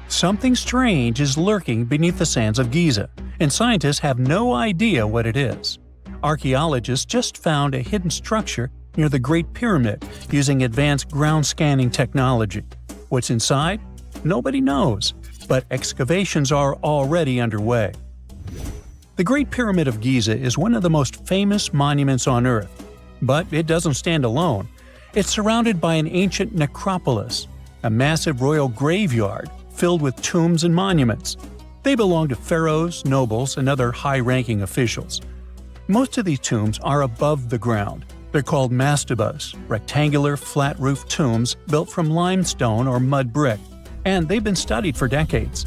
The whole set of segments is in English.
Something strange is lurking beneath the sands of Giza, and scientists have no idea what it is. Archaeologists just found a hidden structure near the Great Pyramid using advanced ground scanning technology. What's inside? Nobody knows, but excavations are already underway. The Great Pyramid of Giza is one of the most famous monuments on Earth, but it doesn't stand alone. It's surrounded by an ancient necropolis, a massive royal graveyard filled with tombs and monuments. They belong to pharaohs, nobles, and other high-ranking officials. Most of these tombs are above the ground. They're called mastabas, rectangular, flat-roofed tombs built from limestone or mud brick, and they've been studied for decades.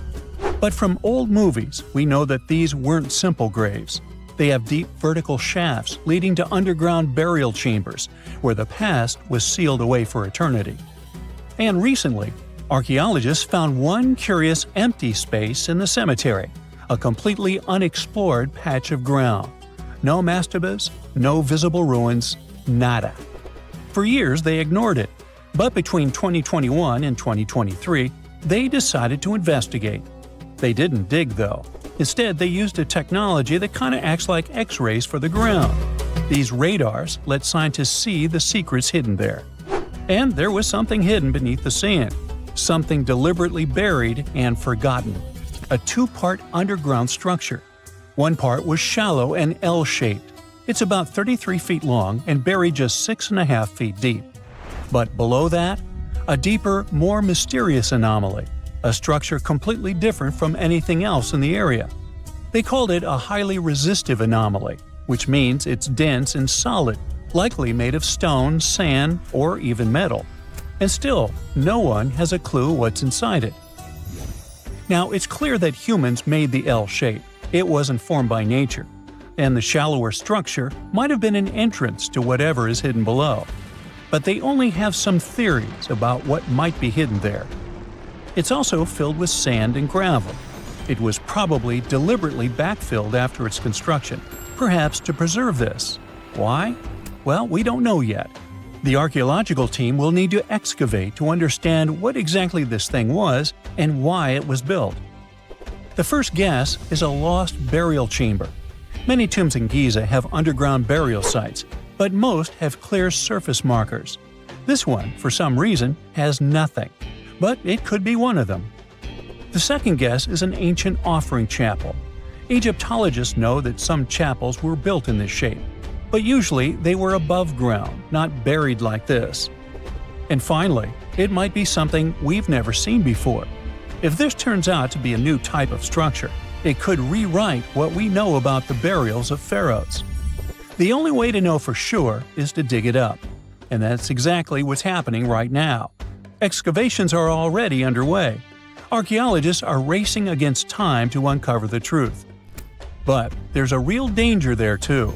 But from old movies, we know that these weren't simple graves. They have deep vertical shafts leading to underground burial chambers, where the past was sealed away for eternity. And recently, archaeologists found one curious empty space in the cemetery, a completely unexplored patch of ground. No mastabas, no visible ruins, nada. For years they ignored it, but between 2021 and 2023, they decided to investigate. They didn't dig though. Instead, they used a technology that kind of acts like X-rays for the ground. These radars let scientists see the secrets hidden there. And there was something hidden beneath the sand, something deliberately buried and forgotten. A two-part underground structure. One part was shallow and L-shaped. It's about 33 feet long and buried just 6.5 feet deep. But below that, a deeper, more mysterious anomaly, a structure completely different from anything else in the area. They called it a highly resistive anomaly, which means it's dense and solid, likely made of stone, sand, or even metal. And still, no one has a clue what's inside it. Now, it's clear that humans made the L shape. It wasn't formed by nature. And the shallower structure might have been an entrance to whatever is hidden below. But they only have some theories about what might be hidden there. It's also filled with sand and gravel. It was probably deliberately backfilled after its construction, perhaps to preserve this. Why? Well, we don't know yet. The archaeological team will need to excavate to understand what exactly this thing was and why it was built. The first guess is a lost burial chamber. Many tombs in Giza have underground burial sites, but most have clear surface markers. This one, for some reason, has nothing, but it could be one of them. The second guess is an ancient offering chapel. Egyptologists know that some chapels were built in this shape, but usually they were above ground, not buried like this. And finally, it might be something we've never seen before. If this turns out to be a new type of structure, it could rewrite what we know about the burials of pharaohs. The only way to know for sure is to dig it up, and that's exactly what's happening right now. Excavations are already underway. Archaeologists are racing against time to uncover the truth. But there's a real danger there too.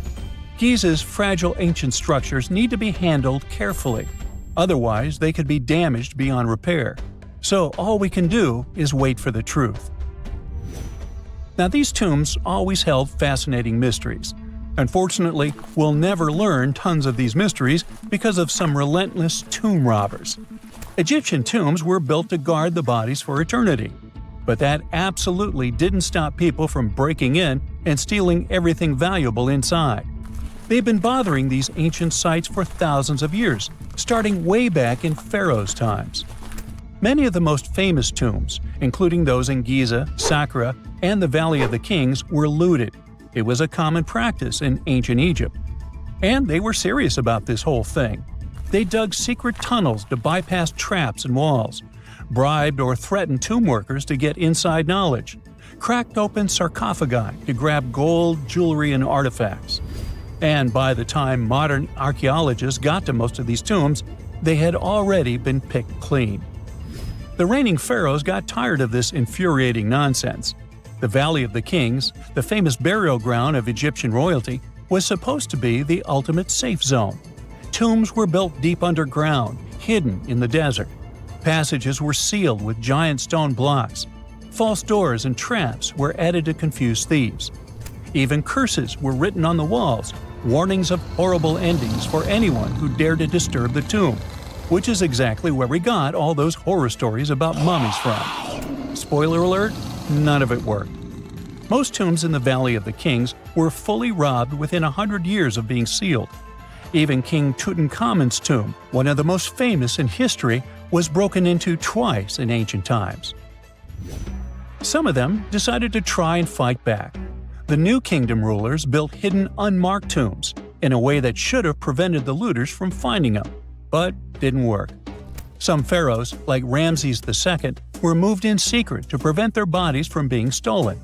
Giza's fragile ancient structures need to be handled carefully. Otherwise, they could be damaged beyond repair. So all we can do is wait for the truth. Now, these tombs always held fascinating mysteries. Unfortunately, we'll never learn tons of these mysteries because of some relentless tomb robbers. Egyptian tombs were built to guard the bodies for eternity. But that absolutely didn't stop people from breaking in and stealing everything valuable inside. They've been bothering these ancient sites for thousands of years, starting way back in Pharaoh's times. Many of the most famous tombs, including those in Giza, Saqqara, and the Valley of the Kings, were looted. It was a common practice in ancient Egypt. And they were serious about this whole thing. They dug secret tunnels to bypass traps and walls, bribed or threatened tomb workers to get inside knowledge, cracked open sarcophagi to grab gold, jewelry, and artifacts. And by the time modern archaeologists got to most of these tombs, they had already been picked clean. The reigning pharaohs got tired of this infuriating nonsense. The Valley of the Kings, the famous burial ground of Egyptian royalty, was supposed to be the ultimate safe zone. Tombs were built deep underground, hidden in the desert. Passages were sealed with giant stone blocks. False doors and traps were added to confuse thieves. Even curses were written on the walls, warnings of horrible endings for anyone who dared to disturb the tomb, which is exactly where we got all those horror stories about mummies from. Spoiler alert, none of it worked. Most tombs in the Valley of the Kings were fully robbed within 100 years of being sealed. Even King Tutankhamun's tomb, one of the most famous in history, was broken into twice in ancient times. Some of them decided to try and fight back. The New Kingdom rulers built hidden unmarked tombs in a way that should have prevented the looters from finding them, but didn't work. Some pharaohs, like Ramses II, were moved in secret to prevent their bodies from being stolen.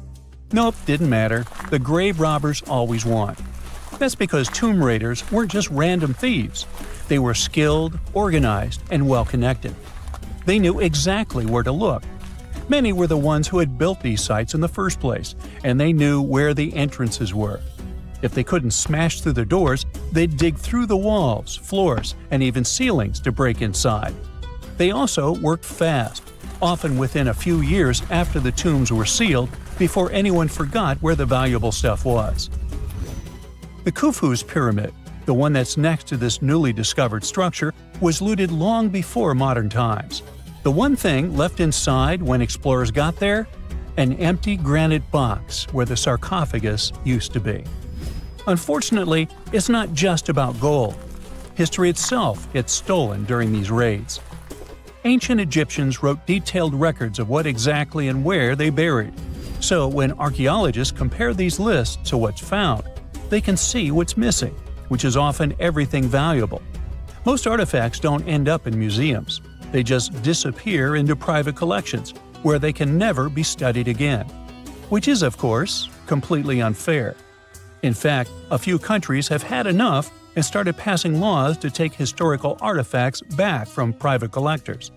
Nope, didn't matter. The grave robbers always won. That's because tomb raiders weren't just random thieves. They were skilled, organized, and well-connected. They knew exactly where to look. Many were the ones who had built these sites in the first place, and they knew where the entrances were. If they couldn't smash through the doors, they'd dig through the walls, floors, and even ceilings to break inside. They also worked fast, often within a few years after the tombs were sealed, before anyone forgot where the valuable stuff was. The Khufu's pyramid, the one that's next to this newly discovered structure, was looted long before modern times. The one thing left inside when explorers got there? An empty granite box where the sarcophagus used to be. Unfortunately, it's not just about gold. History itself gets stolen during these raids. Ancient Egyptians wrote detailed records of what exactly and where they buried. So when archaeologists compare these lists to what's found, they can see what's missing, which is often everything valuable. Most artifacts don't end up in museums. They just disappear into private collections, where they can never be studied again. Which is, of course, completely unfair. In fact, a few countries have had enough and started passing laws to take historical artifacts back from private collectors.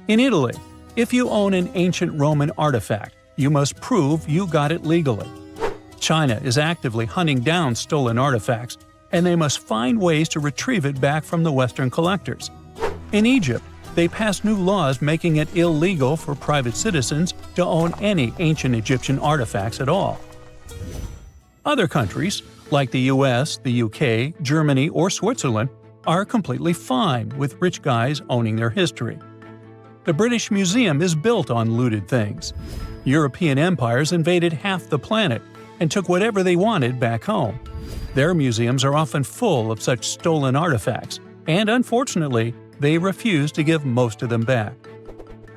In Italy, if you own an ancient Roman artifact, you must prove you got it legally. China is actively hunting down stolen artifacts, and they must find ways to retrieve it back from the Western collectors. In Egypt, they passed new laws making it illegal for private citizens to own any ancient Egyptian artifacts at all. Other countries, like the US, the UK, Germany, or Switzerland, are completely fine with rich guys owning their history. The British Museum is built on looted things. European empires invaded half the planet and took whatever they wanted back home. Their museums are often full of such stolen artifacts, and unfortunately, they refuse to give most of them back.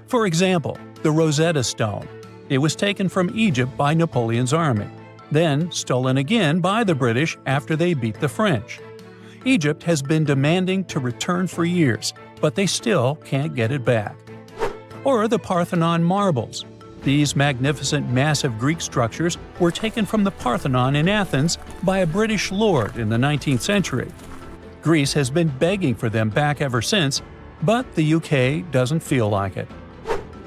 For example, the Rosetta Stone. It was taken from Egypt by Napoleon's army, then stolen again by the British after they beat the French. Egypt has been demanding to return for years, but they still can't get it back. Or the Parthenon marbles. These magnificent massive Greek structures were taken from the Parthenon in Athens by a British lord in the 19th century. Greece has been begging for them back ever since, but the UK doesn't feel like it.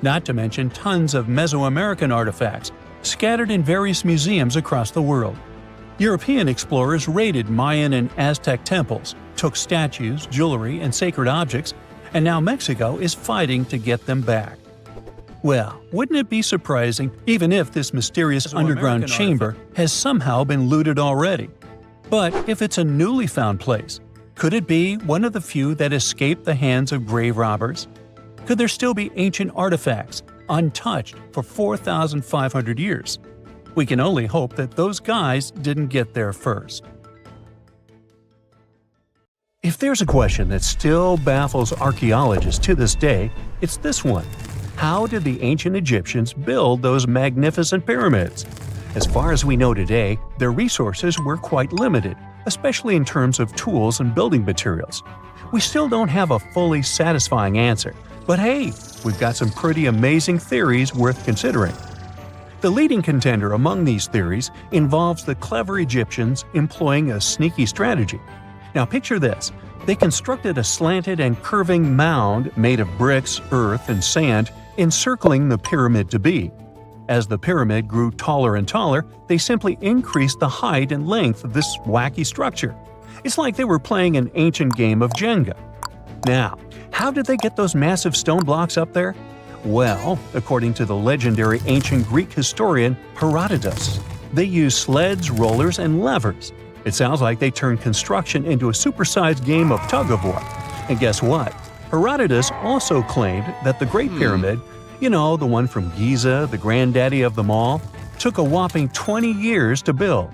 Not to mention tons of Mesoamerican artifacts, scattered in various museums across the world. European explorers raided Mayan and Aztec temples, took statues, jewelry, and sacred objects, and now Mexico is fighting to get them back. Well, wouldn't it be surprising even if this mysterious underground chamber has somehow been looted already? But if it's a newly found place, could it be one of the few that escaped the hands of grave robbers? Could there still be ancient artifacts, untouched for 4,500 years? We can only hope that those guys didn't get there first. If there's a question that still baffles archaeologists to this day, it's this one. How did the ancient Egyptians build those magnificent pyramids? As far as we know today, their resources were quite limited, especially in terms of tools and building materials. We still don't have a fully satisfying answer, but hey, we've got some pretty amazing theories worth considering. The leading contender among these theories involves the clever Egyptians employing a sneaky strategy. Now picture this. They constructed a slanted and curving mound made of bricks, earth, and sand encircling the pyramid to be. As the pyramid grew taller and taller, they simply increased the height and length of this wacky structure. It's like they were playing an ancient game of Jenga. Now, how did they get those massive stone blocks up there? Well, according to the legendary ancient Greek historian Herodotus, they used sleds, rollers, and levers. It sounds like they turned construction into a supersized game of tug-of-war. And guess what? Herodotus also claimed that the Great Pyramid You know, the one from Giza, the granddaddy of them all, took a whopping 20 years to build.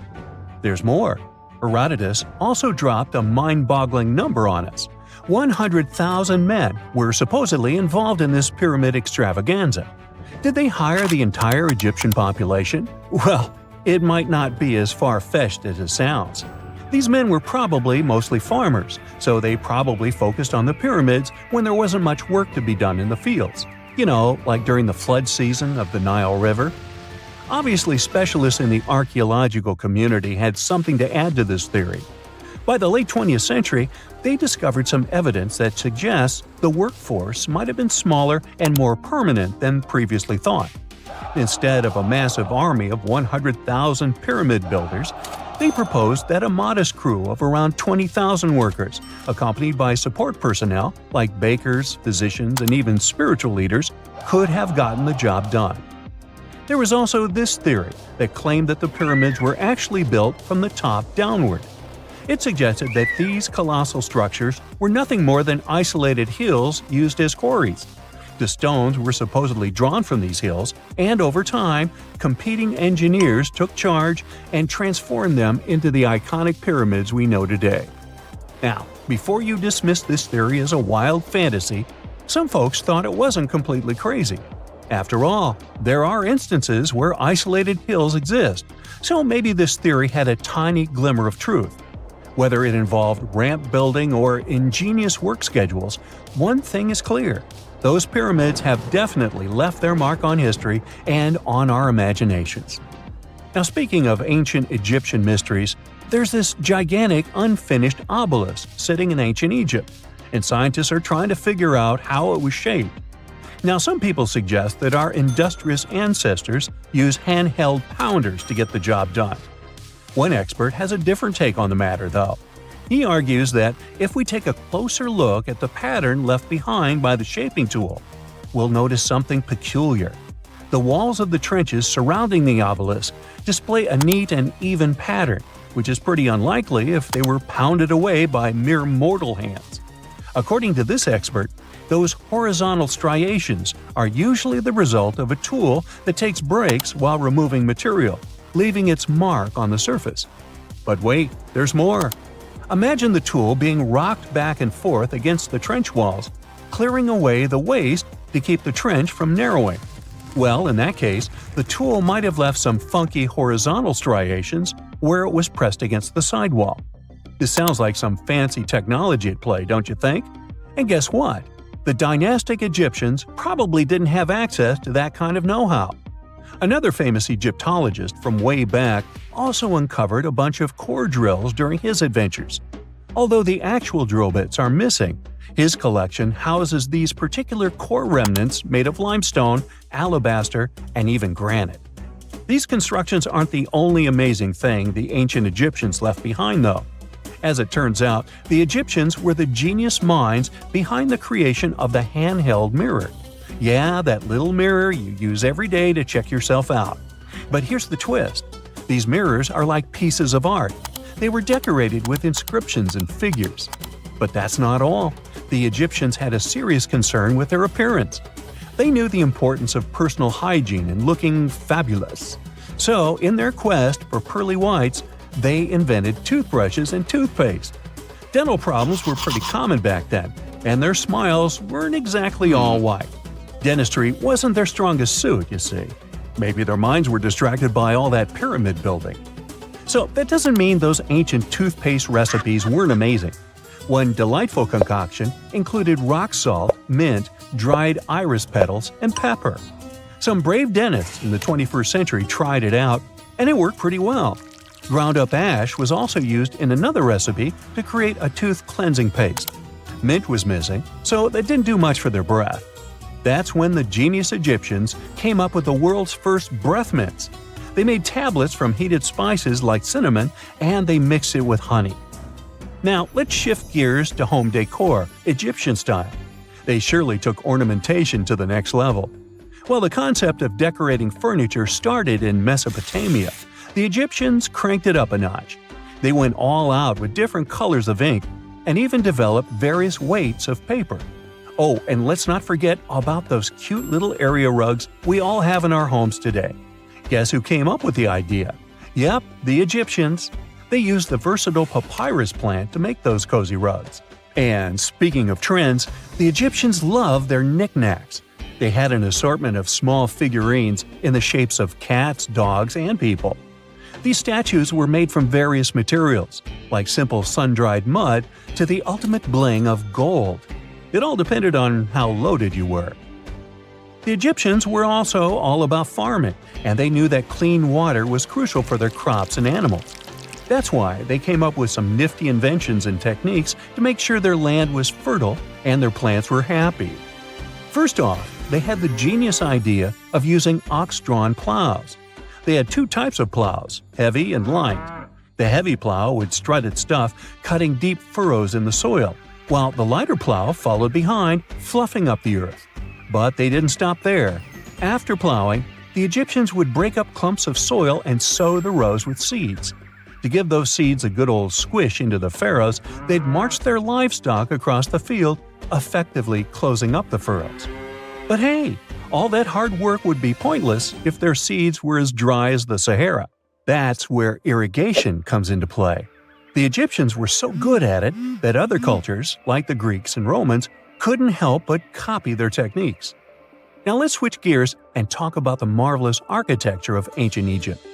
There's more. Herodotus also dropped a mind-boggling number on us. 100,000 men were supposedly involved in this pyramid extravaganza. Did they hire the entire Egyptian population? Well, it might not be as far-fetched as it sounds. These men were probably mostly farmers, so they probably focused on the pyramids when there wasn't much work to be done in the fields. You know, like during the flood season of the Nile River. Obviously, specialists in the archaeological community had something to add to this theory. By the late 20th century, they discovered some evidence that suggests the workforce might have been smaller and more permanent than previously thought. Instead of a massive army of 100,000 pyramid builders, they proposed that a modest crew of around 20,000 workers, accompanied by support personnel like bakers, physicians, and even spiritual leaders, could have gotten the job done. There was also this theory that claimed that the pyramids were actually built from the top downward. It suggested that these colossal structures were nothing more than isolated hills used as quarries. The stones were supposedly drawn from these hills, and over time, competing engineers took charge and transformed them into the iconic pyramids we know today. Now, before you dismiss this theory as a wild fantasy, some folks thought it wasn't completely crazy. After all, there are instances where isolated hills exist, so maybe this theory had a tiny glimmer of truth. Whether it involved ramp building or ingenious work schedules, one thing is clear. Those pyramids have definitely left their mark on history and on our imaginations. Now, speaking of ancient Egyptian mysteries, there's this gigantic unfinished obelisk sitting in ancient Egypt, and scientists are trying to figure out how it was shaped. Now, some people suggest that our industrious ancestors used handheld pounders to get the job done. One expert has a different take on the matter, though. He argues that if we take a closer look at the pattern left behind by the shaping tool, we'll notice something peculiar. The walls of the trenches surrounding the obelisk display a neat and even pattern, which is pretty unlikely if they were pounded away by mere mortal hands. According to this expert, those horizontal striations are usually the result of a tool that takes breaks while removing material, leaving its mark on the surface. But wait, there's more. Imagine the tool being rocked back and forth against the trench walls, clearing away the waste to keep the trench from narrowing. Well, in that case, the tool might have left some funky horizontal striations where it was pressed against the sidewall. This sounds like some fancy technology at play, don't you think? And guess what? The dynastic Egyptians probably didn't have access to that kind of know-how. Another famous Egyptologist from way back also uncovered a bunch of core drills during his adventures. Although the actual drill bits are missing, his collection houses these particular core remnants made of limestone, alabaster, and even granite. These constructions aren't the only amazing thing the ancient Egyptians left behind, though. As it turns out, the Egyptians were the genius minds behind the creation of the handheld mirror. Yeah, that little mirror you use every day to check yourself out. But here's the twist. These mirrors are like pieces of art. They were decorated with inscriptions and figures. But that's not all. The Egyptians had a serious concern with their appearance. They knew the importance of personal hygiene and looking fabulous. So, in their quest for pearly whites, they invented toothbrushes and toothpaste. Dental problems were pretty common back then, and their smiles weren't exactly all white. Dentistry wasn't their strongest suit, you see. Maybe their minds were distracted by all that pyramid building. So that doesn't mean those ancient toothpaste recipes weren't amazing. One delightful concoction included rock salt, mint, dried iris petals, and pepper. Some brave dentists in the 21st century tried it out, and it worked pretty well. Ground-up ash was also used in another recipe to create a tooth cleansing paste. Mint was missing, so that didn't do much for their breath. That's when the genius Egyptians came up with the world's first breath mints. They made tablets from heated spices like cinnamon, and they mixed it with honey. Now, let's shift gears to home decor, Egyptian style. They surely took ornamentation to the next level. While the concept of decorating furniture started in Mesopotamia, the Egyptians cranked it up a notch. They went all out with different colors of ink and even developed various weights of paper. Oh, and let's not forget about those cute little area rugs we all have in our homes today. Guess who came up with the idea? Yep, the Egyptians. They used the versatile papyrus plant to make those cozy rugs. And speaking of trends, the Egyptians loved their knickknacks. They had an assortment of small figurines in the shapes of cats, dogs, and people. These statues were made from various materials, like simple sun-dried mud to the ultimate bling of gold. It all depended on how loaded you were. The Egyptians were also all about farming, and they knew that clean water was crucial for their crops and animals. That's why they came up with some nifty inventions and techniques to make sure their land was fertile and their plants were happy. First off, they had the genius idea of using ox-drawn plows. They had two types of plows, heavy and light. The heavy plow would strut its stuff, cutting deep furrows in the soil, while the lighter plow followed behind, fluffing up the earth. But they didn't stop there. After plowing, the Egyptians would break up clumps of soil and sow the rows with seeds. To give those seeds a good old squish into the furrows, they'd march their livestock across the field, effectively closing up the furrows. But hey, all that hard work would be pointless if their seeds were as dry as the Sahara. That's where irrigation comes into play. The Egyptians were so good at it that other cultures, like the Greeks and Romans, couldn't help but copy their techniques. Now let's switch gears and talk about the marvelous architecture of ancient Egypt.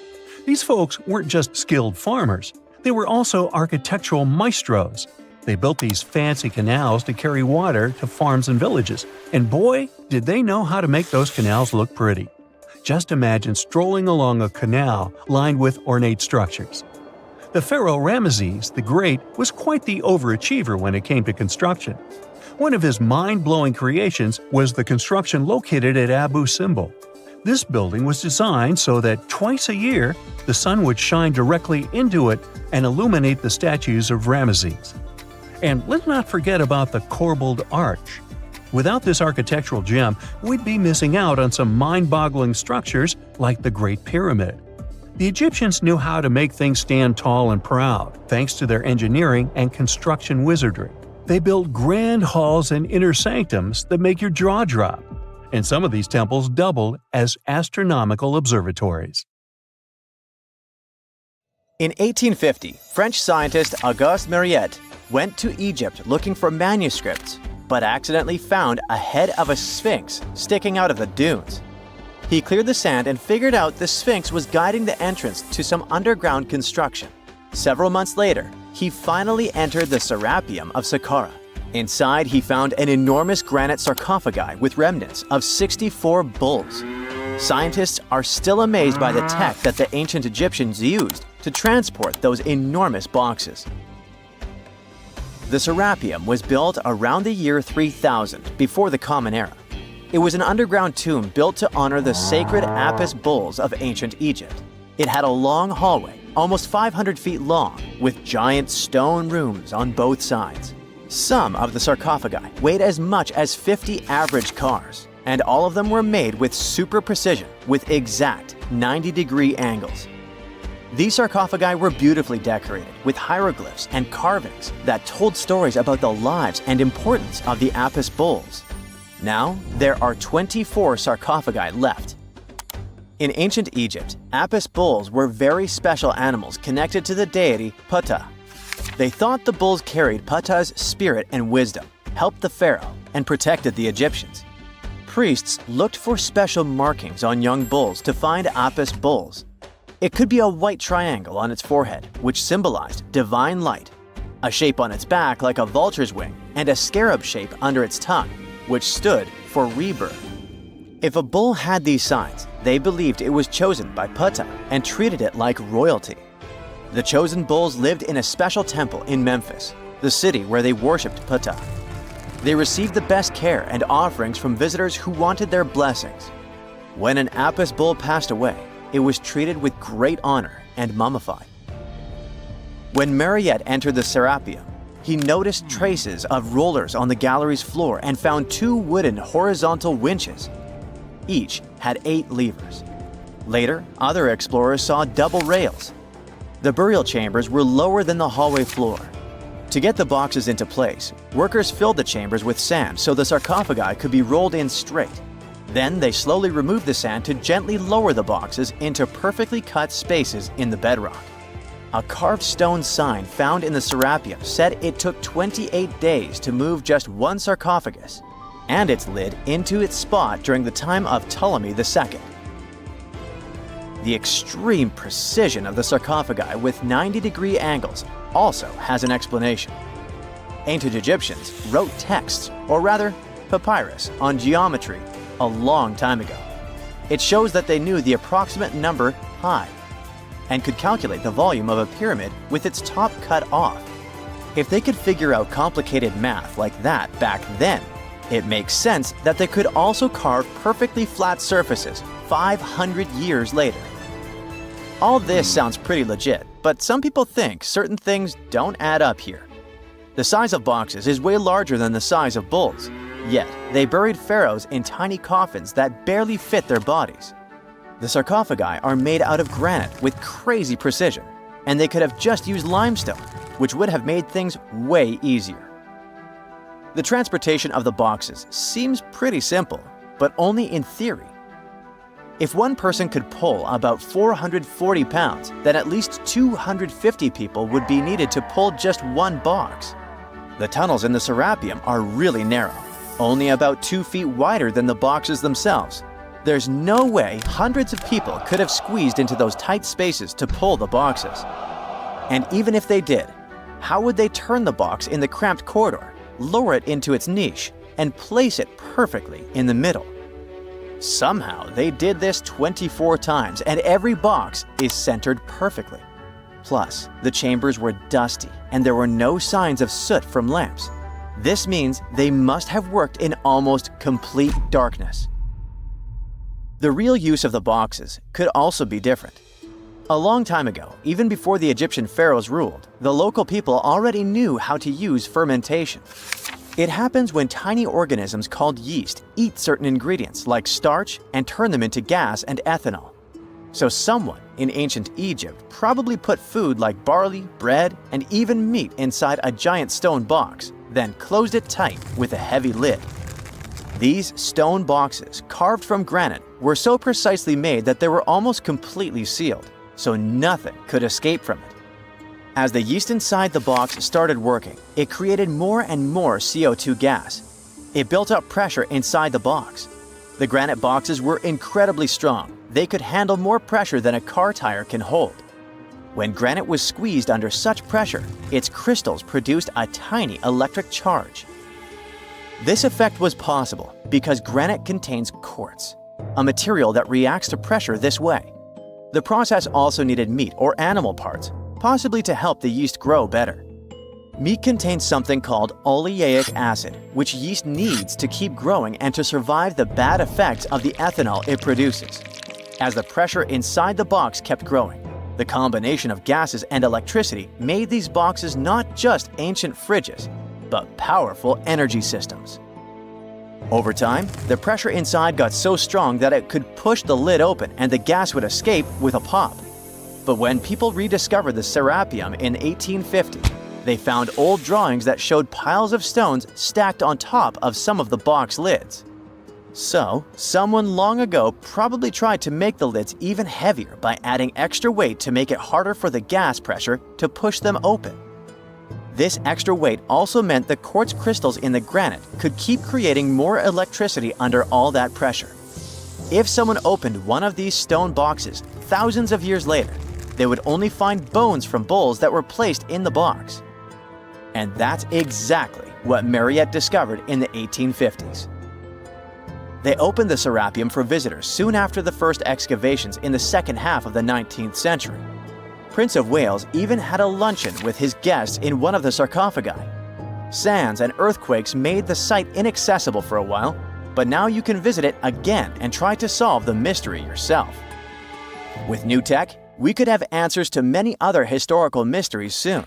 These folks weren't just skilled farmers, they were also architectural maestros. They built these fancy canals to carry water to farms and villages, and boy, did they know how to make those canals look pretty. Just imagine strolling along a canal lined with ornate structures. The pharaoh Ramesses the Great was quite the overachiever when it came to construction. One of his mind-blowing creations was the construction located at Abu Simbel. This building was designed so that twice a year, the sun would shine directly into it and illuminate the statues of Ramesses. And let's not forget about the corbelled arch. Without this architectural gem, we'd be missing out on some mind-boggling structures like the Great Pyramid. The Egyptians knew how to make things stand tall and proud, thanks to their engineering and construction wizardry. They built grand halls and inner sanctums that make your jaw drop, and some of these temples doubled as astronomical observatories. In 1850, French scientist Auguste Mariette went to Egypt looking for manuscripts, but accidentally found a head of a sphinx sticking out of the dunes. He cleared the sand and figured out the Sphinx was guiding the entrance to some underground construction. Several months later, he finally entered the Serapeum of Saqqara. Inside, he found an enormous granite sarcophagi with remnants of 64 bulls. Scientists are still amazed by the tech that the ancient Egyptians used to transport those enormous boxes. The Serapeum was built around the year 3000 before the Common Era. It was an underground tomb built to honor the sacred Apis bulls of ancient Egypt. It had a long hallway, almost 500 feet long, with giant stone rooms on both sides. Some of the sarcophagi weighed as much as 50 average cars, and all of them were made with super precision, with exact 90-degree angles. These sarcophagi were beautifully decorated with hieroglyphs and carvings that told stories about the lives and importance of the Apis bulls. Now, there are 24 sarcophagi left. In ancient Egypt, Apis bulls were very special animals connected to the deity Ptah. They thought the bulls carried Ptah's spirit and wisdom, helped the pharaoh, and protected the Egyptians. Priests looked for special markings on young bulls to find Apis bulls. It could be a white triangle on its forehead, which symbolized divine light, a shape on its back like a vulture's wing, and a scarab shape under its tongue, which stood for rebirth. If a bull had these signs, they believed it was chosen by Ptah and treated it like royalty. The chosen bulls lived in a special temple in Memphis, the city where they worshipped Ptah. They received the best care and offerings from visitors who wanted their blessings. When an Apis bull passed away, it was treated with great honor and mummified. When Mariette entered the Serapeum, he noticed traces of rollers on the gallery's floor and found 2 wooden horizontal winches. Each had 8 levers. Later, other explorers saw double rails. The burial chambers were lower than the hallway floor. To get the boxes into place, workers filled the chambers with sand so the sarcophagi could be rolled in straight. Then they slowly removed the sand to gently lower the boxes into perfectly cut spaces in the bedrock. A carved stone sign found in the Serapeum said it took 28 days to move just one sarcophagus and its lid into its spot during the time of Ptolemy II. The extreme precision of the sarcophagi with 90-degree angles also has an explanation. Ancient Egyptians wrote texts, or rather, papyrus, on geometry a long time ago. It shows that they knew the approximate number pi and could calculate the volume of a pyramid with its top cut off. If they could figure out complicated math like that back then, it makes sense that they could also carve perfectly flat surfaces 500 years later. All this sounds pretty legit, but some people think certain things don't add up here. The size of boxes is way larger than the size of bulls, yet they buried pharaohs in tiny coffins that barely fit their bodies. The sarcophagi are made out of granite with crazy precision, and they could have just used limestone, which would have made things way easier. The transportation of the boxes seems pretty simple, but only in theory. If one person could pull about 440 pounds, then at least 250 people would be needed to pull just one box. The tunnels in the Serapeum are really narrow, only about 2 feet wider than the boxes themselves. There's no way hundreds of people could have squeezed into those tight spaces to pull the boxes. And even if they did, how would they turn the box in the cramped corridor, lower it into its niche, and place it perfectly in the middle? Somehow, they did this 24 times, and every box is centered perfectly. Plus, the chambers were dusty, and there were no signs of soot from lamps. This means they must have worked in almost complete darkness. The real use of the boxes could also be different. A long time ago, even before the Egyptian pharaohs ruled, the local people already knew how to use fermentation. It happens when tiny organisms called yeast eat certain ingredients like starch and turn them into gas and ethanol. So someone in ancient Egypt probably put food like barley, bread, and even meat inside a giant stone box, then closed it tight with a heavy lid. These stone boxes, carved from granite, were so precisely made that they were almost completely sealed, so nothing could escape from it. As the yeast inside the box started working, it created more and more CO2 gas. It built up pressure inside the box. The granite boxes were incredibly strong. They could handle more pressure than a car tire can hold. When granite was squeezed under such pressure, its crystals produced a tiny electric charge. This effect was possible because granite contains quartz, a material that reacts to pressure this way. The process also needed meat or animal parts, possibly to help the yeast grow better. Meat contains something called oleic acid, which yeast needs to keep growing and to survive the bad effects of the ethanol it produces. As the pressure inside the box kept growing, the combination of gases and electricity made these boxes not just ancient fridges, but powerful energy systems. Over time, the pressure inside got so strong that it could push the lid open and the gas would escape with a pop. But when people rediscovered the Serapeum in 1850, they found old drawings that showed piles of stones stacked on top of some of the box lids. So, someone long ago probably tried to make the lids even heavier by adding extra weight to make it harder for the gas pressure to push them open. This extra weight also meant the quartz crystals in the granite could keep creating more electricity under all that pressure. If someone opened one of these stone boxes thousands of years later, they would only find bones from bulls that were placed in the box. And that's exactly what Mariette discovered in the 1850s. They opened the Serapeum for visitors soon after the first excavations in the second half of the 19th century. Prince of Wales even had a luncheon with his guests in one of the sarcophagi. Sands and earthquakes made the site inaccessible for a while, but now you can visit it again and try to solve the mystery yourself. With new tech, we could have answers to many other historical mysteries soon.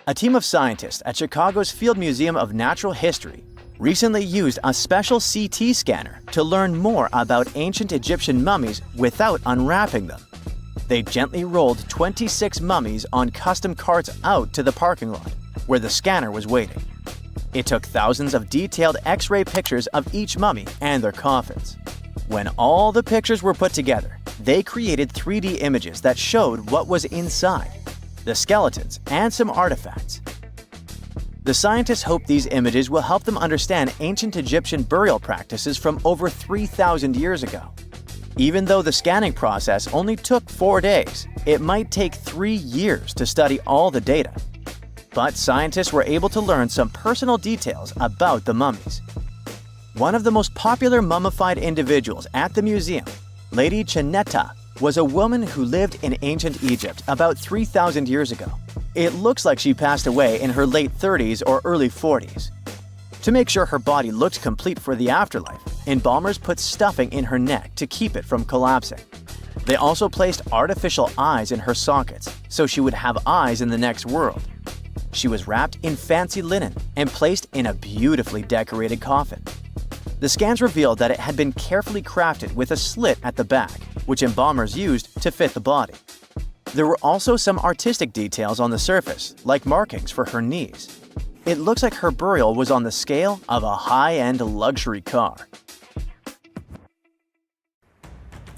A team of scientists at Chicago's Field Museum of Natural History recently used a special CT scanner to learn more about ancient Egyptian mummies without unwrapping them. They gently rolled 26 mummies on custom carts out to the parking lot. where the scanner was waiting. It took thousands of detailed X-ray pictures of each mummy and their coffins. When all the pictures were put together, they created 3D images that showed what was inside, the skeletons, and some artifacts. The scientists hope these images will help them understand ancient Egyptian burial practices from over 3,000 years ago. Even though the scanning process only took 4 days, it might take 3 years to study all the data. But scientists were able to learn some personal details about the mummies. One of the most popular mummified individuals at the museum, Lady Chineta, was a woman who lived in ancient Egypt about 3,000 years ago. It looks like she passed away in her late 30s or early 40s. To make sure her body looked complete for the afterlife, embalmers put stuffing in her neck to keep it from collapsing. They also placed artificial eyes in her sockets, so she would have eyes in the next world. She was wrapped in fancy linen and placed in a beautifully decorated coffin. The scans revealed that it had been carefully crafted with a slit at the back, which embalmers used to fit the body. There were also some artistic details on the surface, like markings for her knees. It looks like her burial was on the scale of a high-end luxury car.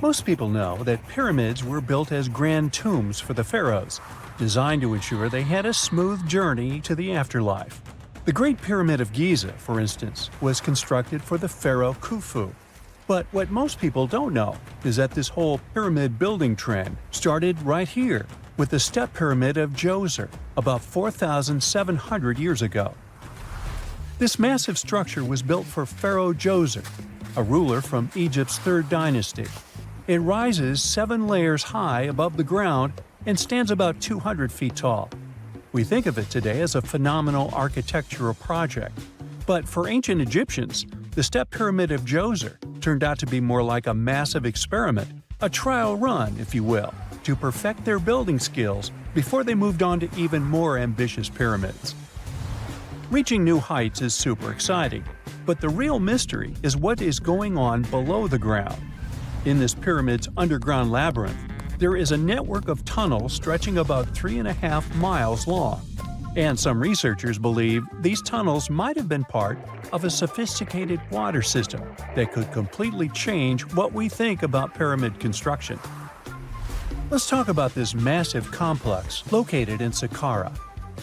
Most people know that pyramids were built as grand tombs for the pharaohs, designed to ensure they had a smooth journey to the afterlife. The Great Pyramid of Giza, for instance, was constructed for the pharaoh Khufu. But what most people don't know is that this whole pyramid building trend started right here with the step pyramid of Djoser about 4,700 years ago. This massive structure was built for Pharaoh Djoser, a ruler from Egypt's 3rd dynasty. It rises 7 layers high above the ground and stands about 200 feet tall. We think of it today as a phenomenal architectural project, but for ancient Egyptians, the step pyramid of Djoser turned out to be more like a massive experiment, a trial run, if you will, to perfect their building skills before they moved on to even more ambitious pyramids. Reaching new heights is super exciting, but the real mystery is what is going on below the ground. In this pyramid's underground labyrinth, there is a network of tunnels stretching about 3.5 miles long, and some researchers believe these tunnels might have been part of a sophisticated water system that could completely change what we think about pyramid construction. Let's talk about this massive complex located in Saqqara.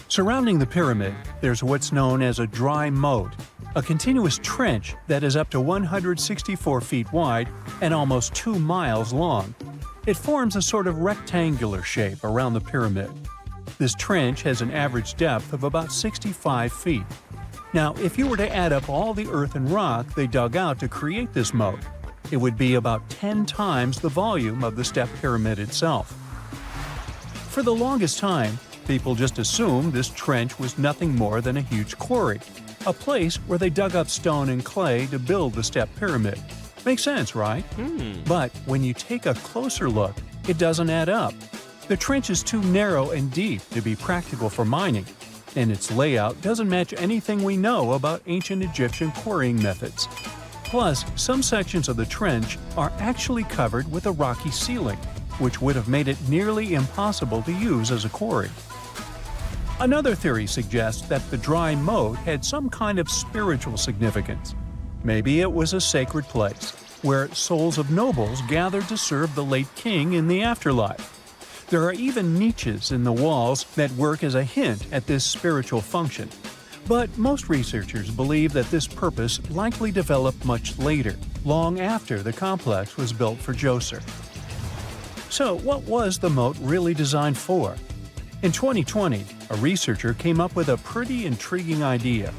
Surrounding the pyramid, there's what's known as a dry moat, a continuous trench that is up to 164 feet wide and almost 2 miles long. It forms a sort of rectangular shape around the pyramid. This trench has an average depth of about 65 feet. Now, if you were to add up all the earth and rock they dug out to create this moat, it would be about 10 times the volume of the step pyramid itself. For the longest time, people just assumed this trench was nothing more than a huge quarry, a place where they dug up stone and clay to build the step pyramid. Makes sense, right? But when you take a closer look, it doesn't add up. The trench is too narrow and deep to be practical for mining, and its layout doesn't match anything we know about ancient Egyptian quarrying methods. Plus, some sections of the trench are actually covered with a rocky ceiling, which would have made it nearly impossible to use as a quarry. Another theory suggests that the dry moat had some kind of spiritual significance. Maybe it was a sacred place, where souls of nobles gathered to serve the late king in the afterlife. There are even niches in the walls that work as a hint at this spiritual function. But most researchers believe that this purpose likely developed much later, long after the complex was built for Djoser. So what was the moat really designed for? In 2020, a researcher came up with a pretty intriguing idea.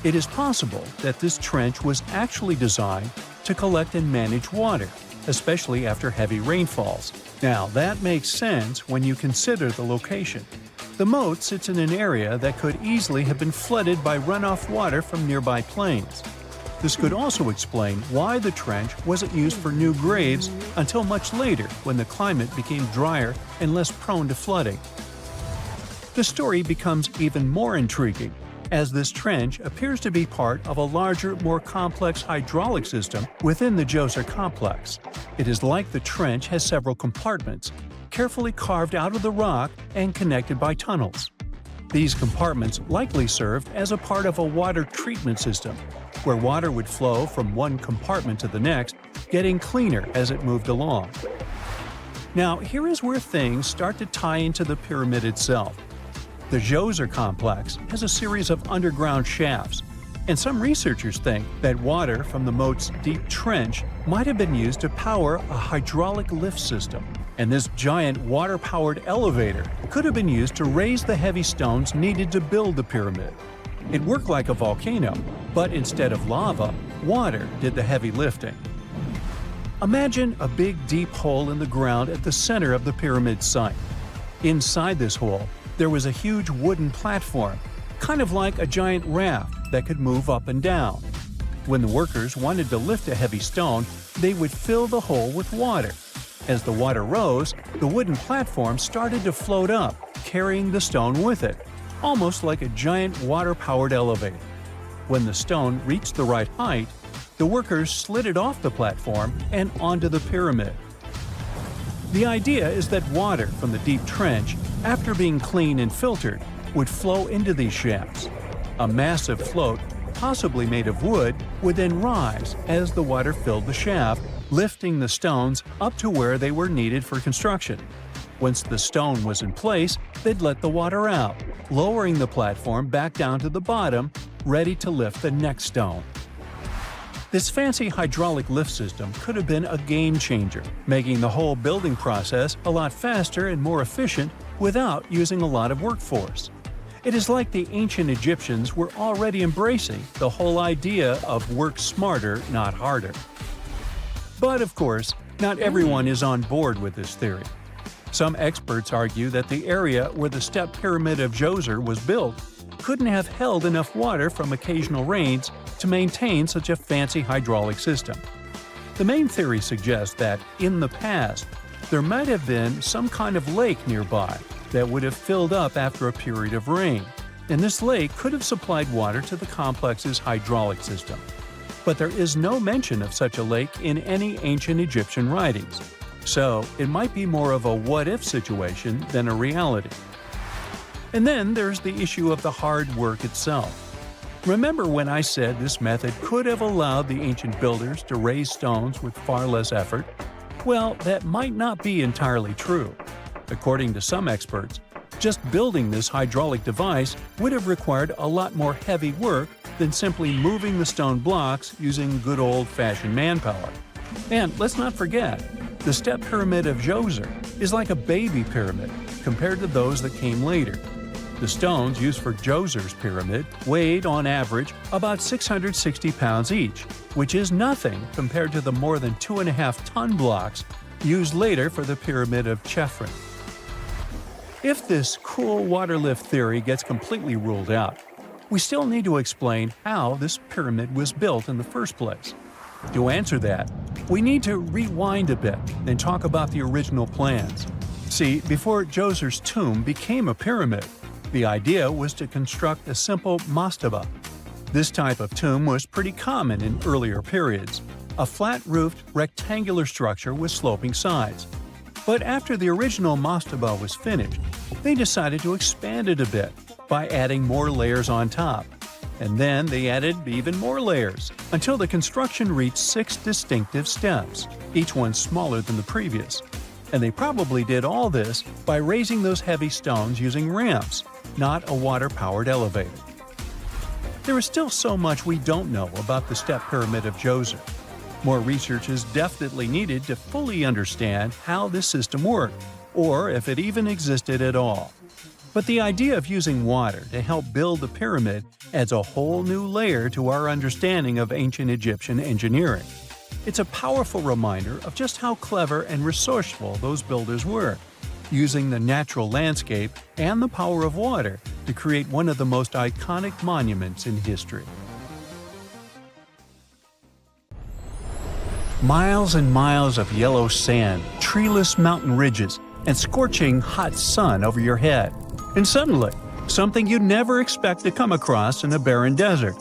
It is possible that this trench was actually designed to collect and manage water, especially after heavy rainfalls. Now, that makes sense when you consider the location. The moat sits in an area that could easily have been flooded by runoff water from nearby plains. This could also explain why the trench wasn't used for new graves until much later when the climate became drier and less prone to flooding. The story becomes even more intriguing, as this trench appears to be part of a larger, more complex hydraulic system within the Djoser complex. It is like the trench has several compartments, carefully carved out of the rock and connected by tunnels. These compartments likely served as a part of a water treatment system, where water would flow from one compartment to the next, getting cleaner as it moved along. Now, here is where things start to tie into the pyramid itself. The Djoser complex has a series of underground shafts, and some researchers think that water from the moat's deep trench might have been used to power a hydraulic lift system, and this giant water-powered elevator could have been used to raise the heavy stones needed to build the pyramid. It worked like a volcano, but instead of lava, water did the heavy lifting. Imagine a big deep hole in the ground at the center of the pyramid site. Inside this hole, there was a huge wooden platform, kind of like a giant raft that could move up and down. When the workers wanted to lift a heavy stone, they would fill the hole with water. As the water rose, the wooden platform started to float up, carrying the stone with it, almost like a giant water-powered elevator. When the stone reached the right height, the workers slid it off the platform and onto the pyramid. The idea is that water from the deep trench, after being cleaned and filtered, would flow into these shafts. A massive float, possibly made of wood, would then rise as the water filled the shaft, lifting the stones up to where they were needed for construction. Once the stone was in place, they'd let the water out, lowering the platform back down to the bottom, ready to lift the next stone. This fancy hydraulic lift system could have been a game changer, making the whole building process a lot faster and more efficient without using a lot of workforce. It is like the ancient Egyptians were already embracing the whole idea of work smarter, not harder. But of course, not everyone is on board with this theory. Some experts argue that the area where the step pyramid of Djoser was built couldn't have held enough water from occasional rains to maintain such a fancy hydraulic system. The main theory suggests that, in the past, there might have been some kind of lake nearby that would have filled up after a period of rain, and this lake could have supplied water to the complex's hydraulic system. But there is no mention of such a lake in any ancient Egyptian writings, so it might be more of a what-if situation than a reality. And then there's the issue of the hard work itself. Remember when I said this method could have allowed the ancient builders to raise stones with far less effort? Well, that might not be entirely true. According to some experts, just building this hydraulic device would have required a lot more heavy work than simply moving the stone blocks using good old-fashioned manpower. And let's not forget, the step pyramid of Djoser is like a baby pyramid compared to those that came later. The stones used for Djoser's pyramid weighed, on average, about 660 pounds each, which is nothing compared to the more than 2.5-ton blocks used later for the pyramid of Chephren. If this cool water lift theory gets completely ruled out, we still need to explain how this pyramid was built in the first place. To answer that, we need to rewind a bit and talk about the original plans. See, before Djoser's tomb became a pyramid, the idea was to construct a simple mastaba. This type of tomb was pretty common in earlier periods, a flat-roofed rectangular structure with sloping sides. But after the original mastaba was finished, they decided to expand it a bit by adding more layers on top. And then they added even more layers, until the construction reached 6 distinctive steps, each one smaller than the previous. And they probably did all this by raising those heavy stones using ramps, not a water-powered elevator. There is still so much we don't know about the step pyramid of Djoser. More research is definitely needed to fully understand how this system worked, or if it even existed at all. But the idea of using water to help build the pyramid adds a whole new layer to our understanding of ancient Egyptian engineering. It's a powerful reminder of just how clever and resourceful those builders were, using the natural landscape and the power of water to create one of the most iconic monuments in history. Miles and miles of yellow sand, treeless mountain ridges, and scorching hot sun over your head. And suddenly, something you never expect to come across in a barren desert.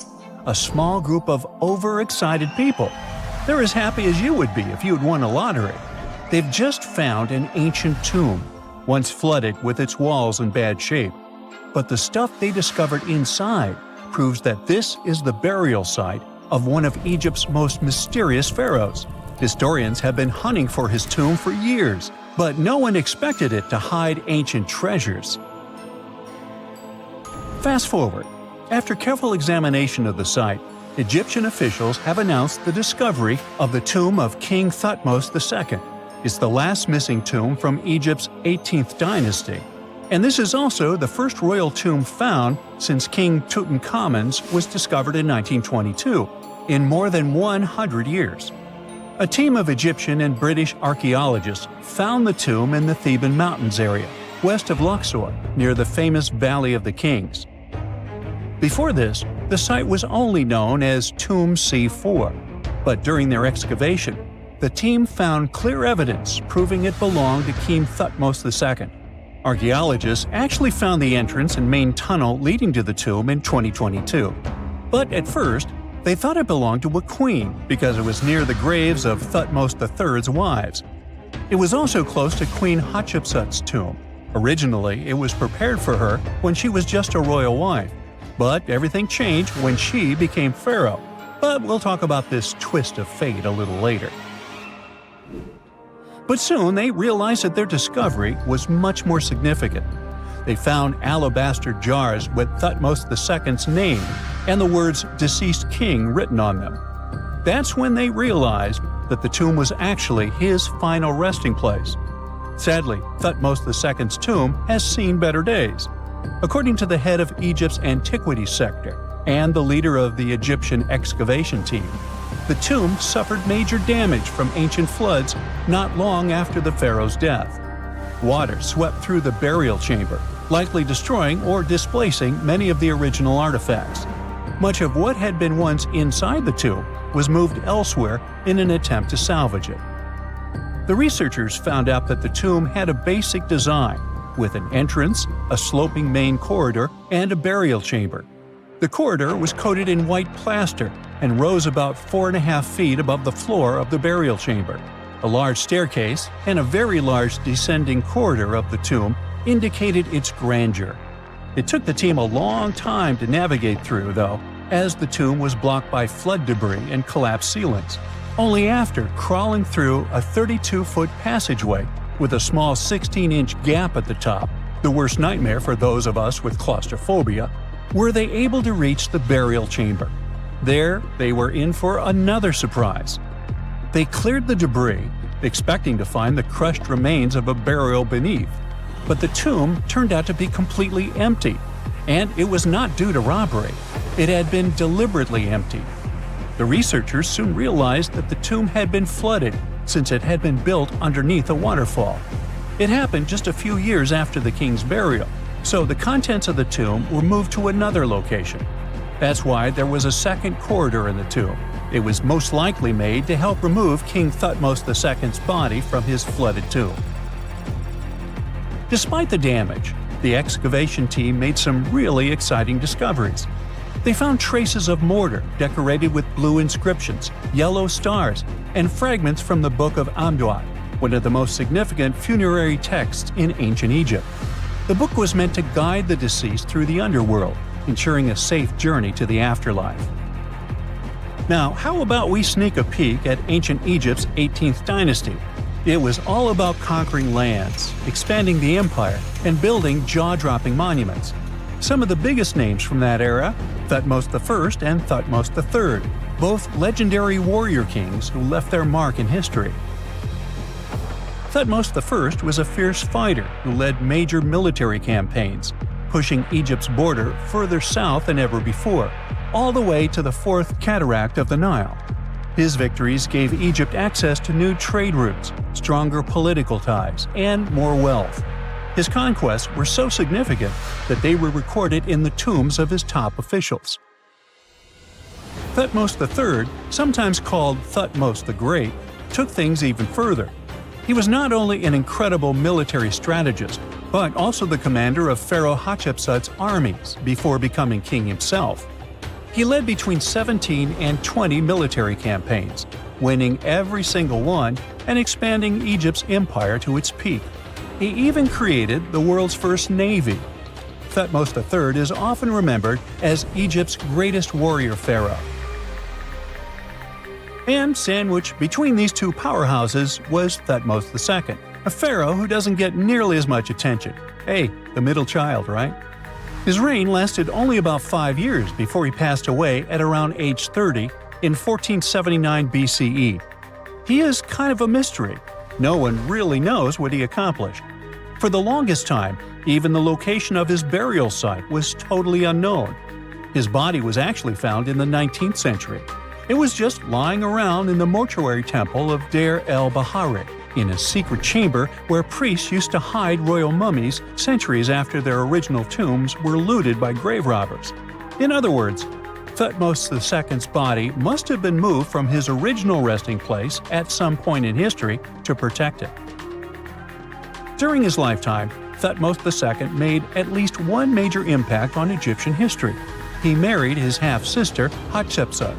A small group of overexcited people. They're as happy as you would be if you'd won a lottery. They've just found an ancient tomb, once flooded with its walls in bad shape. but the stuff they discovered inside proves that this is the burial site of one of Egypt's most mysterious pharaohs. Historians have been hunting for his tomb for years, but no one expected it to hide ancient treasures. Fast forward. After careful examination of the site, Egyptian officials have announced the discovery of the tomb of King Thutmose II. It's the last missing tomb from Egypt's 18th dynasty, and this is also the first royal tomb found since King Tutankhamun's was discovered in 1922, in more than 100 years. A team of Egyptian and British archaeologists found the tomb in the Theban Mountains area, west of Luxor, near the famous Valley of the Kings. Before this, the site was only known as Tomb C4, but during their excavation, the team found clear evidence proving it belonged to King Thutmose II. Archaeologists actually found the entrance and main tunnel leading to the tomb in 2022. But at first, they thought it belonged to a queen because it was near the graves of Thutmose III's wives. It was also close to Queen Hatshepsut's tomb. Originally, it was prepared for her when she was just a royal wife, but everything changed when she became pharaoh. But we'll talk about this twist of fate a little later. But soon they realized that their discovery was much more significant. They found alabaster jars with Thutmose II's name and the words "deceased king" written on them. That's when they realized that the tomb was actually his final resting place. Sadly, Thutmose II's tomb has seen better days. According to the head of Egypt's antiquities sector and the leader of the Egyptian excavation team, the tomb suffered major damage from ancient floods not long after the pharaoh's death. Water swept through the burial chamber, likely destroying or displacing many of the original artifacts. Much of what had been once inside the tomb was moved elsewhere in an attempt to salvage it. The researchers found out that the tomb had a basic design, with an entrance, a sloping main corridor, and a burial chamber. The corridor was coated in white plaster and rose about 4.5 feet above the floor of the burial chamber. A large staircase and a very large descending corridor of the tomb indicated its grandeur. It took the team a long time to navigate through, though, as the tomb was blocked by flood debris and collapsed ceilings. Only after crawling through a 32-foot passageway with a small 16-inch gap at the top, the worst nightmare for those of us with claustrophobia, were they able to reach the burial chamber. There, they were in for another surprise. They cleared the debris, expecting to find the crushed remains of a burial beneath. But the tomb turned out to be completely empty, and it was not due to robbery. It had been deliberately emptied. The researchers soon realized that the tomb had been flooded since it had been built underneath a waterfall. It happened just a few years after the king's burial, so the contents of the tomb were moved to another location. That's why there was a second corridor in the tomb. It was most likely made to help remove King Thutmose II's body from his flooded tomb. Despite the damage, the excavation team made some really exciting discoveries. They found traces of mortar decorated with blue inscriptions, yellow stars, and fragments from the Book of Amduat, one of the most significant funerary texts in ancient Egypt. The book was meant to guide the deceased through the underworld, ensuring a safe journey to the afterlife. Now, how about we sneak a peek at ancient Egypt's 18th dynasty? It was all about conquering lands, expanding the empire, and building jaw-dropping monuments. Some of the biggest names from that era, Thutmose I and Thutmose III, both legendary warrior kings who left their mark in history. Thutmose I was a fierce fighter who led major military campaigns, pushing Egypt's border further south than ever before, all the way to the fourth cataract of the Nile. His victories gave Egypt access to new trade routes, stronger political ties, and more wealth. His conquests were so significant that they were recorded in the tombs of his top officials. Thutmose III, sometimes called Thutmose the Great, took things even further. He was not only an incredible military strategist, but also the commander of Pharaoh Hatshepsut's armies before becoming king himself. He led between 17 and 20 military campaigns, winning every single one and expanding Egypt's empire to its peak. He even created the world's first navy. Thutmose III is often remembered as Egypt's greatest warrior pharaoh. And sandwiched between these two powerhouses was Thutmose II, a pharaoh who doesn't get nearly as much attention. Hey, the middle child, right? His reign lasted only about 5 years before he passed away at around age 30 in 1479 BCE. He is kind of a mystery. No one really knows what he accomplished. For the longest time, even the location of his burial site was totally unknown. His body was actually found in the 19th century. It was just lying around in the mortuary temple of Deir el-Bahari, in a secret chamber where priests used to hide royal mummies centuries after their original tombs were looted by grave robbers. In other words, Thutmose II's body must have been moved from his original resting place at some point in history to protect it. During his lifetime, Thutmose II made at least one major impact on Egyptian history. He married his half-sister Hatshepsut.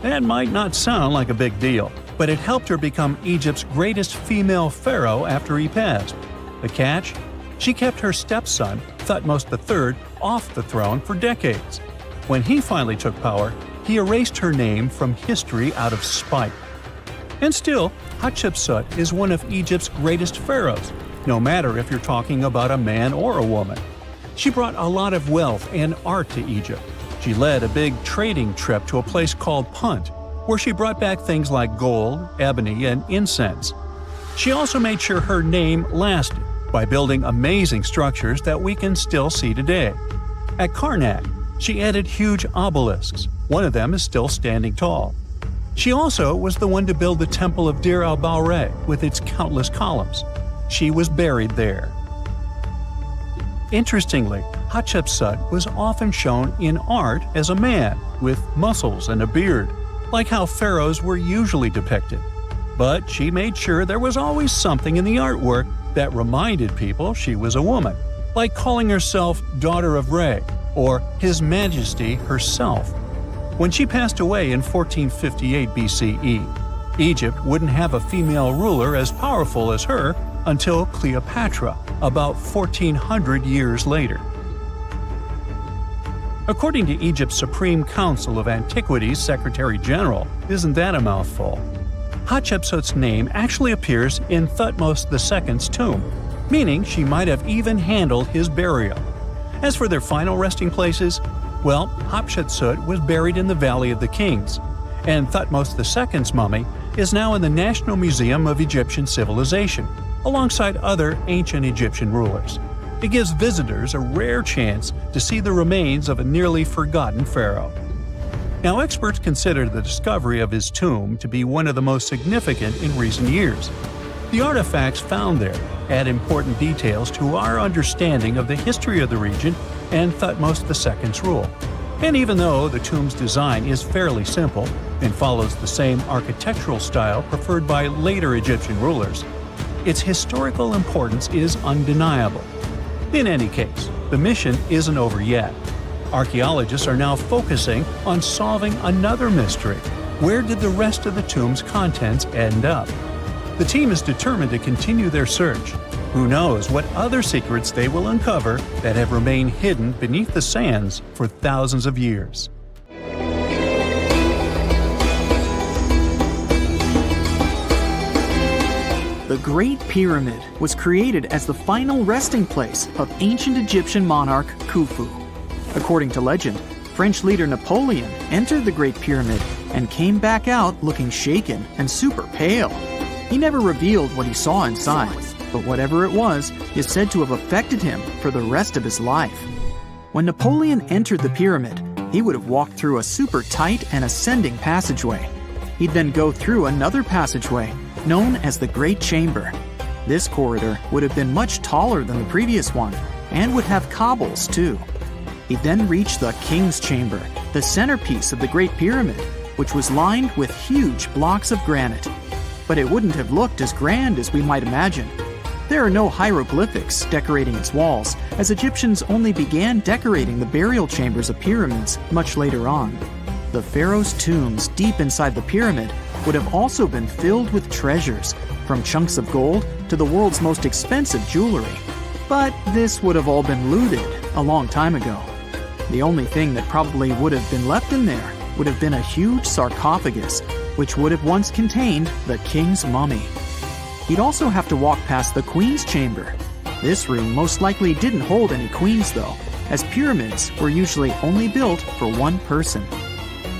That might not sound like a big deal, but it helped her become Egypt's greatest female pharaoh after he passed. The catch? She kept her stepson, Thutmose III, off the throne for decades. When he finally took power, he erased her name from history out of spite. And still, Hatshepsut is one of Egypt's greatest pharaohs, no matter if you're talking about a man or a woman. She brought a lot of wealth and art to Egypt. She led a big trading trip to a place called Punt, where she brought back things like gold, ebony, and incense. She also made sure her name lasted by building amazing structures that we can still see today. At Karnak, she added huge obelisks. One of them is still standing tall. She also was the one to build the Temple of Deir el-Bahari with its countless columns. She was buried there. Interestingly, Hatshepsut was often shown in art as a man, with muscles and a beard, like how pharaohs were usually depicted. But she made sure there was always something in the artwork that reminded people she was a woman, like calling herself Daughter of Re, or His Majesty herself. When she passed away in 1458 BCE, Egypt wouldn't have a female ruler as powerful as her until Cleopatra, about 1400 years later. According to Egypt's Supreme Council of Antiquities Secretary General, isn't that a mouthful? Hatshepsut's name actually appears in Thutmose II's tomb, meaning she might have even handled his burial. As for their final resting places, well, Hatshepsut was buried in the Valley of the Kings, and Thutmose II's mummy is now in the National Museum of Egyptian Civilization, alongside other ancient Egyptian rulers. It gives visitors a rare chance to see the remains of a nearly forgotten pharaoh. Now, experts consider the discovery of his tomb to be one of the most significant in recent years. The artifacts found there add important details to our understanding of the history of the region and Thutmose II's rule. And even though the tomb's design is fairly simple and follows the same architectural style preferred by later Egyptian rulers, its historical importance is undeniable. In any case, the mission isn't over yet. Archaeologists are now focusing on solving another mystery. Where did the rest of the tomb's contents end up? The team is determined to continue their search. Who knows what other secrets they will uncover that have remained hidden beneath the sands for thousands of years. The Great Pyramid was created as the final resting place of ancient Egyptian monarch Khufu. According to legend, French leader Napoleon entered the Great Pyramid and came back out looking shaken and super pale. He never revealed what he saw inside, but whatever it was is said to have affected him for the rest of his life. When Napoleon entered the pyramid, he would have walked through a super tight and ascending passageway. He'd then go through another passageway, known as the Great Chamber. This corridor would have been much taller than the previous one, and would have cobbles too. He then reached the King's Chamber, the centerpiece of the Great Pyramid, which was lined with huge blocks of granite. But it wouldn't have looked as grand as we might imagine. There are no hieroglyphics decorating its walls, as Egyptians only began decorating the burial chambers of pyramids much later on. The pharaoh's tombs deep inside the pyramid would have also been filled with treasures, from chunks of gold to the world's most expensive jewelry. But this would have all been looted, a long time ago. The only thing that probably would have been left in there would have been a huge sarcophagus, which would have once contained the king's mummy. He'd also have to walk past the queen's chamber. This room most likely didn't hold any queens though, as pyramids were usually only built for one person.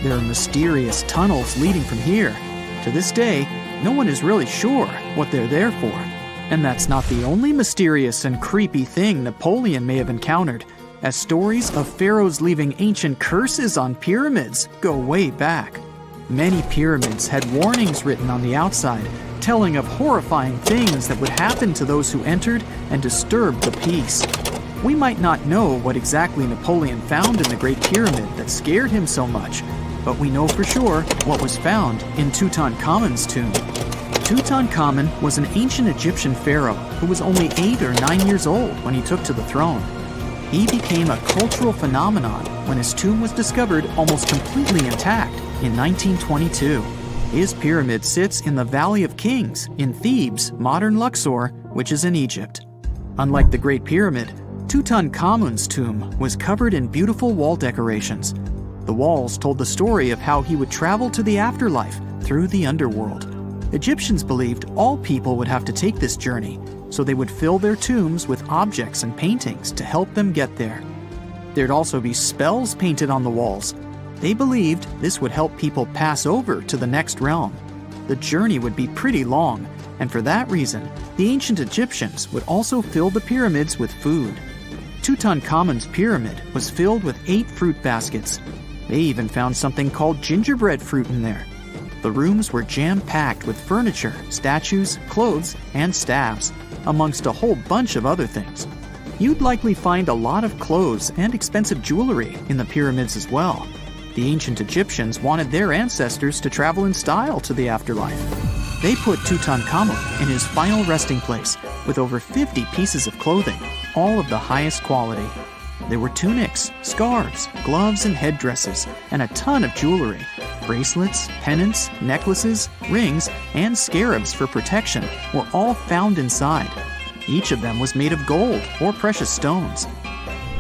There are mysterious tunnels leading from here. To this day, no one is really sure what they're there for. And that's not the only mysterious and creepy thing Napoleon may have encountered, as stories of pharaohs leaving ancient curses on pyramids go way back. Many pyramids had warnings written on the outside, telling of horrifying things that would happen to those who entered and disturbed the peace. We might not know what exactly Napoleon found in the Great Pyramid that scared him so much, but we know for sure what was found in Tutankhamun's tomb. Tutankhamun was an ancient Egyptian pharaoh who was only 8 or 9 years old when he took to the throne. He became a cultural phenomenon when his tomb was discovered almost completely intact in 1922. His pyramid sits in the Valley of Kings in Thebes, modern Luxor, which is in Egypt. Unlike the Great Pyramid, Tutankhamun's tomb was covered in beautiful wall decorations. The walls told the story of how he would travel to the afterlife through the underworld. Egyptians believed all people would have to take this journey, so they would fill their tombs with objects and paintings to help them get there. There'd also be spells painted on the walls. They believed this would help people pass over to the next realm. The journey would be pretty long, and for that reason, the ancient Egyptians would also fill the pyramids with food. Tutankhamun's pyramid was filled with 8 fruit baskets. They even found something called gingerbread fruit in there. The rooms were jam-packed with furniture, statues, clothes, and staffs, amongst a whole bunch of other things. You'd likely find a lot of clothes and expensive jewelry in the pyramids as well. The ancient Egyptians wanted their ancestors to travel in style to the afterlife. They put Tutankhamun in his final resting place with over 50 pieces of clothing, all of the highest quality. There were tunics, scarves, gloves, and headdresses, and a ton of jewelry. Bracelets, pendants, necklaces, rings, and scarabs for protection were all found inside. Each of them was made of gold or precious stones.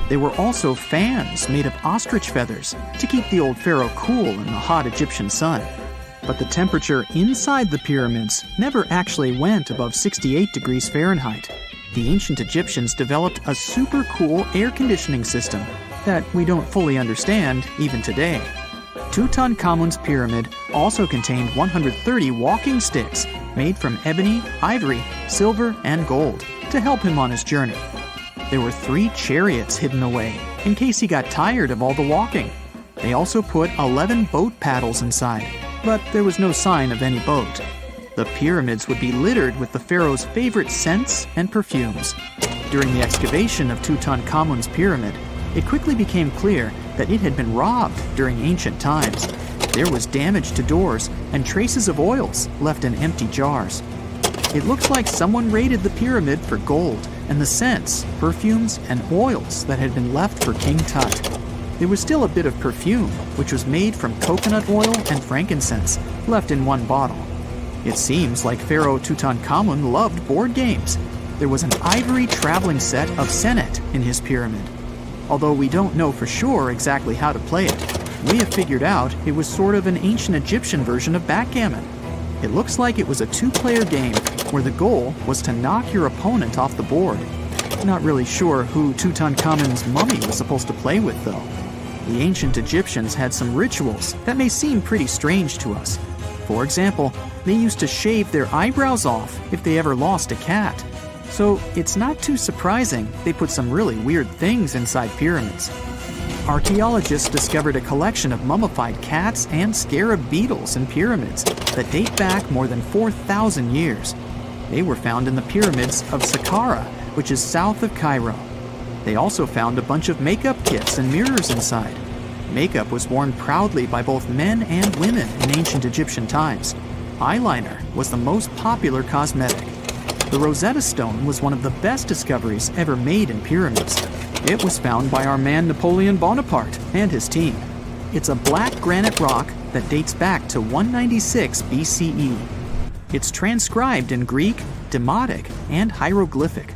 There were also fans made of ostrich feathers to keep the old pharaoh cool in the hot Egyptian sun. But the temperature inside the pyramids never actually went above 68 degrees Fahrenheit. The ancient Egyptians developed a super cool air conditioning system that we don't fully understand even today. Tutankhamun's pyramid also contained 130 walking sticks made from ebony, ivory, silver, and gold to help him on his journey. There were 3 chariots hidden away in case he got tired of all the walking. They also put 11 boat paddles inside, but there was no sign of any boat. The pyramids would be littered with the pharaoh's favorite scents and perfumes. During the excavation of Tutankhamun's pyramid, it quickly became clear that it had been robbed during ancient times. There was damage to doors and traces of oils left in empty jars. It looks like someone raided the pyramid for gold and the scents, perfumes, and oils that had been left for King Tut. There was still a bit of perfume, which was made from coconut oil and frankincense, left in one bottle. It seems like Pharaoh Tutankhamun loved board games. There was an ivory traveling set of senet in his pyramid. Although we don't know for sure exactly how to play it, we have figured out it was sort of an ancient Egyptian version of backgammon. It looks like it was a 2-player game where the goal was to knock your opponent off the board. Not really sure who Tutankhamun's mummy was supposed to play with though. The ancient Egyptians had some rituals that may seem pretty strange to us. For example, they used to shave their eyebrows off if they ever lost a cat. So it's not too surprising they put some really weird things inside pyramids. Archaeologists discovered a collection of mummified cats and scarab beetles in pyramids that date back more than 4,000 years. They were found in the pyramids of Saqqara, which is south of Cairo. They also found a bunch of makeup kits and mirrors inside. Makeup was worn proudly by both men and women in ancient Egyptian times. Eyeliner was the most popular cosmetic. The Rosetta Stone was one of the best discoveries ever made in pyramids. It was found by our man Napoleon Bonaparte and his team. It's a black granite rock that dates back to 196 BCE. It's transcribed in Greek, Demotic, and hieroglyphic.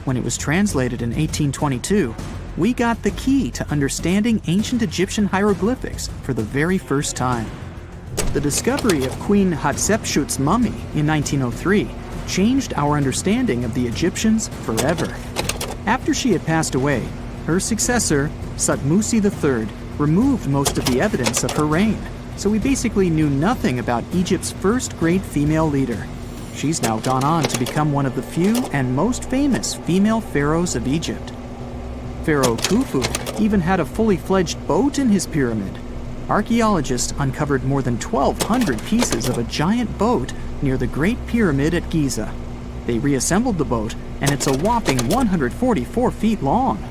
When it was translated in 1822, we got the key to understanding ancient Egyptian hieroglyphics for the very first time. The discovery of Queen Hatshepsut's mummy in 1903 changed our understanding of the Egyptians forever. After she had passed away, her successor, Thutmose III, removed most of the evidence of her reign, so we basically knew nothing about Egypt's first great female leader. She's now gone on to become one of the few and most famous female pharaohs of Egypt. Pharaoh Khufu even had a fully fledged boat in his pyramid. Archaeologists uncovered more than 1,200 pieces of a giant boat near the Great Pyramid at Giza. They reassembled the boat, and it's a whopping 144 feet long.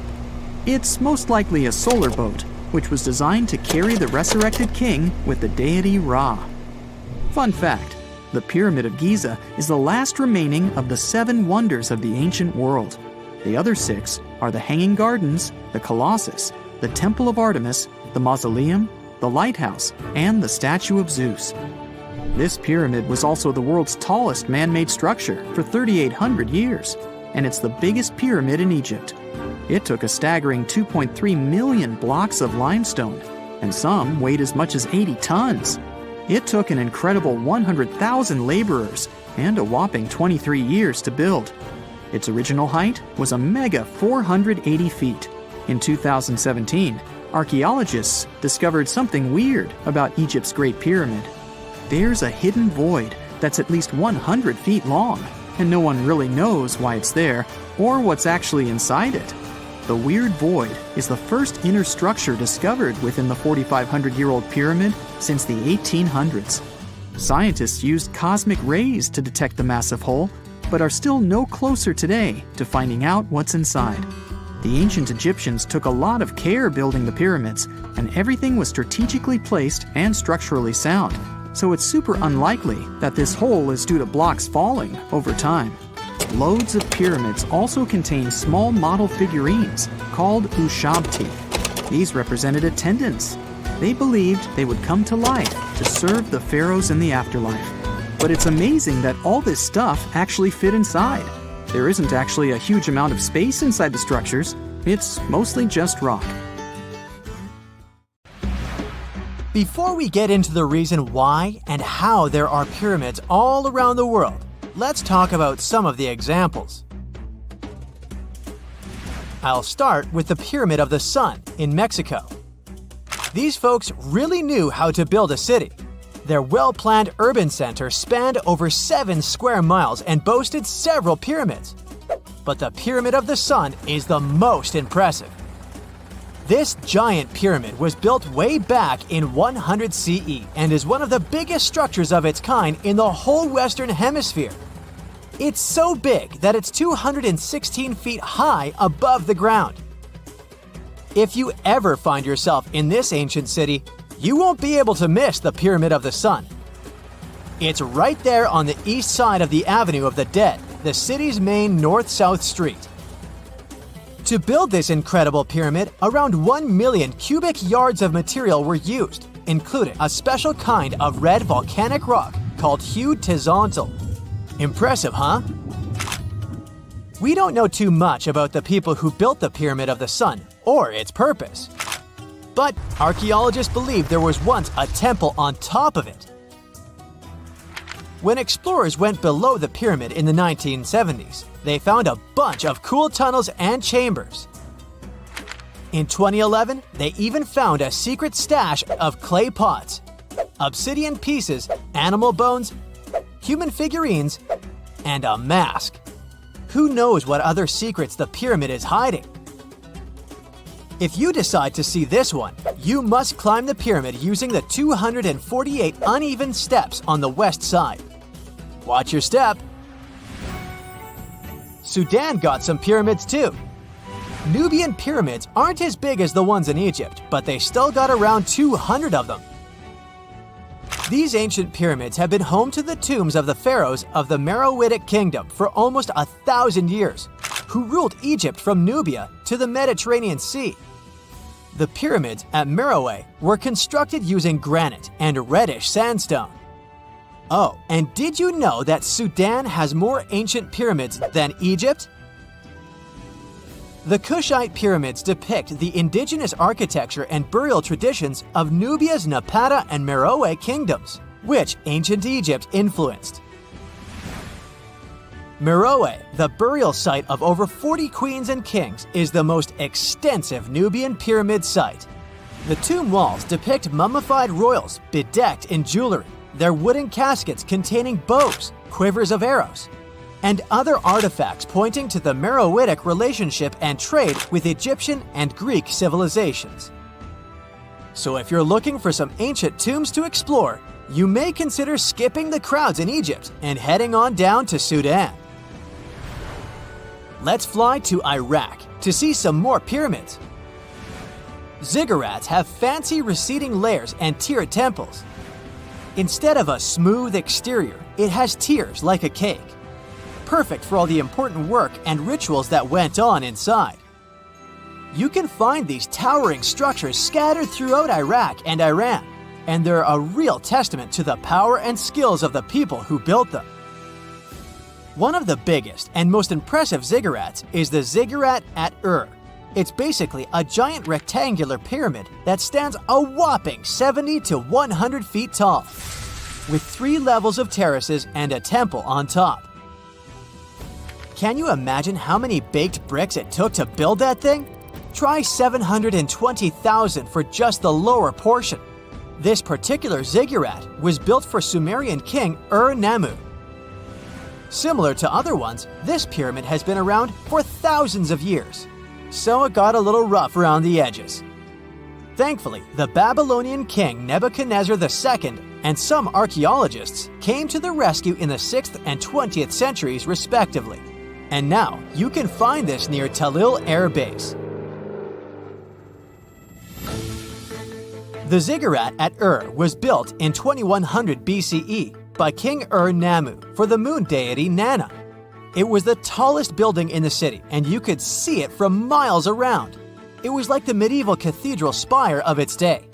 It's most likely a solar boat, which was designed to carry the resurrected king with the deity Ra. Fun fact, the Pyramid of Giza is the last remaining of the 7 wonders of the ancient world. The other 6 are the Hanging Gardens, the Colossus, the Temple of Artemis, the Mausoleum, the Lighthouse, and the Statue of Zeus. This pyramid was also the world's tallest man-made structure for 3,800 years, and it's the biggest pyramid in Egypt. It took a staggering 2.3 million blocks of limestone, and some weighed as much as 80 tons. It took an incredible 100,000 laborers and a whopping 23 years to build. Its original height was a mega 480 feet. In 2017, archaeologists discovered something weird about Egypt's Great Pyramid. There's a hidden void that's at least 100 feet long, and no one really knows why it's there or what's actually inside it. The weird void is the first inner structure discovered within the 4,500-year-old pyramid since the 1800s. Scientists used cosmic rays to detect the massive hole, but are still no closer today to finding out what's inside. The ancient Egyptians took a lot of care building the pyramids, and everything was strategically placed and structurally sound, so it's super unlikely that this hole is due to blocks falling over time. Loads of pyramids also contain small model figurines called ushabti. These represented attendants. They believed they would come to life to serve the pharaohs in the afterlife. But it's amazing that all this stuff actually fit inside. There isn't actually a huge amount of space inside the structures. It's mostly just rock. Before we get into the reason why and how there are pyramids all around the world, let's talk about some of the examples. I'll start with the Pyramid of the Sun in Mexico. These folks really knew how to build a city. Their well-planned urban center spanned over 7 square miles and boasted several pyramids. But the Pyramid of the Sun is the most impressive. This giant pyramid was built way back in 100 CE and is one of the biggest structures of its kind in the whole Western Hemisphere. It's so big that it's 216 feet high above the ground. If you ever find yourself in this ancient city, you won't be able to miss the Pyramid of the Sun. It's right there on the east side of the Avenue of the Dead, the city's main north-south street. To build this incredible pyramid, around 1 million cubic yards of material were used, including a special kind of red volcanic rock called hued tezontle. Impressive, huh? We don't know too much about the people who built the Pyramid of the Sun or its purpose. But archaeologists believe there was once a temple on top of it. When explorers went below the pyramid in the 1970s, they found a bunch of cool tunnels and chambers. In 2011, they even found a secret stash of clay pots, obsidian pieces, animal bones, human figurines, and a mask. Who knows what other secrets the pyramid is hiding? If you decide to see this one, you must climb the pyramid using the 248 uneven steps on the west side. Watch your step. Sudan got some pyramids too. Nubian pyramids aren't as big as the ones in Egypt, but they still got around 200 of them. These ancient pyramids have been home to the tombs of the pharaohs of the Meroitic Kingdom for almost 1,000 years, who ruled Egypt from Nubia to the Mediterranean Sea. The pyramids at Meroe were constructed using granite and reddish sandstone. Oh, and did you know that Sudan has more ancient pyramids than Egypt? The Kushite pyramids depict the indigenous architecture and burial traditions of Nubia's Napata and Meroe kingdoms, which ancient Egypt influenced. Meroe, the burial site of over 40 queens and kings, is the most extensive Nubian pyramid site. The tomb walls depict mummified royals bedecked in jewelry, their wooden caskets containing bows, quivers of arrows, and other artifacts pointing to the Meroitic relationship and trade with Egyptian and Greek civilizations. So if you're looking for some ancient tombs to explore, you may consider skipping the crowds in Egypt and heading on down to Sudan. Let's fly to Iraq to see some more pyramids. Ziggurats have fancy receding layers and tiered temples. Instead of a smooth exterior, it has tiers like a cake. Perfect for all the important work and rituals that went on inside. You can find these towering structures scattered throughout Iraq and Iran, and they're a real testament to the power and skills of the people who built them. One of the biggest and most impressive ziggurats is the ziggurat at Ur. It's basically a giant rectangular pyramid that stands a whopping 70 to 100 feet tall, with 3 levels of terraces and a temple on top. Can you imagine how many baked bricks it took to build that thing? Try 720,000 for just the lower portion. This particular ziggurat was built for Sumerian king Ur-Nammu. Similar to other ones, this pyramid has been around for thousands of years, so it got a little rough around the edges. Thankfully, the Babylonian king Nebuchadnezzar II and some archaeologists came to the rescue in the 6th and 20th centuries respectively, and now you can find this near Talil Air Base. The ziggurat at Ur was built in 2100 BCE by King Ur-Nammu for the moon deity Nana. It was the tallest building in the city, and you could see it from miles around. It was like the medieval cathedral spire of its day.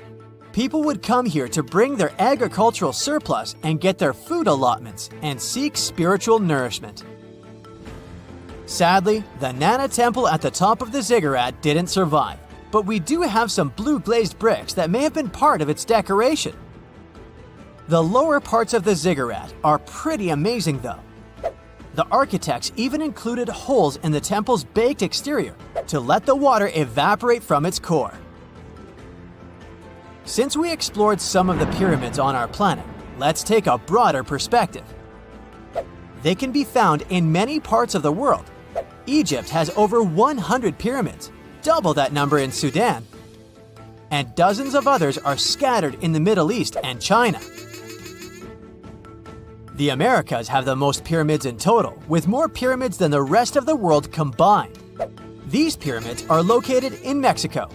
People would come here to bring their agricultural surplus and get their food allotments and seek spiritual nourishment. Sadly, the Nana temple at the top of the ziggurat didn't survive, but we do have some blue glazed bricks that may have been part of its decoration. The lower parts of the ziggurat are pretty amazing though. The architects even included holes in the temple's baked exterior to let the water evaporate from its core. Since we explored some of the pyramids on our planet, let's take a broader perspective. They can be found in many parts of the world. Egypt has over 100 pyramids, double that number in Sudan, and dozens of others are scattered in the Middle East and China. The Americas have the most pyramids in total, with more pyramids than the rest of the world combined. These pyramids are located in Mexico,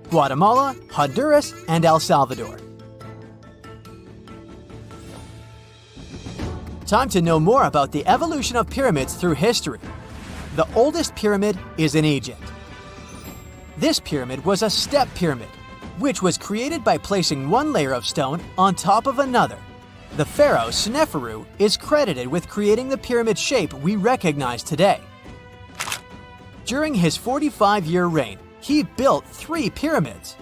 Guatemala, Honduras, and El Salvador. Time to know more about the evolution of pyramids through history. The oldest pyramid is in Egypt. This pyramid was a step pyramid, which was created by placing one layer of stone on top of another. The pharaoh Sneferu is credited with creating the pyramid shape we recognize today. During his 45-year reign, he built 3 pyramids.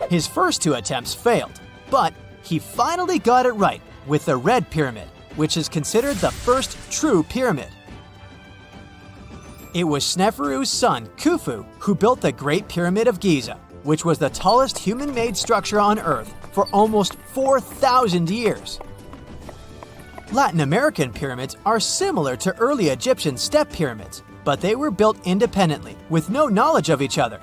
His first 2 attempts failed, but he finally got it right with the Red Pyramid, which is considered the first true pyramid. It was Sneferu's son, Khufu, who built the Great Pyramid of Giza, which was the tallest human-made structure on Earth for almost 4,000 years. Latin American pyramids are similar to early Egyptian step pyramids, but they were built independently, with no knowledge of each other.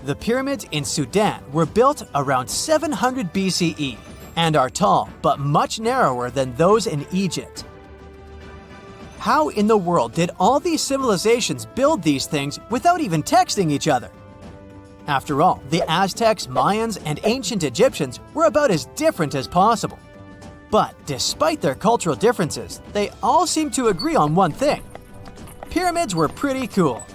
The pyramids in Sudan were built around 700 BCE and are tall but much narrower than those in Egypt. How in the world did all these civilizations build these things without even texting each other? After all, the Aztecs, Mayans, and ancient Egyptians were about as different as possible. But despite their cultural differences, they all seem to agree on one thing. Pyramids were pretty cool.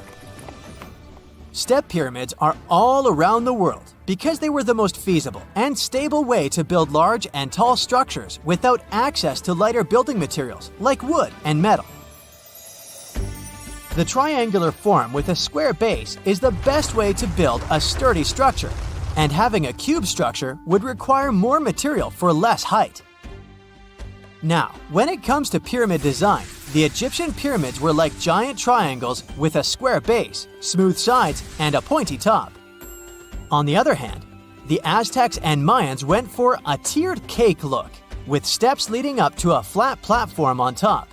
Step pyramids are all around the world because they were the most feasible and stable way to build large and tall structures without access to lighter building materials like wood and metal. The triangular form with a square base is the best way to build a sturdy structure, and having a cube structure would require more material for less height. Now, when it comes to pyramid design, the Egyptian pyramids were like giant triangles with a square base, smooth sides, and a pointy top. On the other hand, the Aztecs and Mayans went for a tiered cake look, with steps leading up to a flat platform on top.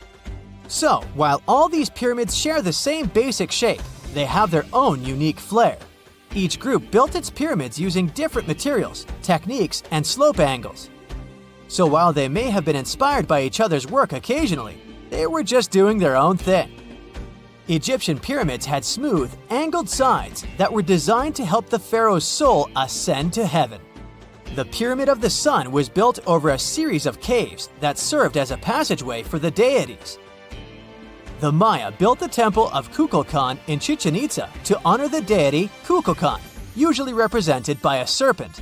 So, while all these pyramids share the same basic shape, they have their own unique flair. Each group built its pyramids using different materials, techniques, and slope angles. So while they may have been inspired by each other's work occasionally, they were just doing their own thing. Egyptian pyramids had smooth, angled sides that were designed to help the pharaoh's soul ascend to heaven. The Pyramid of the Sun was built over a series of caves that served as a passageway for the deities. The Maya built the temple of Kukulkan in Chichen Itza to honor the deity Kukulkan, usually represented by a serpent.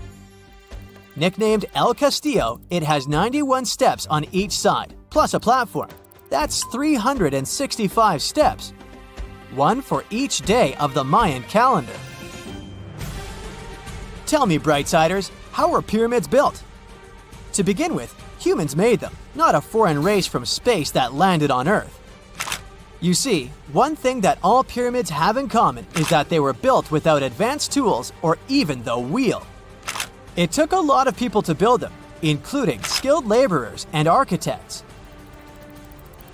Nicknamed El Castillo, it has 91 steps on each side, plus a platform. That's 365 steps, one for each day of the Mayan calendar. Tell me, Brightsiders, how were pyramids built? To begin with, humans made them, not a foreign race from space that landed on Earth. You see, one thing that all pyramids have in common is that they were built without advanced tools or even the wheel. It took a lot of people to build them, including skilled laborers and architects.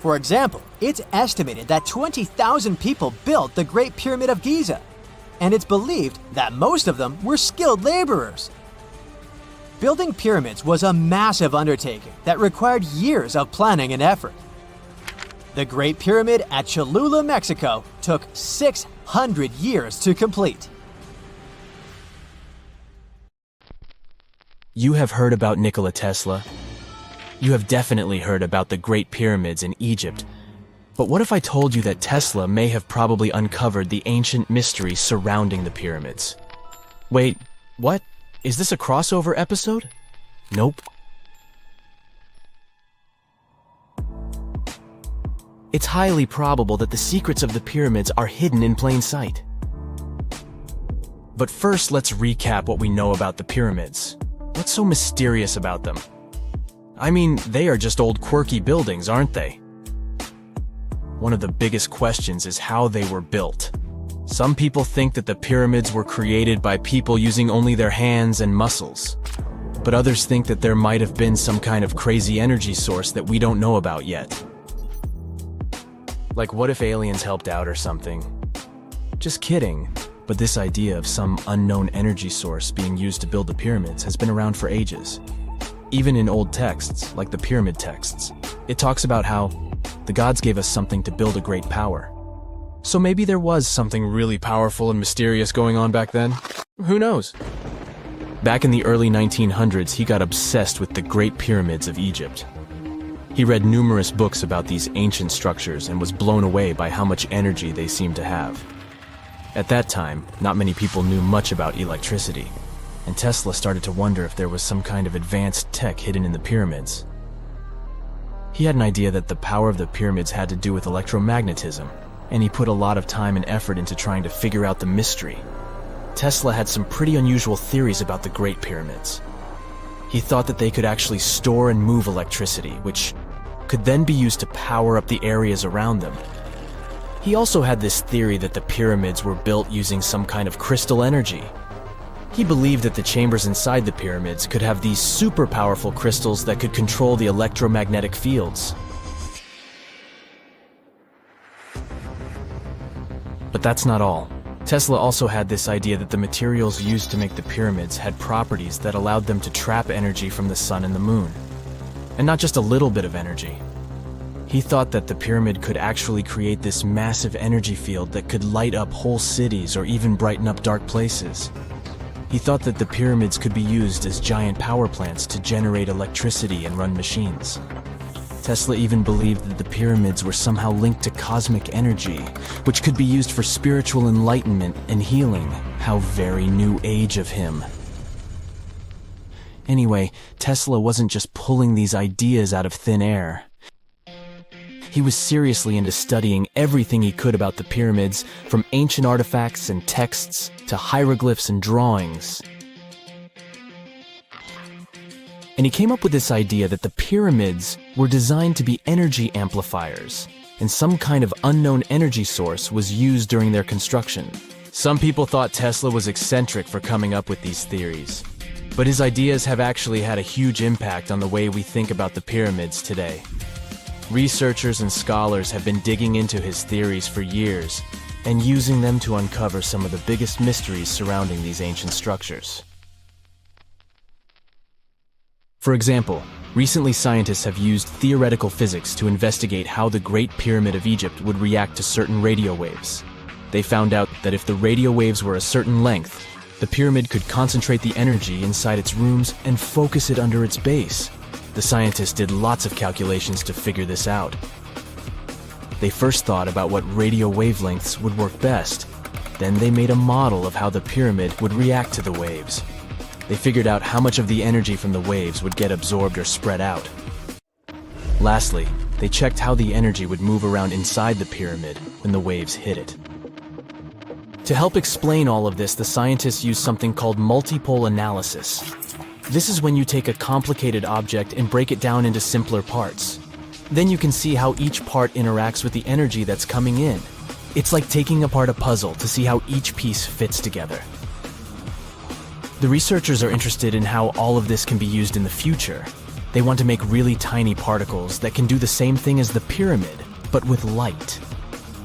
For example, it's estimated that 20,000 people built the Great Pyramid of Giza, and it's believed that most of them were skilled laborers. Building pyramids was a massive undertaking that required years of planning and effort. The Great Pyramid at Cholula, Mexico, took 600 years to complete. You have heard about Nikola Tesla. You have definitely heard about the Great Pyramids in Egypt. But what if I told you that Tesla may have probably uncovered the ancient mystery surrounding the pyramids? Wait, what? Is this a crossover episode? Nope. It's highly probable that the secrets of the pyramids are hidden in plain sight. But first, let's recap what we know about the pyramids. What's so mysterious about them? I mean, they are just old quirky buildings, aren't they? One of the biggest questions is how they were built. Some people think that the pyramids were created by people using only their hands and muscles. But others think that there might have been some kind of crazy energy source that we don't know about yet. Like, what if aliens helped out or something? Just kidding. But this idea of some unknown energy source being used to build the pyramids has been around for ages. Even in old texts, like the pyramid texts, it talks about how the gods gave us something to build a great power. So maybe there was something really powerful and mysterious going on back then? Who knows? Back in the early 1900s, he got obsessed with the Great Pyramids of Egypt. He read numerous books about these ancient structures and was blown away by how much energy they seemed to have. At that time, not many people knew much about electricity, and Tesla started to wonder if there was some kind of advanced tech hidden in the pyramids. He had an idea that the power of the pyramids had to do with electromagnetism, and he put a lot of time and effort into trying to figure out the mystery. Tesla had some pretty unusual theories about the Great Pyramids. He thought that they could actually store and move electricity, which could then be used to power up the areas around them. He also had this theory that the pyramids were built using some kind of crystal energy. He believed that the chambers inside the pyramids could have these super powerful crystals that could control the electromagnetic fields. But that's not all. Tesla also had this idea that the materials used to make the pyramids had properties that allowed them to trap energy from the sun and the moon. And not just a little bit of energy. He thought that the pyramid could actually create this massive energy field that could light up whole cities or even brighten up dark places. He thought that the pyramids could be used as giant power plants to generate electricity and run machines. Tesla even believed that the pyramids were somehow linked to cosmic energy, which could be used for spiritual enlightenment and healing. How very new age of him. Anyway, Tesla wasn't just pulling these ideas out of thin air. He was seriously into studying everything he could about the pyramids, from ancient artifacts and texts to hieroglyphs and drawings. And he came up with this idea that the pyramids were designed to be energy amplifiers, and some kind of unknown energy source was used during their construction. Some people thought Tesla was eccentric for coming up with these theories, but his ideas have actually had a huge impact on the way we think about the pyramids today. Researchers and scholars have been digging into his theories for years and using them to uncover some of the biggest mysteries surrounding these ancient structures. For example, recently scientists have used theoretical physics to investigate how the Great Pyramid of Egypt would react to certain radio waves. They found out that if the radio waves were a certain length, the pyramid could concentrate the energy inside its rooms and focus it under its base. The scientists did lots of calculations to figure this out. They first thought about what radio wavelengths would work best. Then they made a model of how the pyramid would react to the waves. They figured out how much of the energy from the waves would get absorbed or spread out. Lastly, they checked how the energy would move around inside the pyramid when the waves hit it. To help explain all of this, the scientists used something called multipole analysis. This is when you take a complicated object and break it down into simpler parts. Then you can see how each part interacts with the energy that's coming in. It's like taking apart a puzzle to see how each piece fits together. The researchers are interested in how all of this can be used in the future. They want to make really tiny particles that can do the same thing as the pyramid, but with light.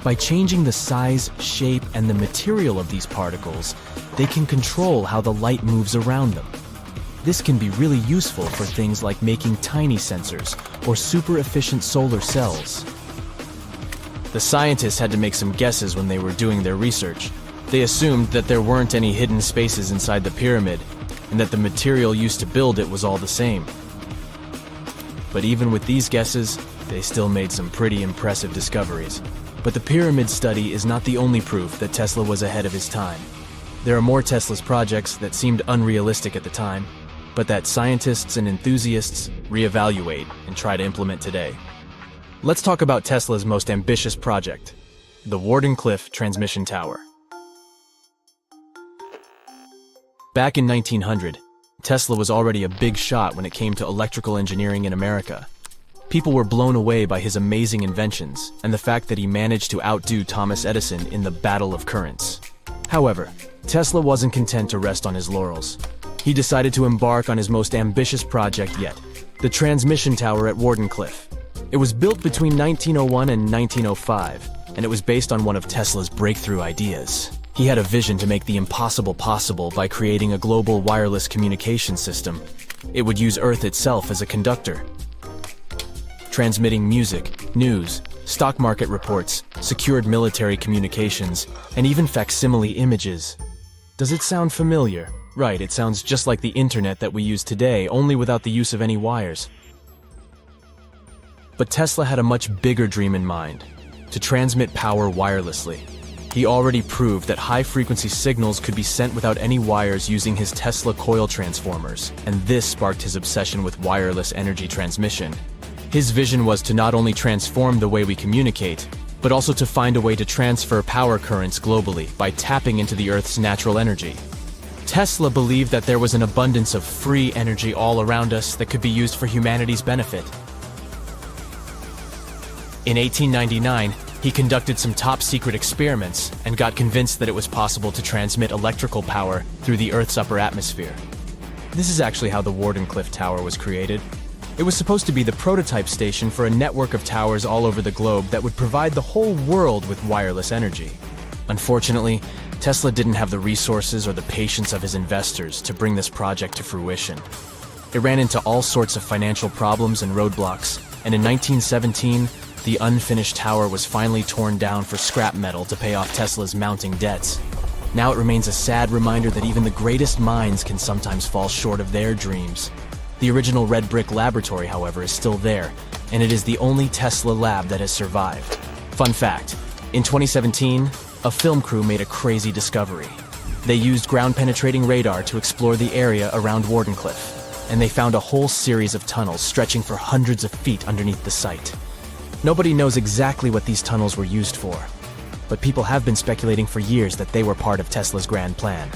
By changing the size, shape, and the material of these particles, they can control how the light moves around them. This can be really useful for things like making tiny sensors or super efficient solar cells. The scientists had to make some guesses when they were doing their research. They assumed that there weren't any hidden spaces inside the pyramid, and that the material used to build it was all the same. But even with these guesses, they still made some pretty impressive discoveries. But the pyramid study is not the only proof that Tesla was ahead of his time. There are more Tesla's projects that seemed unrealistic at the time, but that scientists and enthusiasts reevaluate and try to implement today. Let's talk about Tesla's most ambitious project, the Warden Cliff Transmission Tower. Back in 1900, Tesla was already a big shot when it came to electrical engineering in America. People were blown away by his amazing inventions and the fact that he managed to outdo Thomas Edison in the battle of currents. However, Tesla wasn't content to rest on his laurels. He decided to embark on his most ambitious project yet, the transmission tower at Warden Cliff. It was built between 1901 and 1905, and it was based on one of Tesla's breakthrough ideas. He had a vision to make the impossible possible by creating a global wireless communication system. It would use Earth itself as a conductor, transmitting music, news, stock market reports, secured military communications, and even facsimile images. Does it sound familiar? Right, it sounds just like the internet that we use today, only without the use of any wires. But Tesla had a much bigger dream in mind, to transmit power wirelessly. He already proved that high-frequency signals could be sent without any wires using his Tesla coil transformers, and this sparked his obsession with wireless energy transmission. His vision was to not only transform the way we communicate, but also to find a way to transfer power currents globally by tapping into the Earth's natural energy. Tesla believed that there was an abundance of free energy all around us that could be used for humanity's benefit. In 1899, he conducted some top-secret experiments and got convinced that it was possible to transmit electrical power through the Earth's upper atmosphere. This is actually how the Warden Cliff Tower was created. It was supposed to be the prototype station for a network of towers all over the globe that would provide the whole world with wireless energy. Unfortunately, Tesla didn't have the resources or the patience of his investors to bring this project to fruition. It ran into all sorts of financial problems and roadblocks, and in 1917, the unfinished tower was finally torn down for scrap metal to pay off Tesla's mounting debts. Now it remains a sad reminder that even the greatest minds can sometimes fall short of their dreams. The original red brick laboratory, however, is still there, and it is the only Tesla lab that has survived. Fun fact, in 2017, a film crew made a crazy discovery. They used ground-penetrating radar to explore the area around Warden Cliff, and they found a whole series of tunnels stretching for hundreds of feet underneath the site. Nobody knows exactly what these tunnels were used for, but people have been speculating for years that they were part of Tesla's grand plan.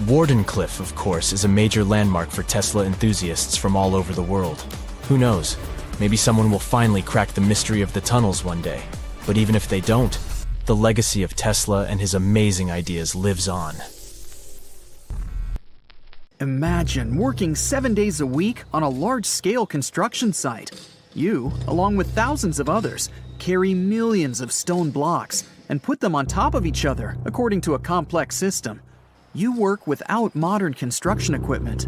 Warden Cliff, of course, is a major landmark for Tesla enthusiasts from all over the world. Who knows? Maybe someone will finally crack the mystery of the tunnels one day. But even if they don't, the legacy of Tesla and his amazing ideas lives on. Imagine working 7 days a week on a large-scale construction site. You, along with thousands of others, carry millions of stone blocks and put them on top of each other according to a complex system. You work without modern construction equipment.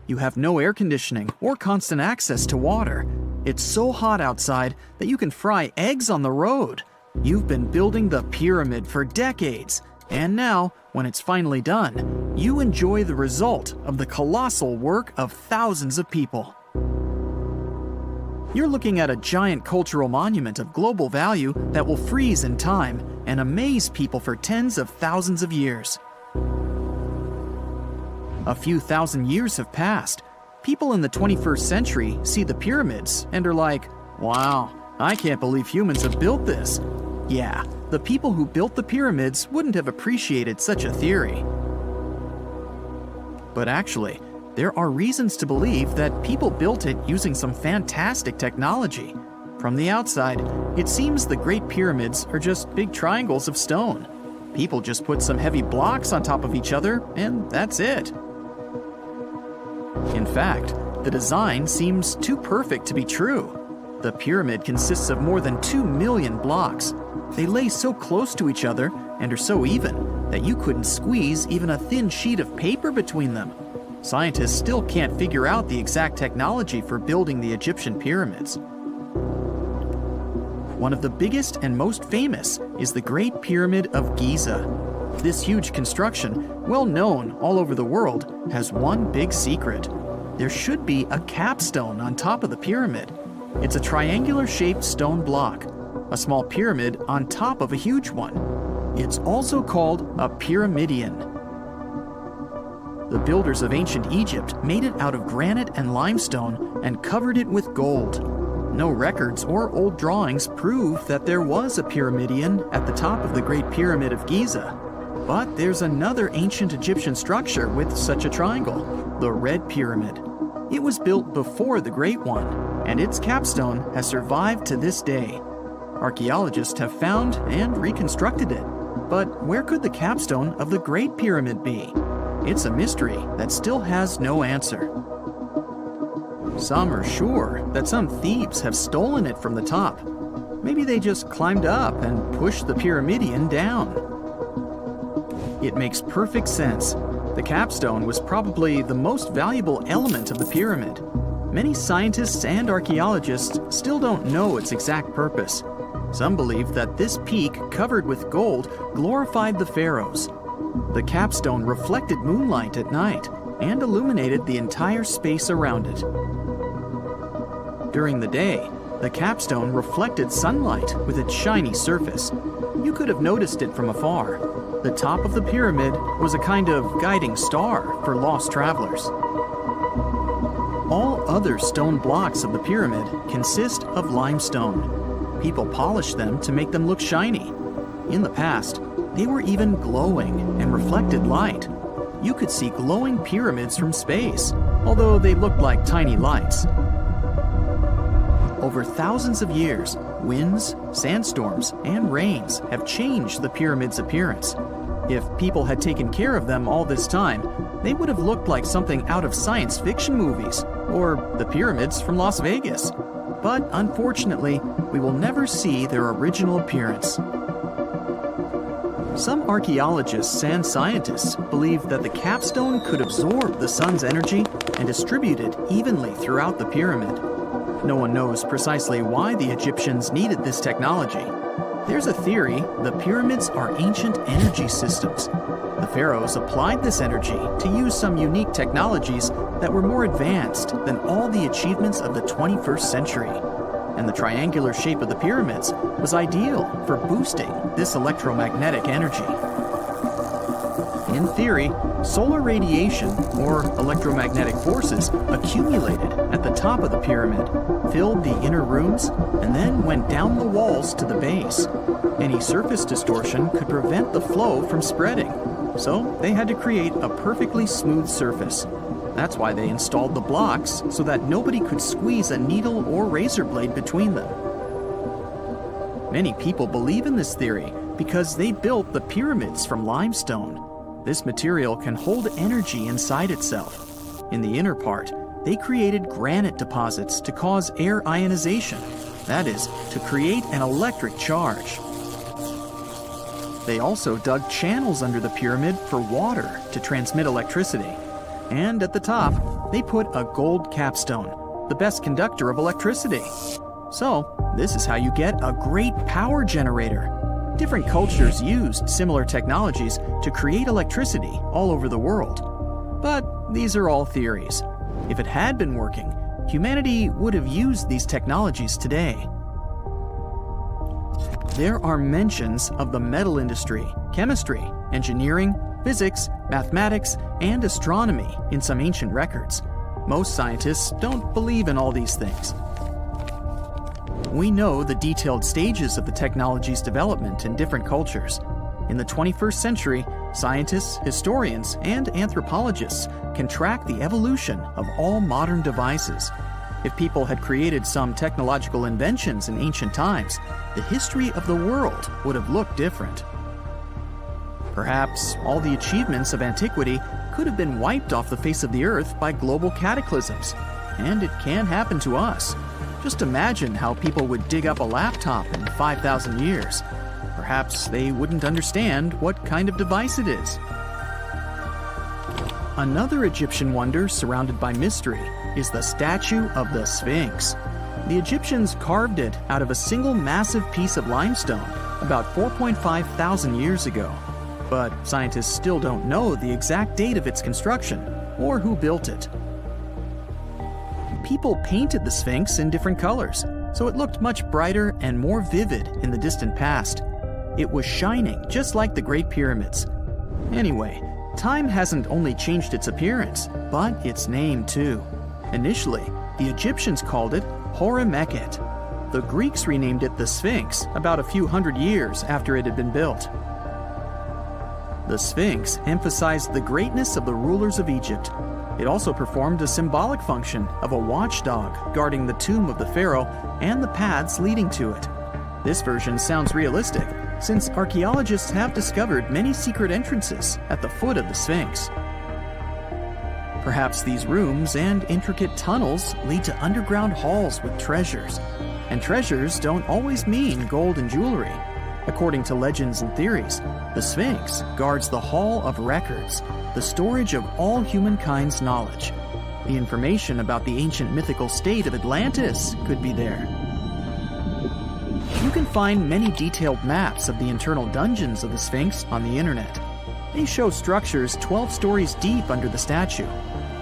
You have no air conditioning or constant access to water. It's so hot outside that you can fry eggs on the road. You've been building the pyramid for decades, and now, when it's finally done, you enjoy the result of the colossal work of thousands of people. You're looking at a giant cultural monument of global value that will freeze in time and amaze people for tens of thousands of years. A few thousand years have passed. People in the 21st century see the pyramids and are like, wow, I can't believe humans have built this. Yeah, the people who built the pyramids wouldn't have appreciated such a theory. But actually, there are reasons to believe that people built it using some fantastic technology. From the outside, it seems the Great Pyramids are just big triangles of stone. People just put some heavy blocks on top of each other, and that's it. In fact, the design seems too perfect to be true. The pyramid consists of more than 2 million blocks. They lay so close to each other and are so even that you couldn't squeeze even a thin sheet of paper between them. Scientists still can't figure out the exact technology for building the Egyptian pyramids. One of the biggest and most famous is the Great Pyramid of Giza. This huge construction, well known all over the world, has one big secret. There should be a capstone on top of the pyramid. It's a triangular-shaped stone block, a small pyramid on top of a huge one. It's also called a pyramidion. The builders of ancient Egypt made it out of granite and limestone and covered it with gold. No records or old drawings prove that there was a pyramidion at the top of the Great Pyramid of Giza. But there's another ancient Egyptian structure with such a triangle, the Red Pyramid. It was built before the Great One, and its capstone has survived to this day. Archaeologists have found and reconstructed it. But where could the capstone of the Great Pyramid be? It's a mystery that still has no answer. Some are sure that some thieves have stolen it from the top. Maybe they just climbed up and pushed the pyramidion down. It makes perfect sense. The capstone was probably the most valuable element of the pyramid. Many scientists and archaeologists still don't know its exact purpose. Some believe that this peak covered with gold glorified the pharaohs. The capstone reflected moonlight at night and illuminated the entire space around it. During the day, the capstone reflected sunlight with its shiny surface. You could have noticed it from afar. The top of the pyramid was a kind of guiding star for lost travelers. All other stone blocks of the pyramid consist of limestone. People polished them to make them look shiny. In the past, they were even glowing and reflected light. You could see glowing pyramids from space, although they looked like tiny lights. Over thousands of years, winds, sandstorms, and rains have changed the pyramid's appearance. If people had taken care of them all this time, they would have looked like something out of science fiction movies, or the pyramids from Las Vegas. But unfortunately, we will never see their original appearance. Some archaeologists and scientists believe that the capstone could absorb the sun's energy and distribute it evenly throughout the pyramid. No one knows precisely why the Egyptians needed this technology. There's a theory the pyramids are ancient energy systems. The pharaohs applied this energy to use some unique technologies that were more advanced than all the achievements of the 21st century. And the triangular shape of the pyramids was ideal for boosting this electromagnetic energy. In theory, solar radiation, or electromagnetic forces, accumulated at the top of the pyramid, filled the inner rooms, and then went down the walls to the base. Any surface distortion could prevent the flow from spreading, so they had to create a perfectly smooth surface. That's why they installed the blocks so that nobody could squeeze a needle or razor blade between them. Many people believe in this theory because they built the pyramids from limestone. This material can hold energy inside itself. In the inner part, they created granite deposits to cause air ionization, that is, to create an electric charge. They also dug channels under the pyramid for water to transmit electricity. And at the top, they put a gold capstone, the best conductor of electricity. So, this is how you get a great power generator. Different cultures used similar technologies to create electricity all over the world. But these are all theories. If it had been working, humanity would have used these technologies today. There are mentions of the metal industry, chemistry, engineering, physics, mathematics, and astronomy in some ancient records. Most scientists don't believe in all these things. We know the detailed stages of the technology's development in different cultures. In the 21st century, scientists, historians, and anthropologists can track the evolution of all modern devices. If people had created some technological inventions in ancient times, the history of the world would have looked different. Perhaps all the achievements of antiquity could have been wiped off the face of the earth by global cataclysms, and it can happen to us. Just imagine how people would dig up a laptop in 5,000 years. Perhaps they wouldn't understand what kind of device it is. Another Egyptian wonder surrounded by mystery is the statue of the Sphinx. The Egyptians carved it out of a single massive piece of limestone about 4.5 thousand years ago. But scientists still don't know the exact date of its construction or who built it. People painted the Sphinx in different colors, so it looked much brighter and more vivid in the distant past. It was shining just like the Great Pyramids. Anyway, time hasn't only changed its appearance, but its name too. Initially, the Egyptians called it Horemheb. The Greeks renamed it the Sphinx about a few hundred years after it had been built. The Sphinx emphasized the greatness of the rulers of Egypt. It also performed a symbolic function of a watchdog guarding the tomb of the pharaoh and the paths leading to it. This version sounds realistic, since archaeologists have discovered many secret entrances at the foot of the Sphinx. Perhaps these rooms and intricate tunnels lead to underground halls with treasures. And treasures don't always mean gold and jewelry. According to legends and theories, the Sphinx guards the Hall of Records, the storage of all humankind's knowledge. The information about the ancient mythical state of Atlantis could be there. You can find many detailed maps of the internal dungeons of the Sphinx on the internet. They show structures 12 stories deep under the statue.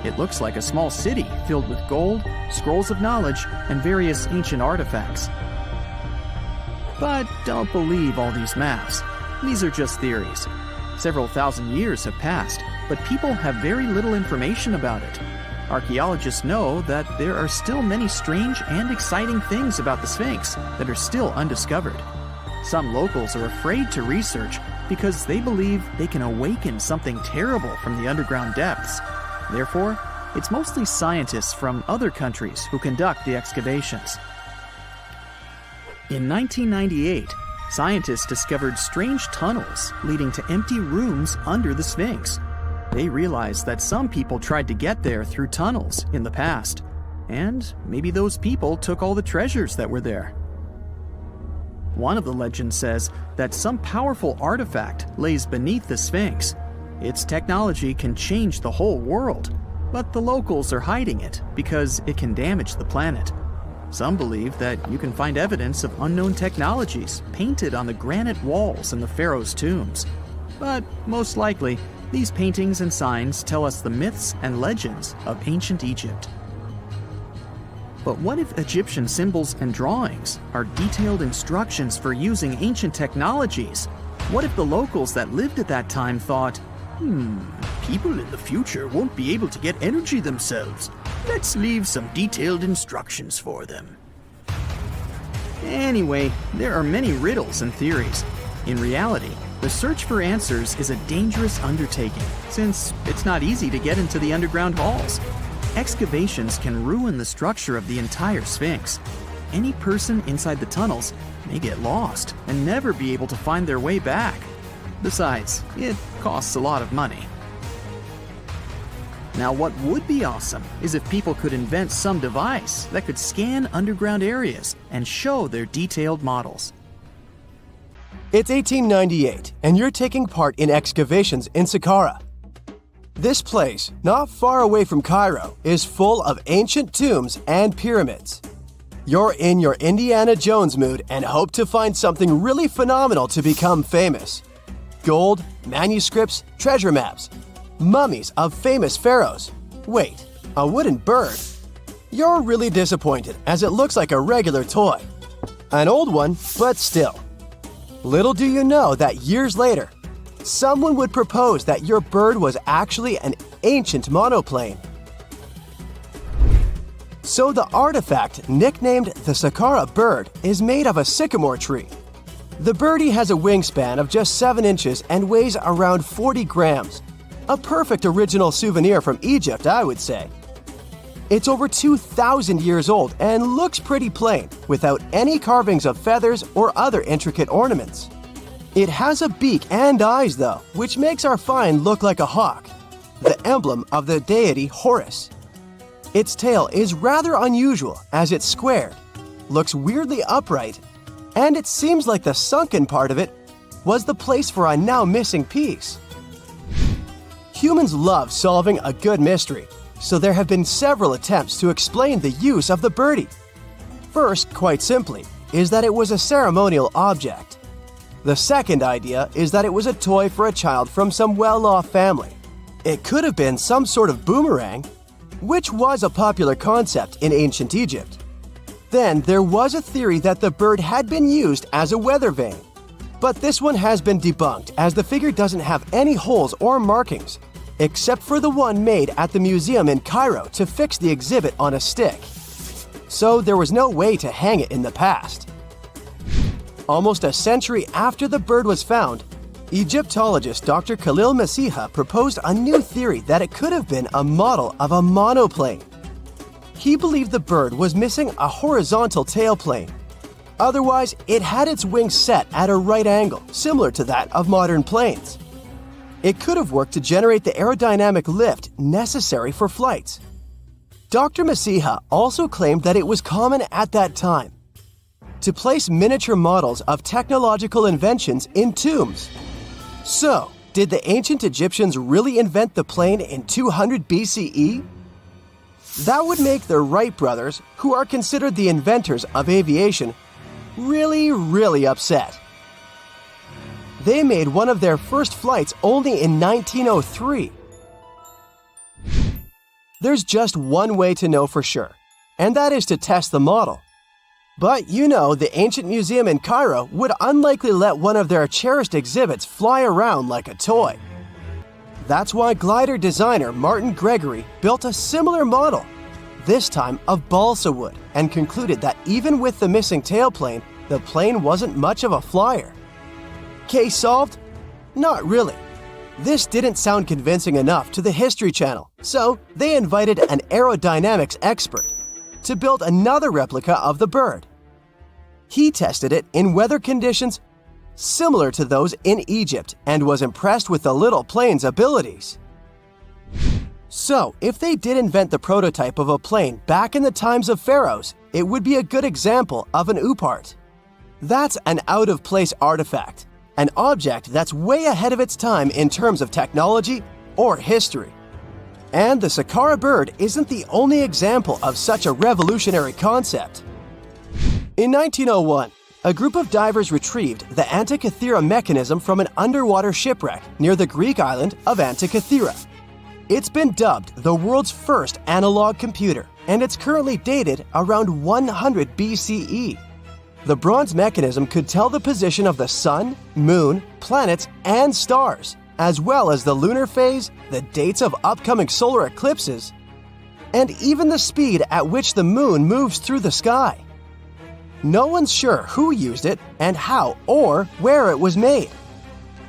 It looks like a small city filled with gold, scrolls of knowledge, and various ancient artifacts. But don't believe all these maps. These are just theories. Several thousand years have passed, but people have very little information about it. Archaeologists know that there are still many strange and exciting things about the Sphinx that are still undiscovered. Some locals are afraid to research because they believe they can awaken something terrible from the underground depths. Therefore, it's mostly scientists from other countries who conduct the excavations. In 1998, scientists discovered strange tunnels leading to empty rooms under the Sphinx. They realized that some people tried to get there through tunnels in the past, and maybe those people took all the treasures that were there. One of the legends says that some powerful artifact lays beneath the Sphinx. Its technology can change the whole world, but the locals are hiding it because it can damage the planet. Some believe that you can find evidence of unknown technologies painted on the granite walls in the pharaoh's tombs. But most likely, these paintings and signs tell us the myths and legends of ancient Egypt. But what if Egyptian symbols and drawings are detailed instructions for using ancient technologies? What if the locals that lived at that time thought, people in the future won't be able to get energy themselves. let's leave some detailed instructions for them. Anyway, there are many riddles and theories. In reality, the search for answers is a dangerous undertaking, since it's not easy to get into the underground halls. Excavations can ruin the structure of the entire Sphinx. Any person inside the tunnels may get lost and never be able to find their way back. Besides, it costs a lot of money. Now, what would be awesome is if people could invent some device that could scan underground areas and show their detailed models. It's 1898, and you're taking part in excavations in Saqqara. This place, not far away from Cairo, is full of ancient tombs and pyramids. You're in your Indiana Jones mood and hope to find something really phenomenal to become famous. Gold, manuscripts, treasure maps, mummies of famous pharaohs. Wait, a wooden bird? You're really disappointed as it looks like a regular toy. An old one, but still. Little do you know that years later, someone would propose that your bird was actually an ancient monoplane. So the artifact, nicknamed the Saqqara Bird, is made of a sycamore tree. The birdie has a wingspan of just 7 inches and weighs around 40 grams. A perfect original souvenir from Egypt, I would say. It's over 2,000 years old and looks pretty plain, without any carvings of feathers or other intricate ornaments. It has a beak and eyes though, which makes our find look like a hawk, the emblem of the deity Horus. Its tail is rather unusual as it's squared, looks weirdly upright, and it seems like the sunken part of it was the place for a now missing piece. Humans love solving a good mystery, so there have been several attempts to explain the use of the birdie. First, quite simply, is that it was a ceremonial object. The second idea is that it was a toy for a child from some well-off family. It could have been some sort of boomerang, which was a popular concept in ancient Egypt. Then there was a theory that the bird had been used as a weather vane. But this one has been debunked as the figure doesn't have any holes or markings, except for the one made at the museum in Cairo to fix the exhibit on a stick. So there was no way to hang it in the past. Almost a century after the bird was found, Egyptologist Dr. Khalil Masiha proposed a new theory that it could have been a model of a monoplane. He believed the bird was missing a horizontal tailplane. Otherwise, it had its wings set at a right angle, similar to that of modern planes. It could have worked to generate the aerodynamic lift necessary for flights. Dr. Masiha also claimed that it was common at that time to place miniature models of technological inventions in tombs. So, did the ancient Egyptians really invent the plane in 200 BCE? That would make the Wright brothers, who are considered the inventors of aviation, really upset. They made one of their first flights only in 1903. There's just one way to know for sure, and that is to test the model. But you know, the ancient museum in Cairo would unlikely let one of their cherished exhibits fly around like a toy. That's why glider designer Martin Gregory built a similar model, this time of balsa wood, and concluded that even with the missing tailplane, the plane wasn't much of a flyer. Case solved? Not really. This didn't sound convincing enough to the History Channel, so they invited an aerodynamics expert to build another replica of the bird. He tested it in weather conditions similar to those in Egypt and was impressed with the little plane's abilities. So, if they did invent the prototype of a plane back in the times of pharaohs, it would be a good example of an oupart. That's an out-of-place artifact, an object that's way ahead of its time in terms of technology or history. And the Saqqara Bird isn't the only example of such a revolutionary concept. In 1901, a group of divers retrieved the Antikythera mechanism from an underwater shipwreck near the Greek island of Antikythera. It's been dubbed the world's first analog computer, and it's currently dated around 100 BCE. The bronze mechanism could tell the position of the sun, moon, planets, and stars, as well as the lunar phase, the dates of upcoming solar eclipses, and even the speed at which the moon moves through the sky. No one's sure who used it and how or where it was made.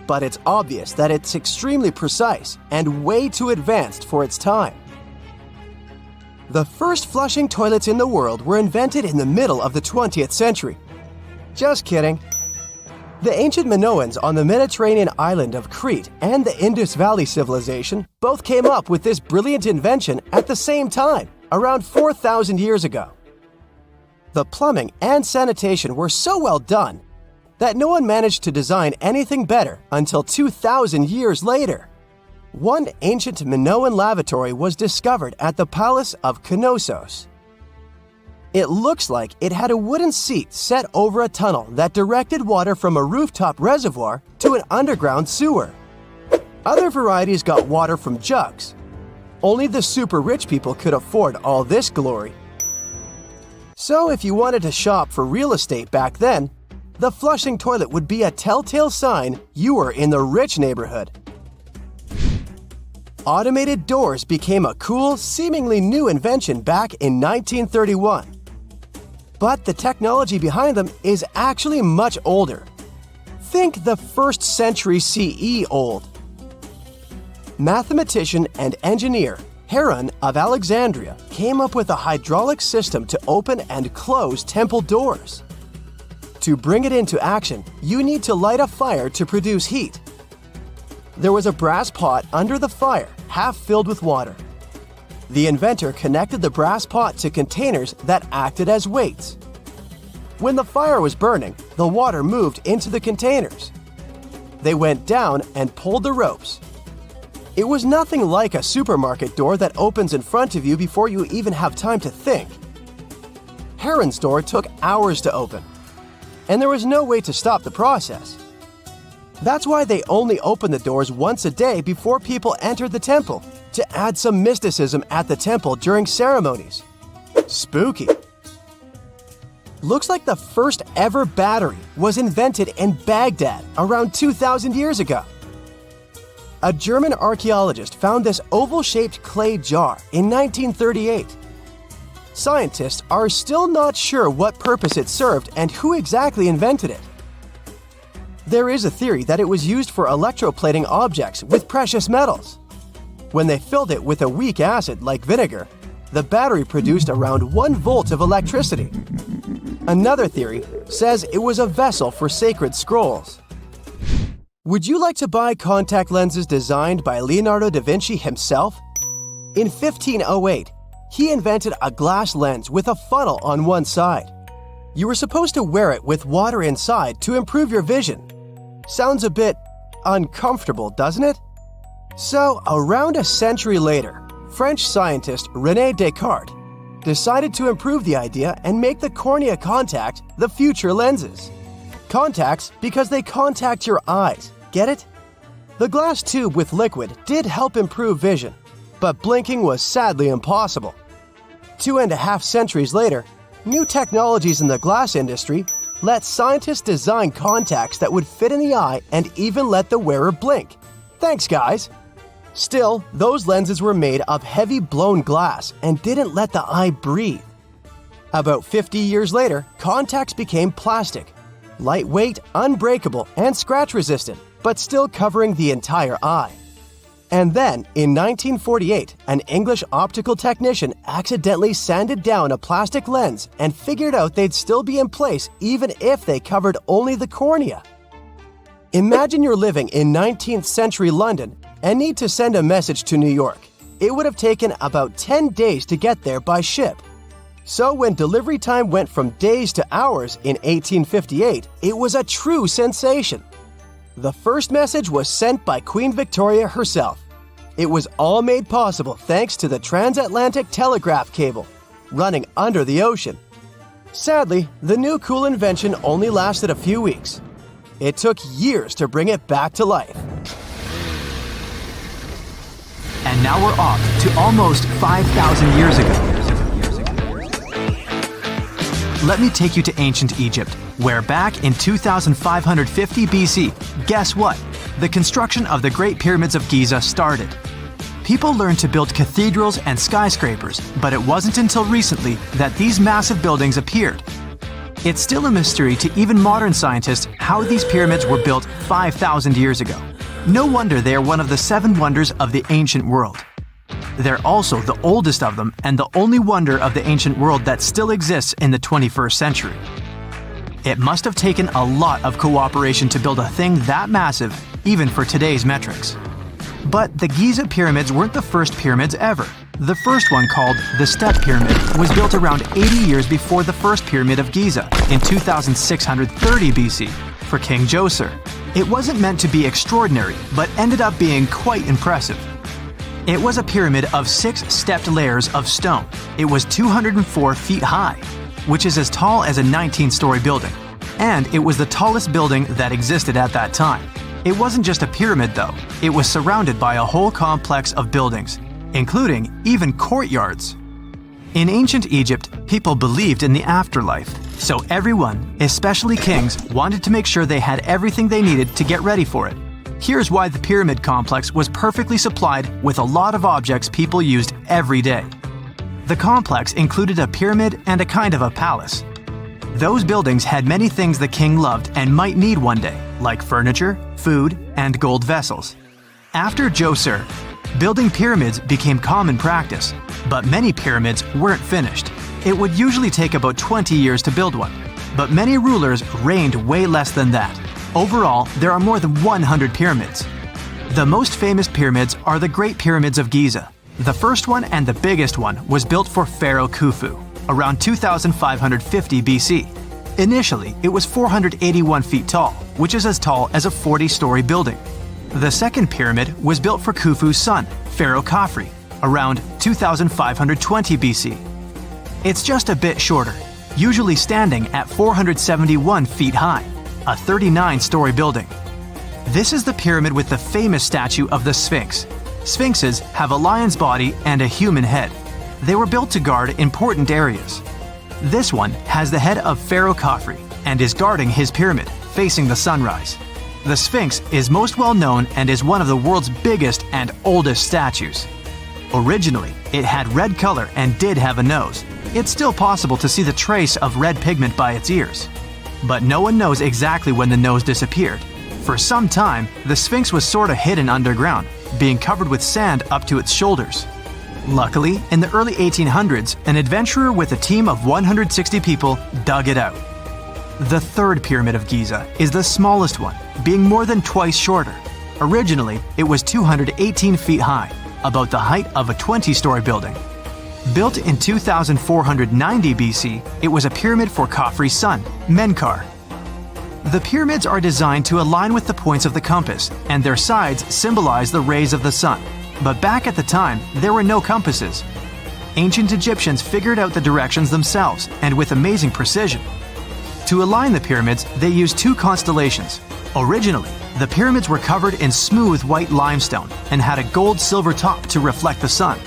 But it's obvious that it's extremely precise and way too advanced for its time. The first flushing toilets in the world were invented in the middle of the 20th century. Just kidding. The ancient Minoans on the Mediterranean island of Crete and the Indus Valley civilization both came up with this brilliant invention at the same time, around 4,000 years ago. The plumbing and sanitation were so well done that no one managed to design anything better until 2,000 years later. One ancient Minoan lavatory was discovered at the Palace of Colossus. It looks like it had a wooden seat set over a tunnel that directed water from a rooftop reservoir to an underground sewer. Other varieties got water from jugs. Only the super rich people could afford all this glory. So if you wanted to shop for real estate back then, the flushing toilet would be a telltale sign you were in the rich neighborhood. Automated doors became a cool, seemingly new invention back in 1931. But the technology behind them is actually much older. Think the 1st century CE old. Mathematician and engineer Heron of Alexandria came up with a hydraulic system to open and close temple doors. To bring it into action, you need to light a fire to produce heat. There was a brass pot under the fire, half filled with water. The inventor connected the brass pot to containers that acted as weights. When the fire was burning, the water moved into the containers. They went down and pulled the ropes. It was nothing like a supermarket door that opens in front of you before you even have time to think. Heron's door took hours to open, and there was no way to stop the process. That's why they only opened the doors once a day before people entered the temple, to add some mysticism at the temple during ceremonies. Spooky. Looks like the first ever battery was invented in Baghdad around 2,000 years ago. A German archaeologist found this oval-shaped clay jar in 1938. Scientists are still not sure what purpose it served and who exactly invented it. There is a theory that it was used for electroplating objects with precious metals. When they filled it with a weak acid like vinegar, the battery produced around 1 volt of electricity. Another theory says it was a vessel for sacred scrolls. Would you like to buy contact lenses designed by Leonardo da Vinci himself? In 1508, he invented a glass lens with a funnel on one side. You were supposed to wear it with water inside to improve your vision. Sounds a bit uncomfortable, doesn't it? So, around a century later, French scientist René Descartes decided to improve the idea and make the cornea contact the future lenses. Contacts because they contact your eyes, get it? The glass tube with liquid did help improve vision, but blinking was sadly impossible. 2.5 centuries later, new technologies in the glass industry let scientists design contacts that would fit in the eye and even let the wearer blink. Thanks, guys! Still, those lenses were made of heavy blown glass and didn't let the eye breathe. About 50 years later, contacts became plastic, lightweight, unbreakable, and scratch-resistant, but still covering the entire eye. And then, in 1948, an English optical technician accidentally sanded down a plastic lens and figured out they'd still be in place even if they covered only the cornea. Imagine you're living in 19th century London and need to send a message to New York. It would have taken about 10 days to get there by ship. So when delivery time went from days to hours in 1858, it was a true sensation. The first message was sent by Queen Victoria herself. It was all made possible thanks to the transatlantic telegraph cable, running under the ocean. Sadly, the new cool invention only lasted a few weeks. It took years to bring it back to life. And now we're off to almost 5,000 years ago. Let me take you to ancient Egypt, where back in 2550 BC, guess what? The construction of the Great Pyramids of Giza started. People learned to build cathedrals and skyscrapers, but it wasn't until recently that these massive buildings appeared. It's still a mystery to even modern scientists how these pyramids were built 5,000 years ago. No wonder they are one of the 7 wonders of the ancient world. They're also the oldest of them and the only wonder of the ancient world that still exists in the 21st century. It must have taken a lot of cooperation to build a thing that massive, even for today's metrics. But the Giza pyramids weren't the first pyramids ever. The first one, called the Step Pyramid, was built around 80 years before the first pyramid of Giza in 2630 BC for King Djoser. It wasn't meant to be extraordinary, but ended up being quite impressive. It was a pyramid of 6 stepped layers of stone. It was 204 feet high, which is as tall as a 19-story building. And it was the tallest building that existed at that time. It wasn't just a pyramid though, it was surrounded by a whole complex of buildings, including even courtyards. In ancient Egypt, people believed in the afterlife, so everyone, especially kings, wanted to make sure they had everything they needed to get ready for it. Here's why the pyramid complex was perfectly supplied with a lot of objects people used every day. The complex included a pyramid and a kind of a palace. Those buildings had many things the king loved and might need one day, like furniture, food, and gold vessels. After Djoser, building pyramids became common practice, but many pyramids weren't finished. It would usually take about 20 years to build one, but many rulers reigned way less than that. Overall, there are more than 100 pyramids. The most famous pyramids are the Great Pyramids of Giza. The first one and the biggest one was built for Pharaoh Khufu, around 2550 BC. Initially, it was 481 feet tall, which is as tall as a 40-story building. The second pyramid was built for Khufu's son, Pharaoh Khafre, around 2520 BC. It's just a bit shorter, usually standing at 471 feet high, a 39-story building. This is the pyramid with the famous statue of the Sphinx. Sphinxes have a lion's body and a human head. They were built to guard important areas. This one has the head of Pharaoh Khafre and is guarding his pyramid, facing the sunrise. The Sphinx is most well known and is one of the world's biggest and oldest statues. Originally, it had red color and did have a nose. It's still possible to see the trace of red pigment by its ears. But no one knows exactly when the nose disappeared. For some time, the Sphinx was sort of hidden underground, being covered with sand up to its shoulders. Luckily, in the early 1800s, an adventurer with a team of 160 people dug it out. The third pyramid of Giza is the smallest one, being more than twice shorter. Originally, it was 218 feet high, about the height of a 20-story building. Built in 2490 BC, it was a pyramid for Khafre's son, Menkaure. The pyramids are designed to align with the points of the compass, and their sides symbolize the rays of the sun. But back at the time, there were no compasses. Ancient Egyptians figured out the directions themselves, and with amazing precision. To align the pyramids, they used 2 constellations. Originally, the pyramids were covered in smooth white limestone and had a gold-silver top to reflect the sun.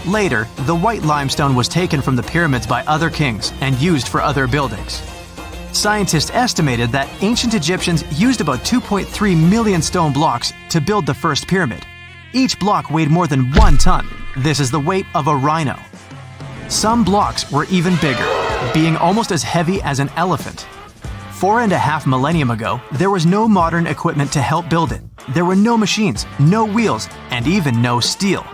Later, the white limestone was taken from the pyramids by other kings and used for other buildings. Scientists estimated that ancient Egyptians used about 2.3 million stone blocks to build the first pyramid. Each block weighed more than 1 ton. This is the weight of a rhino. Some blocks were even bigger, being almost as heavy as an elephant. 4.5 millennia ago, there was no modern equipment to help build it. There were no machines, no wheels, and even no steel.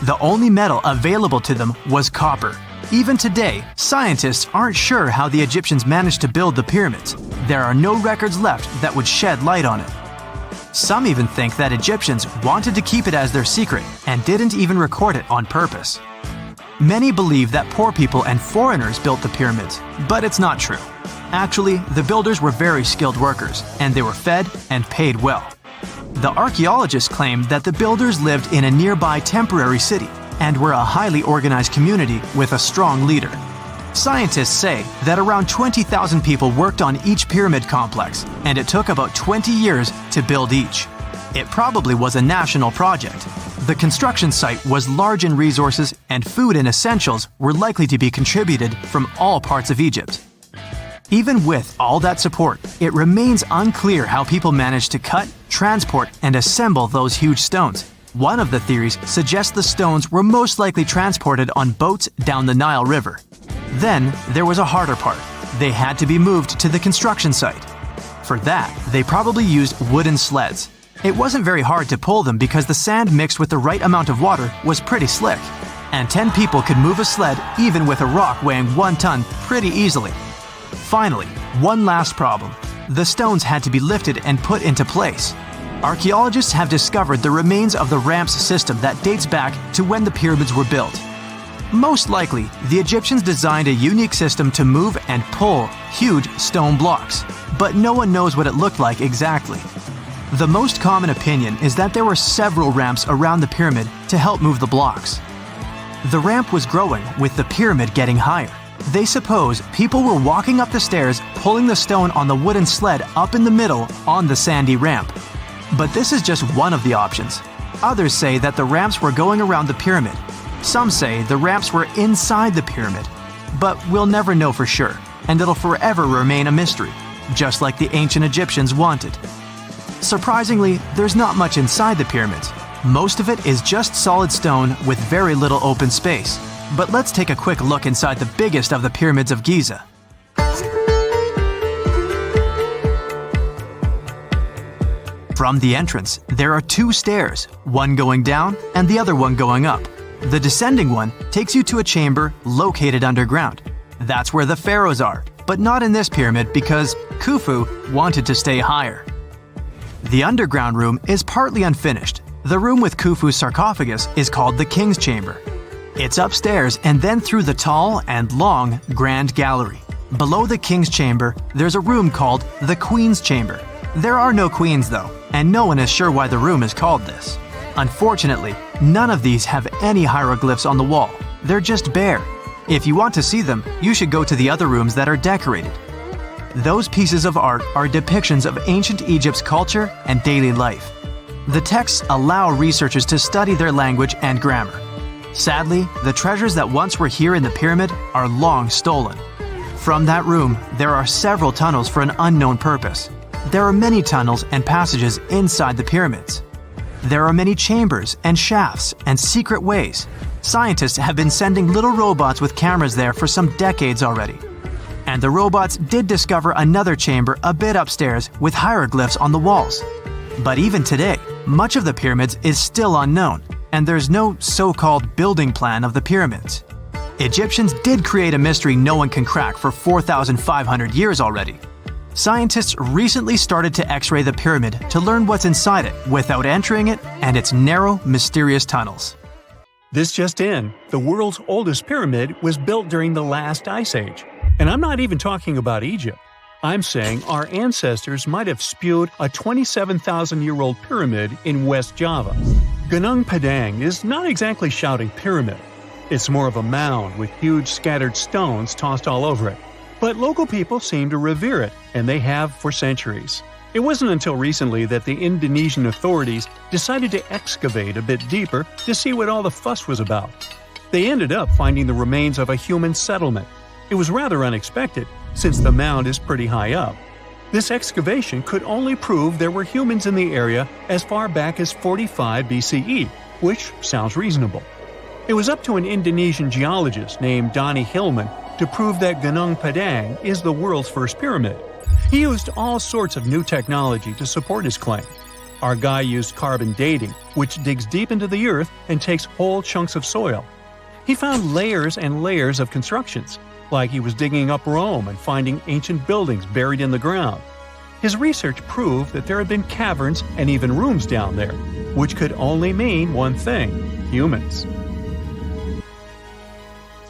The only metal available to them was copper. Even today, scientists aren't sure how the Egyptians managed to build the pyramids. There are no records left that would shed light on it. Some even think that Egyptians wanted to keep it as their secret and didn't even record it on purpose. Many believe that poor people and foreigners built the pyramids, but it's not true. Actually, the builders were very skilled workers, and they were fed and paid well. The archaeologists claimed that the builders lived in a nearby temporary city and were a highly organized community with a strong leader. Scientists say that around 20,000 people worked on each pyramid complex, and it took about 20 years to build each. It probably was a national project. The construction site was large in resources, and food and essentials were likely to be contributed from all parts of Egypt. Even with all that support, it remains unclear how people managed to cut, transport, and assemble those huge stones. One of the theories suggests the stones were most likely transported on boats down the Nile River. Then, there was a harder part. They had to be moved to the construction site. For that, they probably used wooden sleds. It wasn't very hard to pull them because the sand mixed with the right amount of water was pretty slick. And 10 people could move a sled even with a rock weighing 1 ton pretty easily. Finally, one last problem. The stones had to be lifted and put into place. Archaeologists have discovered the remains of the ramps system that dates back to when the pyramids were built. Most likely, the Egyptians designed a unique system to move and pull huge stone blocks, but no one knows what it looked like exactly. The most common opinion is that there were several ramps around the pyramid to help move the blocks. The ramp was growing with the pyramid getting higher. They suppose people were walking up the stairs, pulling the stone on the wooden sled up in the middle on the sandy ramp. But this is just one of the options. Others say that the ramps were going around the pyramid. Some say the ramps were inside the pyramid. But we'll never know for sure, and it'll forever remain a mystery, just like the ancient Egyptians wanted. Surprisingly, there's not much inside the pyramids. Most of it is just solid stone with very little open space. But let's take a quick look inside the biggest of the pyramids of Giza. From the entrance, there are 2 stairs, one going down and the other one going up. The descending one takes you to a chamber located underground. That's where the pharaohs are, but not in this pyramid because Khufu wanted to stay higher. The underground room is partly unfinished. The room with Khufu's sarcophagus is called the King's Chamber. It's upstairs and then through the tall and long Grand Gallery. Below the King's Chamber, there's a room called the Queen's Chamber. There are no queens though, and no one is sure why the room is called this. Unfortunately, none of these have any hieroglyphs on the wall. They're just bare. If you want to see them, you should go to the other rooms that are decorated. Those pieces of art are depictions of ancient Egypt's culture and daily life. The texts allow researchers to study their language and grammar. Sadly, the treasures that once were here in the pyramid are long stolen. From that room, there are several tunnels for an unknown purpose. There are many tunnels and passages inside the pyramids. There are many chambers and shafts and secret ways. Scientists have been sending little robots with cameras there for some decades already. And the robots did discover another chamber a bit upstairs with hieroglyphs on the walls. But even today, much of the pyramids is still unknown, and there's no so-called building plan of the pyramids. Egyptians did create a mystery no one can crack for 4,500 years already. Scientists recently started to X-ray the pyramid to learn what's inside it without entering it and its narrow, mysterious tunnels. This just in, the world's oldest pyramid was built during the last ice age. And I'm not even talking about Egypt. I'm saying our ancestors might have spewed a 27,000-year-old pyramid in West Java. Gunung Padang is not exactly shouting pyramid. It's more of a mound with huge scattered stones tossed all over it. But local people seem to revere it, and they have for centuries. It wasn't until recently that the Indonesian authorities decided to excavate a bit deeper to see what all the fuss was about. They ended up finding the remains of a human settlement. It was rather unexpected, since the mound is pretty high up. This excavation could only prove there were humans in the area as far back as 45 BCE, which sounds reasonable. It was up to an Indonesian geologist named Donny Hillman to prove that Gunung Padang is the world's first pyramid. He used all sorts of new technology to support his claim. Our guy used carbon dating, which digs deep into the earth and takes whole chunks of soil. He found layers and layers of constructions, like he was digging up Rome and finding ancient buildings buried in the ground. His research proved that there had been caverns and even rooms down there, which could only mean one thing: humans.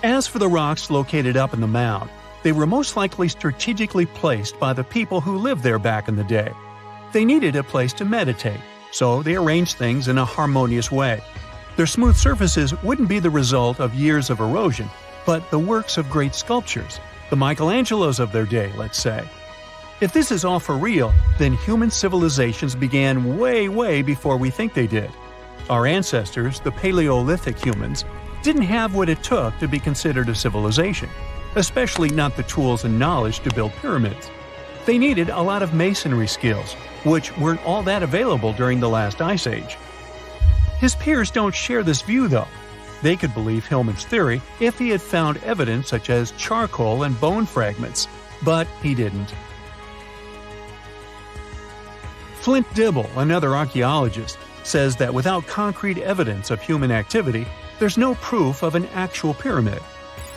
As for the rocks located up in the mound, they were most likely strategically placed by the people who lived there back in the day. They needed a place to meditate, so they arranged things in a harmonious way. Their smooth surfaces wouldn't be the result of years of erosion, but the works of great sculptures, the Michelangelos of their day, let's say. If this is all for real, then human civilizations began way before we think they did. Our ancestors, the Paleolithic humans, didn't have what it took to be considered a civilization, especially not the tools and knowledge to build pyramids. They needed a lot of masonry skills, which weren't all that available during the last ice age. His peers don't share this view, though. They could believe Hillman's theory if he had found evidence such as charcoal and bone fragments, but he didn't. Flint Dibble, another archaeologist, says that without concrete evidence of human activity, there's no proof of an actual pyramid.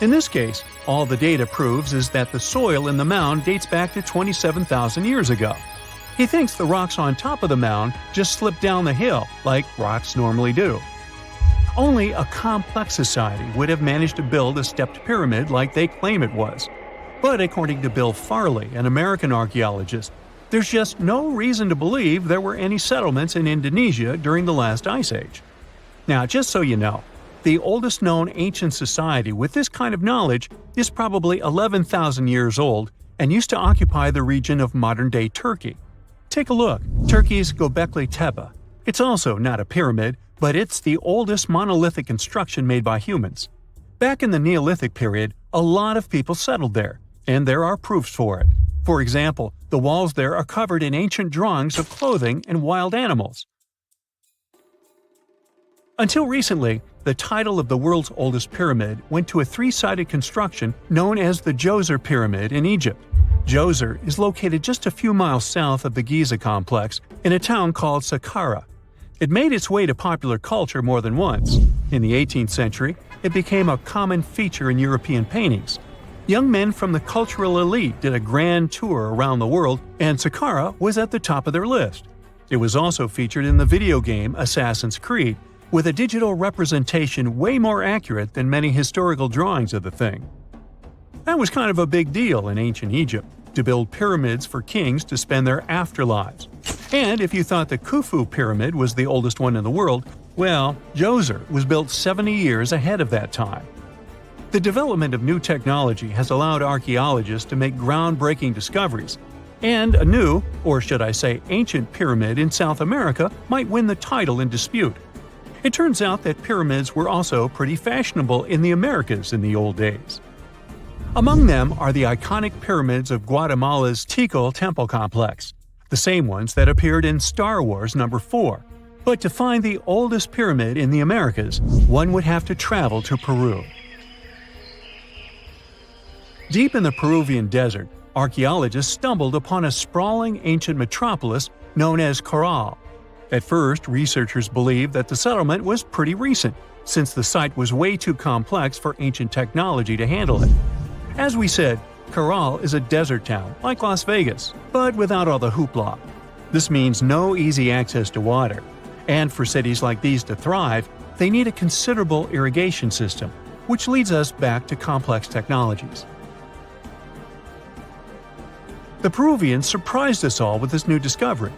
In this case, all the data proves is that the soil in the mound dates back to 27,000 years ago. He thinks the rocks on top of the mound just slipped down the hill, like rocks normally do. Only a complex society would have managed to build a stepped pyramid like they claim it was. But according to Bill Farley, an American archaeologist, there's just no reason to believe there were any settlements in Indonesia during the last ice age. Now, just so you know, the oldest known ancient society with this kind of knowledge is probably 11,000 years old and used to occupy the region of modern-day Turkey. Take a look, Turkey's Göbekli Tepe. It's also not a pyramid, but it's the oldest monolithic construction made by humans. Back in the Neolithic period, a lot of people settled there, and there are proofs for it. For example, the walls there are covered in ancient drawings of clothing and wild animals. Until recently, the title of the world's oldest pyramid went to a three-sided construction known as the Djoser Pyramid in Egypt. Djoser is located just a few miles south of the Giza complex in a town called Saqqara. It made its way to popular culture more than once. In the 18th century, it became a common feature in European paintings. Young men from the cultural elite did a grand tour around the world, and Saqqara was at the top of their list. It was also featured in the video game Assassin's Creed, with a digital representation way more accurate than many historical drawings of the thing. That was kind of a big deal in ancient Egypt, to build pyramids for kings to spend their afterlives. And if you thought the Khufu pyramid was the oldest one in the world, well, Djoser was built 70 years ahead of that time. The development of new technology has allowed archaeologists to make groundbreaking discoveries, and a new, or should I say ancient pyramid in South America might win the title in dispute. It turns out that pyramids were also pretty fashionable in the Americas in the old days. Among them are the iconic pyramids of Guatemala's Tikal Temple Complex, the same ones that appeared in Star Wars No. 4. But to find the oldest pyramid in the Americas, one would have to travel to Peru. Deep in the Peruvian desert, archaeologists stumbled upon a sprawling ancient metropolis known as Caral. At first, researchers believed that the settlement was pretty recent, since the site was way too complex for ancient technology to handle it. As we said, Caral is a desert town, like Las Vegas, but without all the hoopla. This means no easy access to water. And for cities like these to thrive, they need a considerable irrigation system, which leads us back to complex technologies. The Peruvians surprised us all with this new discovery.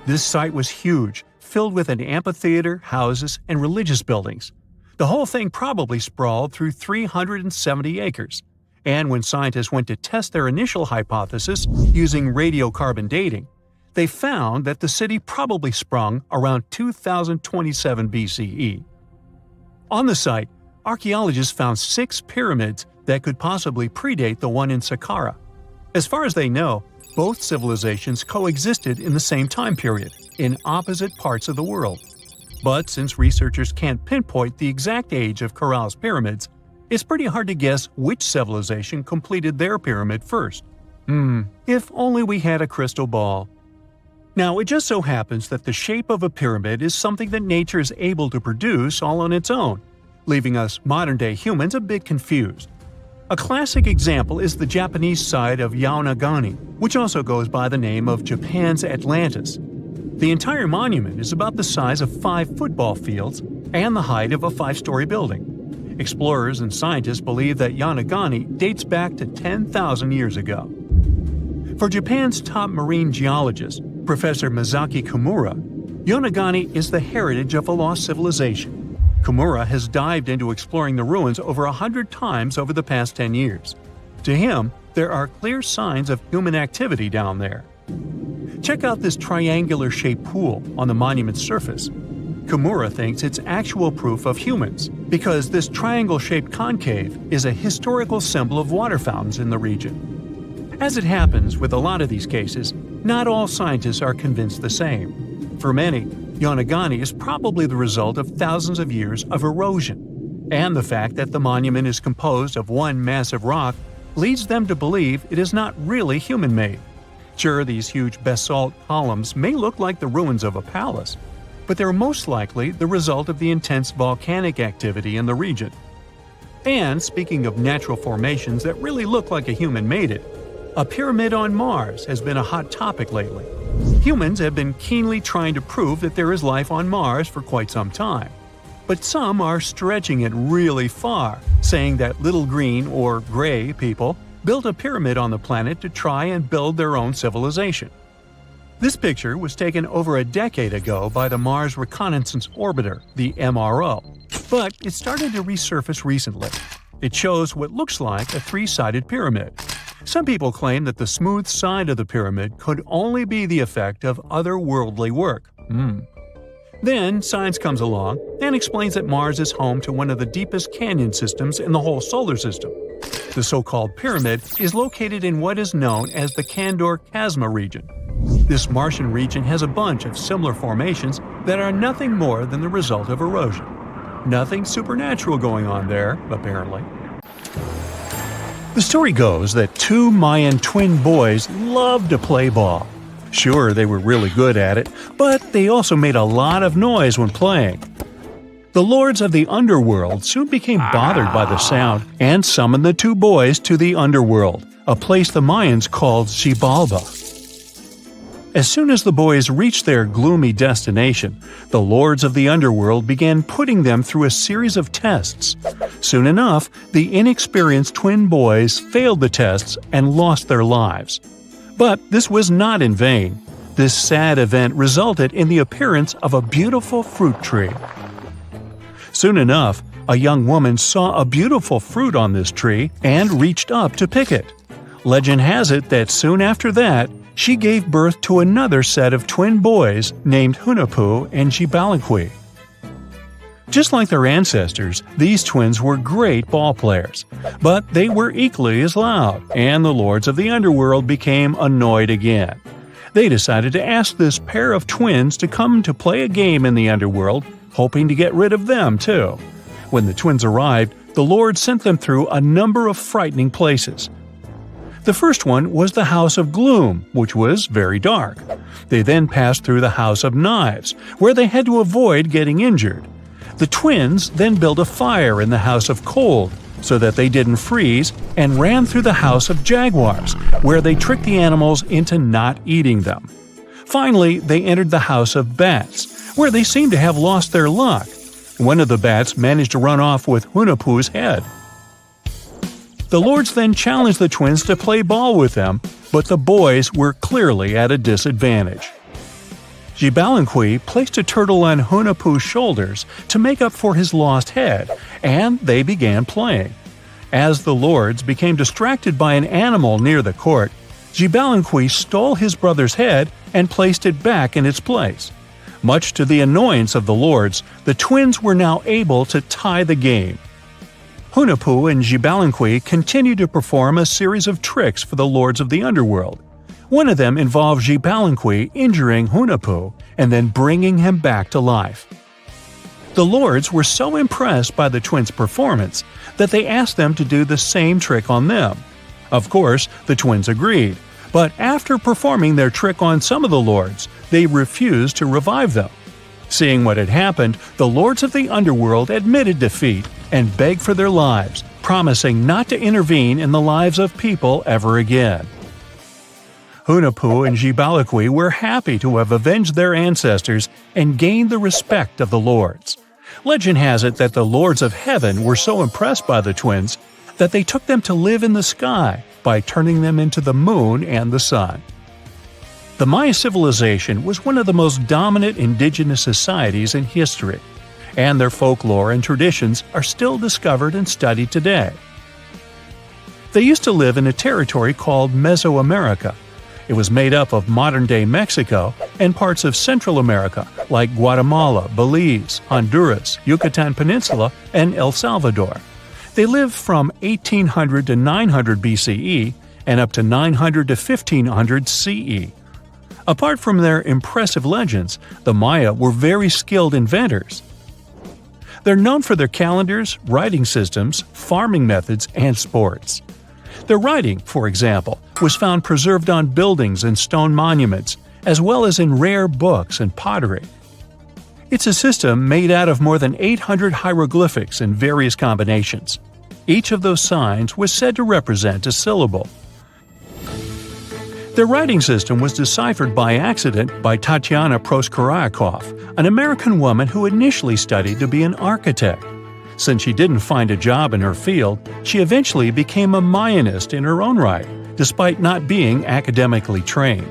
This site was huge, filled with an amphitheater, houses, and religious buildings. The whole thing probably sprawled through 370 acres. And when scientists went to test their initial hypothesis using radiocarbon dating, they found that the city probably sprung around 2027 BCE. On the site, archaeologists found 6 pyramids that could possibly predate the one in Saqqara. As far as they know, both civilizations coexisted in the same time period, in opposite parts of the world. But since researchers can't pinpoint the exact age of Caral's pyramids, it's pretty hard to guess which civilization completed their pyramid first. If only we had a crystal ball. Now, it just so happens that the shape of a pyramid is something that nature is able to produce all on its own, leaving us modern-day humans a bit confused. A classic example is the Japanese site of Yaonagani, which also goes by the name of Japan's Atlantis. The entire monument is about the size of 5 football fields and the height of a 5-story building. Explorers and scientists believe that Yaonagani dates back to 10,000 years ago. For Japan's top marine geologist, Professor Masaki Kimura, Yaonagani is the heritage of a lost civilization. Kimura has dived into exploring the ruins over 100 times over the past 10 years. To him, there are clear signs of human activity down there. Check out this triangular-shaped pool on the monument's surface. Kimura thinks it's actual proof of humans, because this triangle-shaped concave is a historical symbol of water fountains in the region. As it happens with a lot of these cases, not all scientists are convinced the same. For many, Yonaguni is probably the result of thousands of years of erosion, and the fact that the monument is composed of one massive rock leads them to believe it is not really human-made. Sure, these huge basalt columns may look like the ruins of a palace, but they're most likely the result of the intense volcanic activity in the region. And speaking of natural formations that really look like a human made it, a pyramid on Mars has been a hot topic lately. Humans have been keenly trying to prove that there is life on Mars for quite some time. But some are stretching it really far, saying that little green or gray people built a pyramid on the planet to try and build their own civilization. This picture was taken over a decade ago by the Mars Reconnaissance Orbiter, the MRO, but it started to resurface recently. It shows what looks like a three-sided pyramid. Some people claim that the smooth side of the pyramid could only be the effect of otherworldly work. Then science comes along and explains that Mars is home to one of the deepest canyon systems in the whole solar system. The so-called pyramid is located in what is known as the Kandor-Chasma region. This Martian region has a bunch of similar formations that are nothing more than the result of erosion. Nothing supernatural going on there, apparently. The story goes that two Mayan twin boys loved to play ball. Sure, they were really good at it, but they also made a lot of noise when playing. The lords of the underworld soon became bothered by the sound and summoned the two boys to the underworld, a place the Mayans called Xibalba. As soon as the boys reached their gloomy destination, the lords of the underworld began putting them through a series of tests. Soon enough, the inexperienced twin boys failed the tests and lost their lives. But this was not in vain. This sad event resulted in the appearance of a beautiful fruit tree. Soon enough, a young woman saw a beautiful fruit on this tree and reached up to pick it. Legend has it that soon after that, she gave birth to another set of twin boys named Hunahpu and Xibalbaqui. Just like their ancestors, these twins were great ball players, but they were equally as loud, and the lords of the underworld became annoyed again. They decided to ask this pair of twins to come to play a game in the underworld, hoping to get rid of them too. When the twins arrived, the lords sent them through a number of frightening places. The first one was the House of Gloom, which was very dark. They then passed through the House of Knives, where they had to avoid getting injured. The twins then built a fire in the House of Cold so that they didn't freeze and ran through the House of Jaguars, where they tricked the animals into not eating them. Finally, they entered the House of Bats, where they seemed to have lost their luck. One of the bats managed to run off with Hunahpu's head. The lords then challenged the twins to play ball with them, but the boys were clearly at a disadvantage. Xibalbaqui placed a turtle on Hunahpu's shoulders to make up for his lost head, and they began playing. As the lords became distracted by an animal near the court, Xibalbaqui stole his brother's head and placed it back in its place. Much to the annoyance of the lords, the twins were now able to tie the game. Hunahpu and Xibalbaqui continued to perform a series of tricks for the lords of the underworld. One of them involved Xibalbaqui injuring Hunahpu and then bringing him back to life. The lords were so impressed by the twins' performance that they asked them to do the same trick on them. Of course, the twins agreed, but after performing their trick on some of the lords, they refused to revive them. Seeing what had happened, the lords of the underworld admitted defeat and begged for their lives, promising not to intervene in the lives of people ever again. Hunahpu and Xibalbaqui were happy to have avenged their ancestors and gained the respect of the lords. Legend has it that the lords of heaven were so impressed by the twins that they took them to live in the sky by turning them into the moon and the sun. The Maya civilization was one of the most dominant indigenous societies in history, and their folklore and traditions are still discovered and studied today. They used to live in a territory called Mesoamerica. It was made up of modern-day Mexico and parts of Central America like Guatemala, Belize, Honduras, Yucatan Peninsula, and El Salvador. They lived from 1800 to 900 BCE and up to 900 to 1500 CE. Apart from their impressive legends, the Maya were very skilled inventors. They're known for their calendars, writing systems, farming methods, and sports. Their writing, for example, was found preserved on buildings and stone monuments, as well as in rare books and pottery. It's a system made out of more than 800 hieroglyphics in various combinations. Each of those signs was said to represent a syllable. Their writing system was deciphered by accident by Tatyana Proskoryakov, an American woman who initially studied to be an architect. Since she didn't find a job in her field, she eventually became a Mayanist in her own right, despite not being academically trained.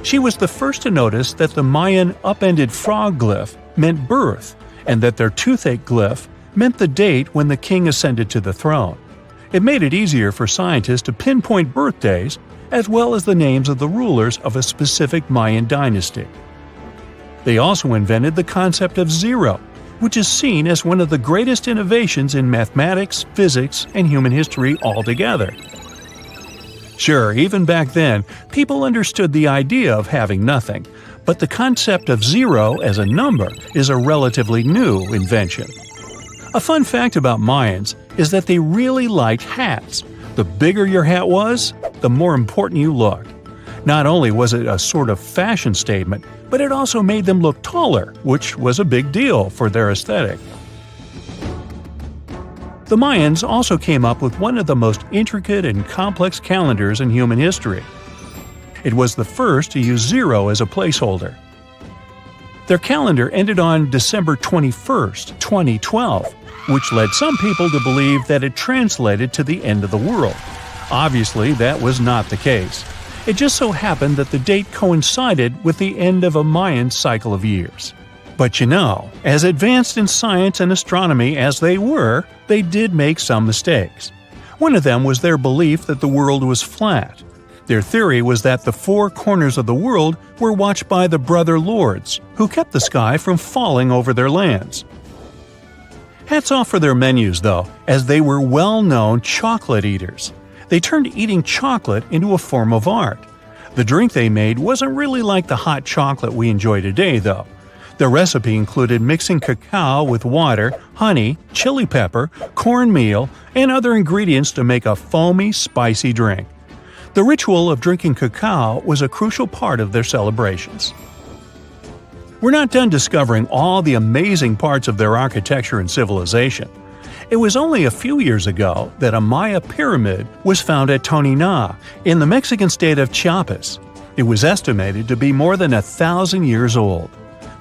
She was the first to notice that the Mayan upended frog glyph meant birth, and that their toothache glyph meant the date when the king ascended to the throne. It made it easier for scientists to pinpoint birthdays, as well as the names of the rulers of a specific Mayan dynasty. They also invented the concept of zero, which is seen as one of the greatest innovations in mathematics, physics, and human history altogether. Sure, even back then, people understood the idea of having nothing, but the concept of zero as a number is a relatively new invention. A fun fact about Mayans is that they really liked hats. The bigger your hat was, the more important you looked. Not only was it a sort of fashion statement, but it also made them look taller, which was a big deal for their aesthetic. The Mayans also came up with one of the most intricate and complex calendars in human history. It was the first to use zero as a placeholder. Their calendar ended on December 21st, 2012, which led some people to believe that it translated to the end of the world. Obviously, that was not the case. It just so happened that the date coincided with the end of a Mayan cycle of years. But you know, as advanced in science and astronomy as they were, they did make some mistakes. One of them was their belief that the world was flat. Their theory was that the four corners of the world were watched by the brother lords, who kept the sky from falling over their lands. Hats off for their menus, though, as they were well-known chocolate eaters. They turned eating chocolate into a form of art. The drink they made wasn't really like the hot chocolate we enjoy today, though. The recipe included mixing cacao with water, honey, chili pepper, cornmeal, and other ingredients to make a foamy, spicy drink. The ritual of drinking cacao was a crucial part of their celebrations. We're not done discovering all the amazing parts of their architecture and civilization. It was only a few years ago that a Maya pyramid was found at Tonina, in the Mexican state of Chiapas. It was estimated to be more than 1,000 years old.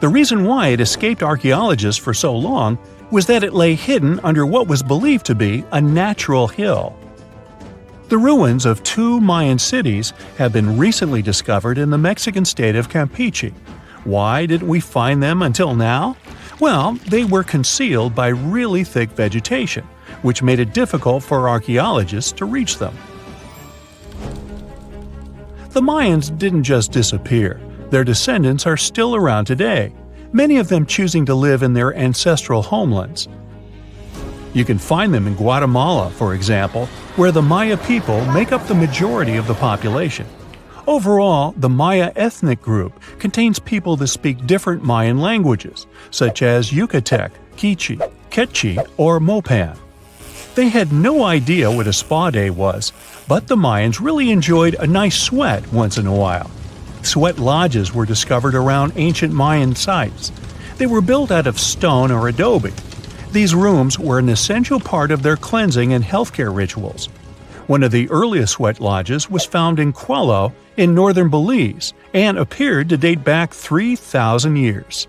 The reason why it escaped archaeologists for so long was that it lay hidden under what was believed to be a natural hill. The ruins of two Mayan cities have been recently discovered in the Mexican state of Campeche. Why didn't we find them until now? Well, they were concealed by really thick vegetation, which made it difficult for archaeologists to reach them. The Mayans didn't just disappear. Their descendants are still around today, many of them choosing to live in their ancestral homelands. You can find them in Guatemala, for example, where the Maya people make up the majority of the population. Overall, the Maya ethnic group contains people that speak different Mayan languages, such as Yucatec, Quiche, Quechua, or Mopan. They had no idea what a spa day was, but the Mayans really enjoyed a nice sweat once in a while. Sweat lodges were discovered around ancient Mayan sites. They were built out of stone or adobe. These rooms were an essential part of their cleansing and healthcare rituals. One of the earliest sweat lodges was found in Quello in northern Belize and appeared to date back 3,000 years.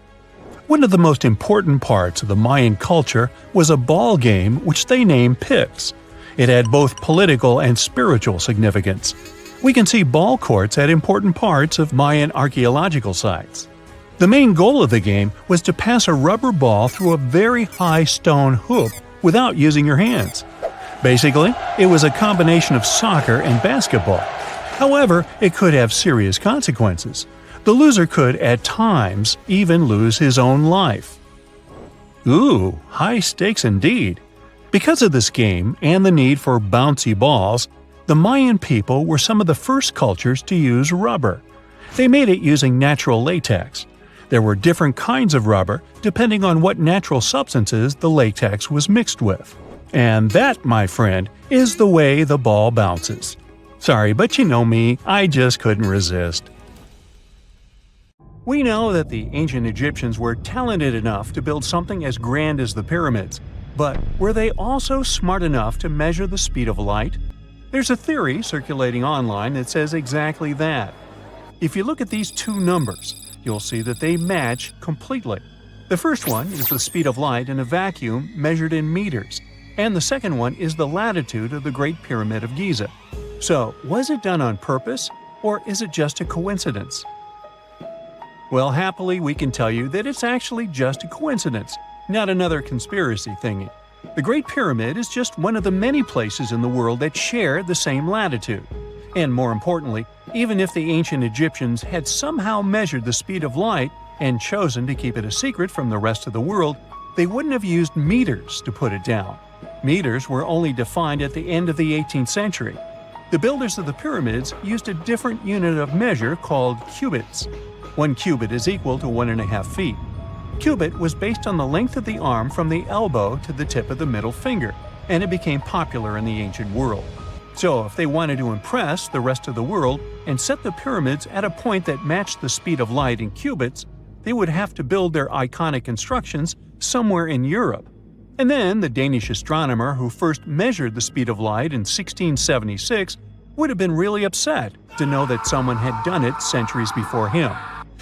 One of the most important parts of the Mayan culture was a ball game which they named Pix. It had both political and spiritual significance. We can see ball courts at important parts of Mayan archaeological sites. The main goal of the game was to pass a rubber ball through a very high stone hoop without using your hands. Basically, it was a combination of soccer and basketball. However, it could have serious consequences. The loser could, at times, even lose his own life. Ooh, high stakes indeed. Because of this game and the need for bouncy balls, the Mayan people were some of the first cultures to use rubber. They made it using natural latex. There were different kinds of rubber depending on what natural substances the latex was mixed with. And that, my friend, is the way the ball bounces. Sorry, but you know me, I just couldn't resist. We know that the ancient Egyptians were talented enough to build something as grand as the pyramids, but were they also smart enough to measure the speed of light? There's a theory circulating online that says exactly that. If you look at these two numbers, you'll see that they match completely. The first one is the speed of light in a vacuum measured in meters, and the second one is the latitude of the Great Pyramid of Giza. So, was it done on purpose, or is it just a coincidence? Well, happily, we can tell you that it's actually just a coincidence, not another conspiracy thingy. The Great Pyramid is just one of the many places in the world that share the same latitude. And more importantly, even if the ancient Egyptians had somehow measured the speed of light and chosen to keep it a secret from the rest of the world, they wouldn't have used meters to put it down. Meters were only defined at the end of the 18th century. The builders of the pyramids used a different unit of measure called cubits. 1 cubit is equal to 1.5 feet. Cubit was based on the length of the arm from the elbow to the tip of the middle finger, and it became popular in the ancient world. So if they wanted to impress the rest of the world and set the pyramids at a point that matched the speed of light in cubits, they would have to build their iconic constructions somewhere in Europe. And then the Danish astronomer who first measured the speed of light in 1676 would have been really upset to know that someone had done it centuries before him.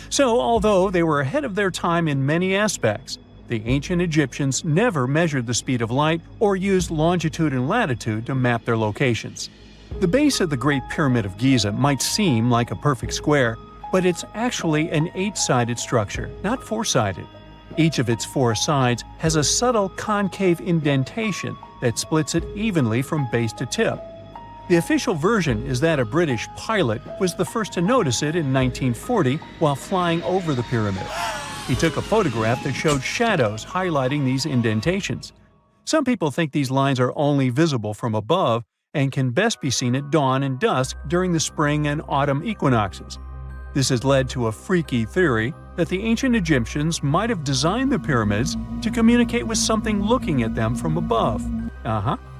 So, although they were ahead of their time in many aspects, the ancient Egyptians never measured the speed of light or used longitude and latitude to map their locations. The base of the Great Pyramid of Giza might seem like a perfect square, but it's actually an 8-sided structure, not 4-sided. Each of its 4 sides has a subtle concave indentation that splits it evenly from base to tip. The official version is that a British pilot was the first to notice it in 1940 while flying over the pyramid. He took a photograph that showed shadows highlighting these indentations. Some people think these lines are only visible from above and can best be seen at dawn and dusk during the spring and autumn equinoxes. This has led to a freaky theory that the ancient Egyptians might have designed the pyramids to communicate with something looking at them from above.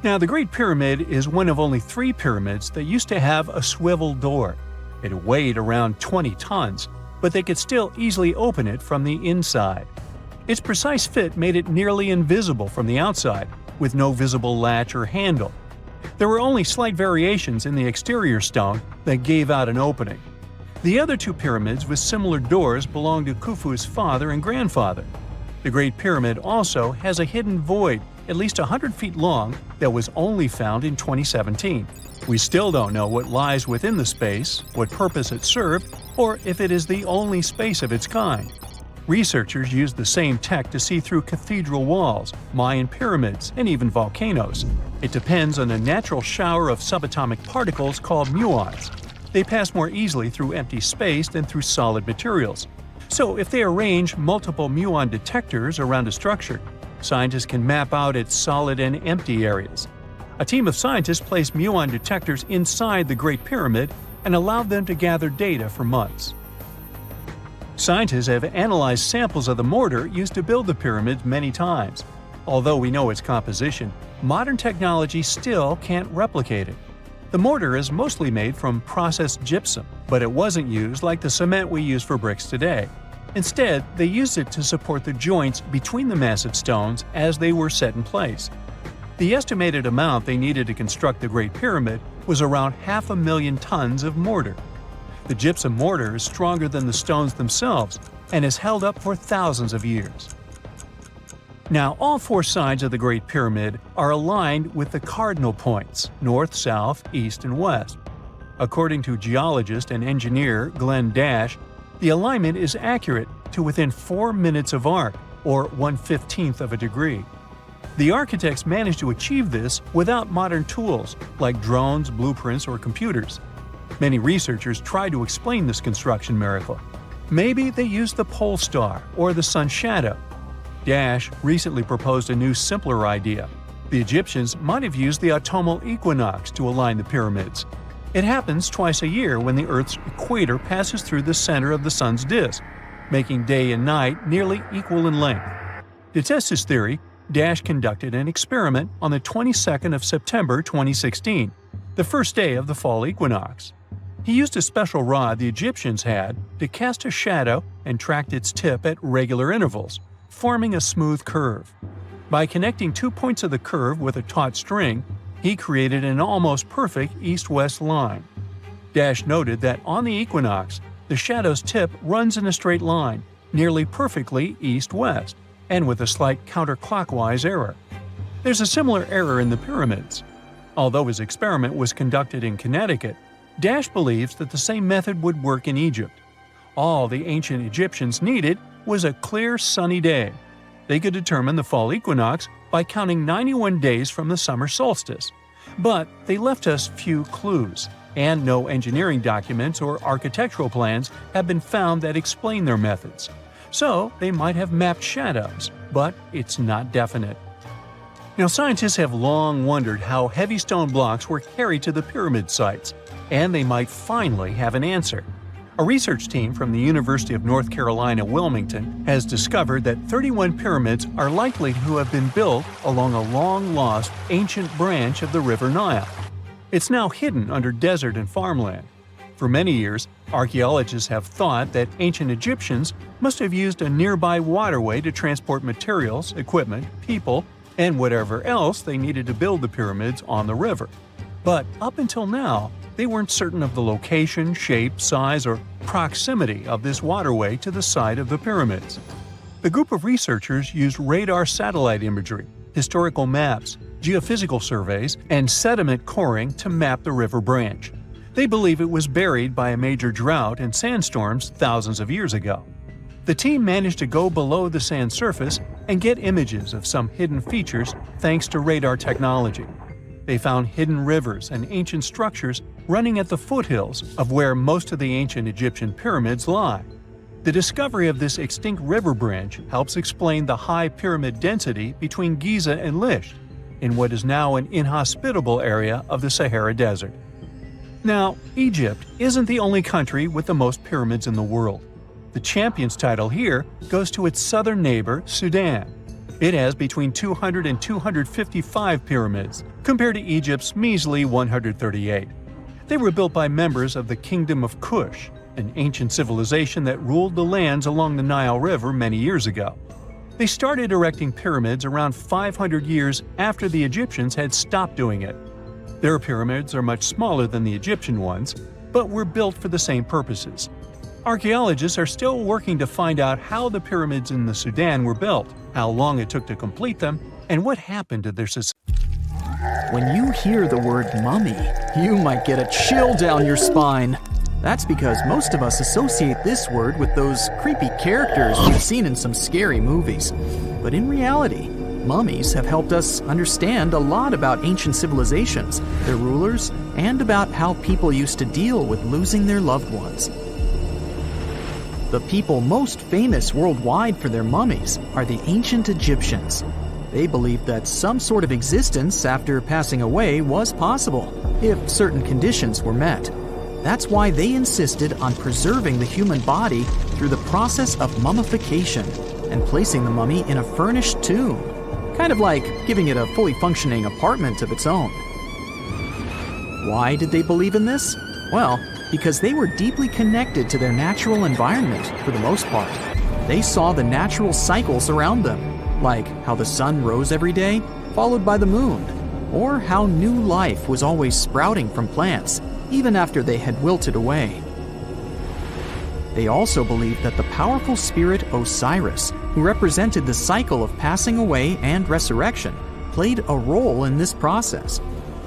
Now, the Great Pyramid is one of only 3 pyramids that used to have a swivel door. It weighed around 20 tons, but they could still easily open it from the inside. Its precise fit made it nearly invisible from the outside, with no visible latch or handle. There were only slight variations in the exterior stone that gave out an opening. The other 2 pyramids with similar doors belonged to Khufu's father and grandfather. The Great Pyramid also has a hidden void at least 100 feet long that was only found in 2017. We still don't know what lies within the space, what purpose it served, or if it is the only space of its kind. Researchers used the same tech to see through cathedral walls, Mayan pyramids, and even volcanoes. It depends on a natural shower of subatomic particles called muons. They pass more easily through empty space than through solid materials. So if they arrange multiple muon detectors around a structure, scientists can map out its solid and empty areas. A team of scientists placed muon detectors inside the Great Pyramid and allowed them to gather data for months. Scientists have analyzed samples of the mortar used to build the pyramids many times. Although we know its composition, modern technology still can't replicate it. The mortar is mostly made from processed gypsum, but it wasn't used like the cement we use for bricks today. Instead, they used it to support the joints between the massive stones as they were set in place. The estimated amount they needed to construct the Great Pyramid was around 500,000 tons of mortar. The gypsum mortar is stronger than the stones themselves and has held up for thousands of years. Now, all 4 sides of the Great Pyramid are aligned with the cardinal points – north, south, east, and west. According to geologist and engineer Glenn Dash, the alignment is accurate to within 4 minutes of arc, or 1/15th of a degree. The architects managed to achieve this without modern tools like drones, blueprints, or computers. Many researchers try to explain this construction miracle. Maybe they used the pole star or the sun's shadow. Dash recently proposed a new, simpler idea. The Egyptians might have used the autumnal equinox to align the pyramids. It happens twice a year when the Earth's equator passes through the center of the Sun's disk, making day and night nearly equal in length. To test his theory, Dash conducted an experiment on the 22nd of September 2016, the first day of the fall equinox. He used a special rod the Egyptians had to cast a shadow and tracked its tip at regular intervals, forming a smooth curve. By connecting 2 points of the curve with a taut string, he created an almost perfect east-west line. Dash noted that on the equinox, the shadow's tip runs in a straight line, nearly perfectly east-west, and with a slight counterclockwise error. There's a similar error in the pyramids. Although his experiment was conducted in Connecticut, Dash believes that the same method would work in Egypt. All the ancient Egyptians needed was a clear, sunny day. They could determine the fall equinox by counting 91 days from the summer solstice. But they left us few clues, and no engineering documents or architectural plans have been found that explain their methods. So they might have mapped shadows, but it's not definite. Now, scientists have long wondered how heavy stone blocks were carried to the pyramid sites, and they might finally have an answer. A research team from the University of North Carolina, Wilmington, has discovered that 31 pyramids are likely to have been built along a long-lost ancient branch of the River Nile. It's now hidden under desert and farmland. For many years, archaeologists have thought that ancient Egyptians must have used a nearby waterway to transport materials, equipment, people, and whatever else they needed to build the pyramids on the river. But up until now, they weren't certain of the location, shape, size, or proximity of this waterway to the site of the pyramids. The group of researchers used radar satellite imagery, historical maps, geophysical surveys, and sediment coring to map the river branch. They believe it was buried by a major drought and sandstorms thousands of years ago. The team managed to go below the sand surface and get images of some hidden features thanks to radar technology. They found hidden rivers and ancient structures running at the foothills of where most of the ancient Egyptian pyramids lie. The discovery of this extinct river branch helps explain the high pyramid density between Giza and Lisht, in what is now an inhospitable area of the Sahara Desert. Now, Egypt isn't the only country with the most pyramids in the world. The champion's title here goes to its southern neighbor, Sudan. It has between 200 and 255 pyramids, compared to Egypt's measly 138. They were built by members of the Kingdom of Kush, an ancient civilization that ruled the lands along the Nile River many years ago. They started erecting pyramids around 500 years after the Egyptians had stopped doing it. Their pyramids are much smaller than the Egyptian ones, but were built for the same purposes. Archaeologists are still working to find out how the pyramids in the Sudan were built, how long it took to complete them, and what happened to their society. When you hear the word mummy, you might get a chill down your spine. That's because most of us associate this word with those creepy characters we've seen in some scary movies. But in reality, mummies have helped us understand a lot about ancient civilizations, their rulers, and about how people used to deal with losing their loved ones. The people most famous worldwide for their mummies are the ancient Egyptians. They believed that some sort of existence after passing away was possible, if certain conditions were met. That's why they insisted on preserving the human body through the process of mummification and placing the mummy in a furnished tomb, kind of like giving it a fully functioning apartment of its own. Why did they believe in this? Well, because they were deeply connected to their natural environment for the most part. They saw the natural cycles around them, like how the sun rose every day, followed by the moon, or how new life was always sprouting from plants, even after they had wilted away. They also believed that the powerful spirit Osiris, who represented the cycle of passing away and resurrection, played a role in this process.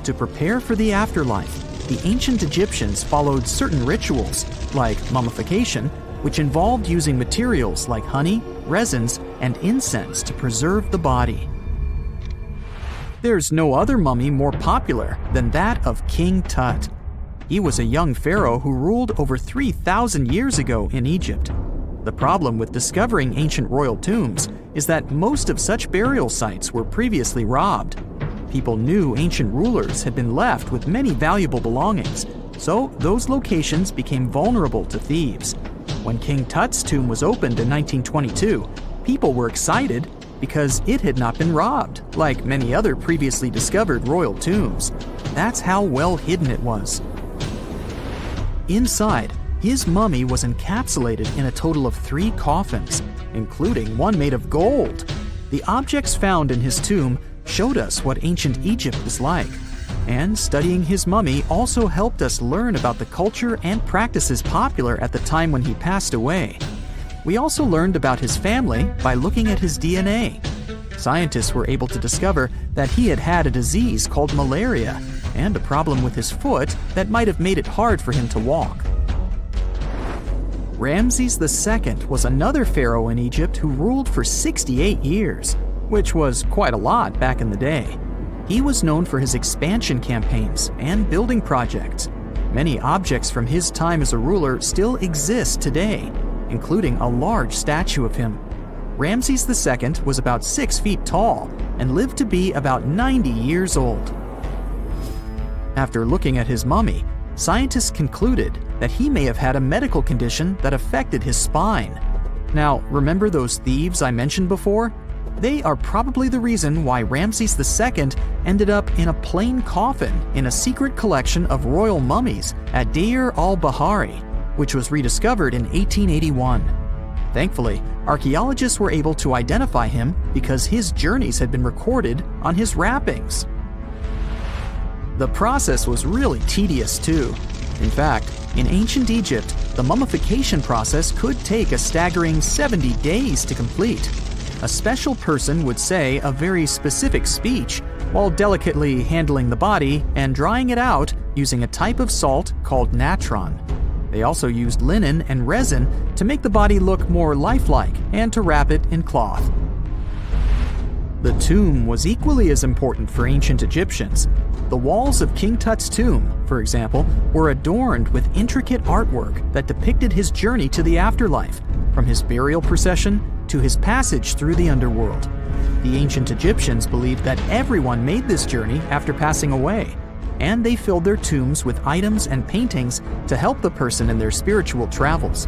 To prepare for the afterlife, the ancient Egyptians followed certain rituals, like mummification, which involved using materials like honey, resins, and incense to preserve the body. There's no other mummy more popular than that of King Tut. He was a young pharaoh who ruled over 3,000 years ago in Egypt. The problem with discovering ancient royal tombs is that most of such burial sites were previously robbed. People knew ancient rulers had been left with many valuable belongings, so those locations became vulnerable to thieves. When King Tut's tomb was opened in 1922, people were excited because it had not been robbed, like many other previously discovered royal tombs. That's how well hidden it was. Inside, his mummy was encapsulated in a total of 3 coffins, including one made of gold. The objects found in his tomb showed us what ancient Egypt was like, and studying his mummy also helped us learn about the culture and practices popular at the time when he passed away. We also learned about his family by looking at his DNA. Scientists were able to discover that he had had a disease called malaria and a problem with his foot that might have made it hard for him to walk. Ramses II was another pharaoh in Egypt who ruled for 68 years, which was quite a lot back in the day. He was known for his expansion campaigns and building projects. Many objects from his time as a ruler still exist today, including a large statue of him. Ramses II was about 6 feet tall and lived to be about 90 years old. After looking at his mummy, scientists concluded that he may have had a medical condition that affected his spine. Now, remember those thieves I mentioned before? They are probably the reason why Ramses II ended up in a plain coffin in a secret collection of royal mummies at Deir al-Bahari, which was rediscovered in 1881. Thankfully, archaeologists were able to identify him because his journeys had been recorded on his wrappings. The process was really tedious too. In fact, in ancient Egypt, the mummification process could take a staggering 70 days to complete. A special person would say a very specific speech while delicately handling the body and drying it out using a type of salt called natron. They also used linen and resin to make the body look more lifelike and to wrap it in cloth. The tomb was equally as important for ancient Egyptians. The walls of King Tut's tomb, for example, were adorned with intricate artwork that depicted his journey to the afterlife, from his burial procession to his passage through the underworld. The ancient Egyptians believed that everyone made this journey after passing away, and they filled their tombs with items and paintings to help the person in their spiritual travels.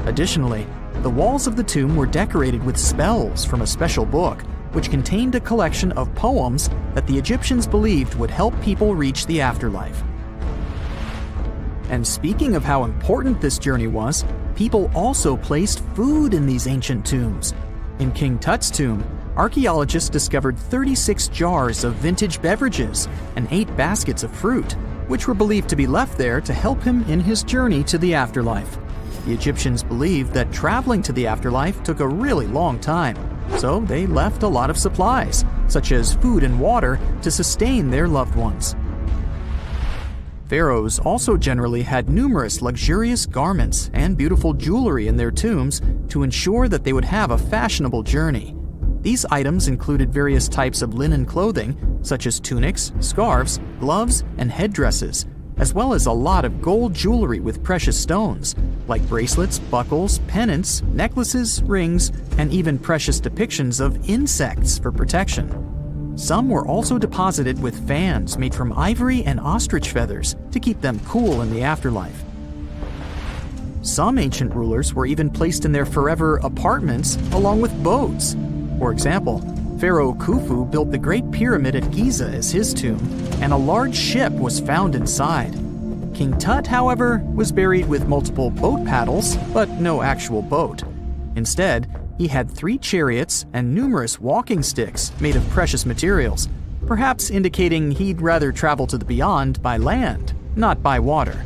Additionally, the walls of the tomb were decorated with spells from a special book, which contained a collection of poems that the Egyptians believed would help people reach the afterlife. And speaking of how important this journey was, people also placed food in these ancient tombs. In King Tut's tomb, archaeologists discovered 36 jars of vintage beverages and 8 baskets of fruit, which were believed to be left there to help him in his journey to the afterlife. The Egyptians believed that traveling to the afterlife took a really long time, so they left a lot of supplies, such as food and water, to sustain their loved ones. Pharaohs also generally had numerous luxurious garments and beautiful jewelry in their tombs to ensure that they would have a fashionable journey. These items included various types of linen clothing, such as tunics, scarves, gloves, and headdresses, as well as a lot of gold jewelry with precious stones, like bracelets, buckles, pendants, necklaces, rings, and even precious depictions of insects for protection. Some were also deposited with fans made from ivory and ostrich feathers to keep them cool in the afterlife. Some ancient rulers were even placed in their forever apartments along with boats. For example, Pharaoh Khufu built the Great Pyramid at Giza as his tomb, and a large ship was found inside. King Tut, however, was buried with multiple boat paddles, but no actual boat. Instead, he had 3 chariots and numerous walking sticks made of precious materials, perhaps indicating he'd rather travel to the beyond by land, not by water.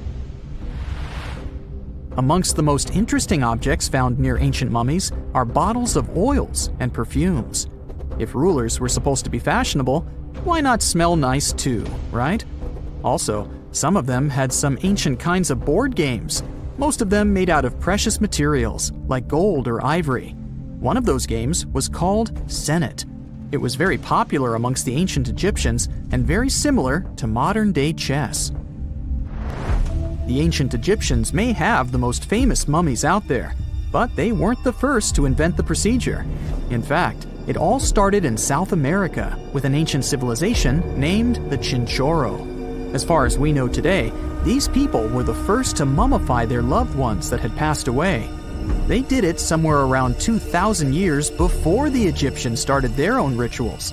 Amongst the most interesting objects found near ancient mummies are bottles of oils and perfumes. If rulers were supposed to be fashionable, why not smell nice too, right? Also, some of them had some ancient kinds of board games, most of them made out of precious materials like gold or ivory. One of those games was called Senet. It was very popular amongst the ancient Egyptians and very similar to modern-day chess. The ancient Egyptians may have the most famous mummies out there, but they weren't the first to invent the procedure. In fact, it all started in South America with an ancient civilization named the Chinchorro. As far as we know today, these people were the first to mummify their loved ones that had passed away. They did it somewhere around 2,000 years before the Egyptians started their own rituals.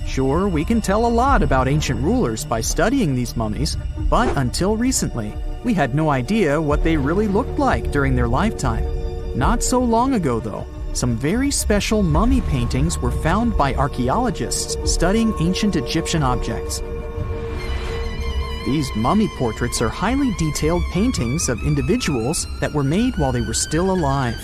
Sure, we can tell a lot about ancient rulers by studying these mummies, but until recently, we had no idea what they really looked like during their lifetime. Not so long ago, though, some very special mummy paintings were found by archaeologists studying ancient Egyptian objects. These mummy portraits are highly detailed paintings of individuals that were made while they were still alive.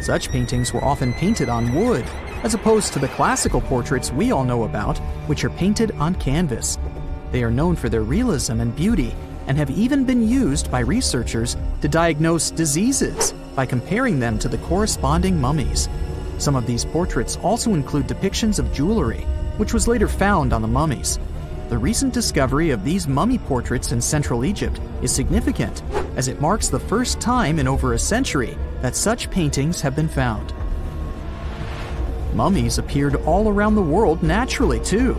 Such paintings were often painted on wood, as opposed to the classical portraits we all know about, which are painted on canvas. They are known for their realism and beauty, and have even been used by researchers to diagnose diseases by comparing them to the corresponding mummies. Some of these portraits also include depictions of jewelry, which was later found on the mummies. The recent discovery of these mummy portraits in Central Egypt is significant, as it marks the first time in over a century that such paintings have been found. Mummies appeared all around the world naturally, too.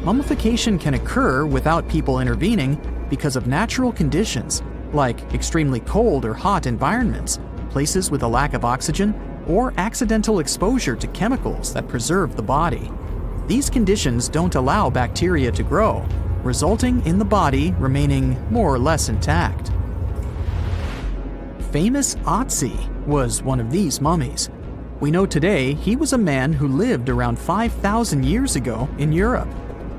Mummification can occur without people intervening because of natural conditions, like extremely cold or hot environments, places with a lack of oxygen, or accidental exposure to chemicals that preserve the body. These conditions don't allow bacteria to grow, resulting in the body remaining more or less intact. Famous Otzi was one of these mummies. We know today he was a man who lived around 5,000 years ago in Europe.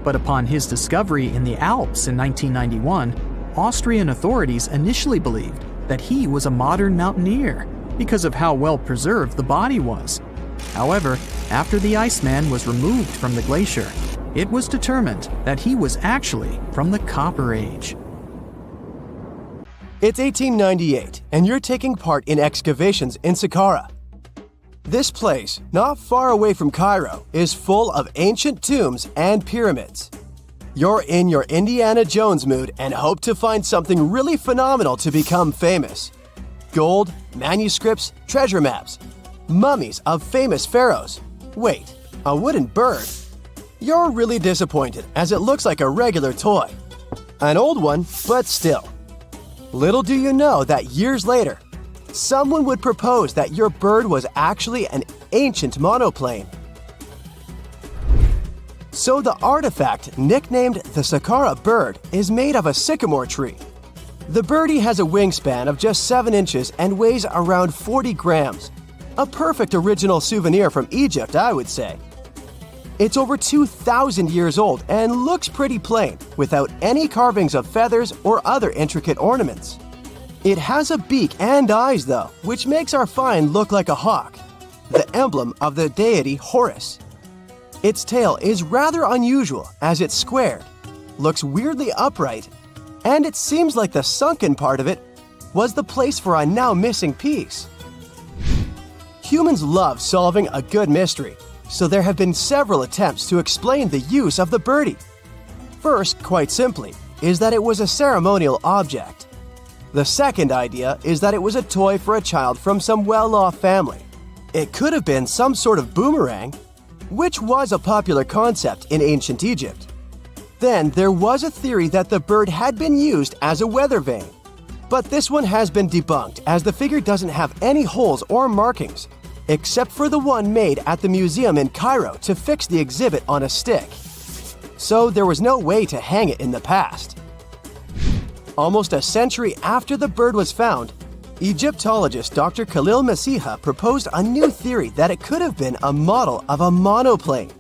But upon his discovery in the Alps in 1991, Austrian authorities initially believed that he was a modern mountaineer because of how well preserved the body was. However, after the Iceman was removed from the glacier, it was determined that he was actually from the Copper Age. It's 1898, and you're taking part in excavations in Saqqara. This place, not far away from Cairo, is full of ancient tombs and pyramids. You're in your Indiana Jones mood and hope to find something really phenomenal to become famous. Gold, manuscripts, treasure maps, mummies of famous pharaohs. Wait, a wooden bird? You're really disappointed as it looks like a regular toy. An old one, but still. Little do you know that years later, someone would propose that your bird was actually an ancient monoplane. So the artifact, nicknamed the Saqqara Bird, is made of a sycamore tree. The birdie has a wingspan of just 7 inches and weighs around 40 grams. A perfect original souvenir from Egypt, I would say. It's over 2,000 years old and looks pretty plain, without any carvings of feathers or other intricate ornaments. It has a beak and eyes, though, which makes our find look like a hawk, the emblem of the deity Horus. Its tail is rather unusual as it's squared, looks weirdly upright, and it seems like the sunken part of it was the place for a now missing piece. Humans love solving a good mystery, so there have been several attempts to explain the use of the birdie. First, quite simply, is that it was a ceremonial object. The second idea is that it was a toy for a child from some well-off family. It could have been some sort of boomerang, which was a popular concept in ancient Egypt. Then there was a theory that the bird had been used as a weather vane. But this one has been debunked as the figure doesn't have any holes or markings, except for the one made at the museum in Cairo to fix the exhibit on a stick. So there was no way to hang it in the past. Almost a century after the bird was found, Egyptologist Dr. Khalil Masiha proposed a new theory that it could have been a model of a monoplane.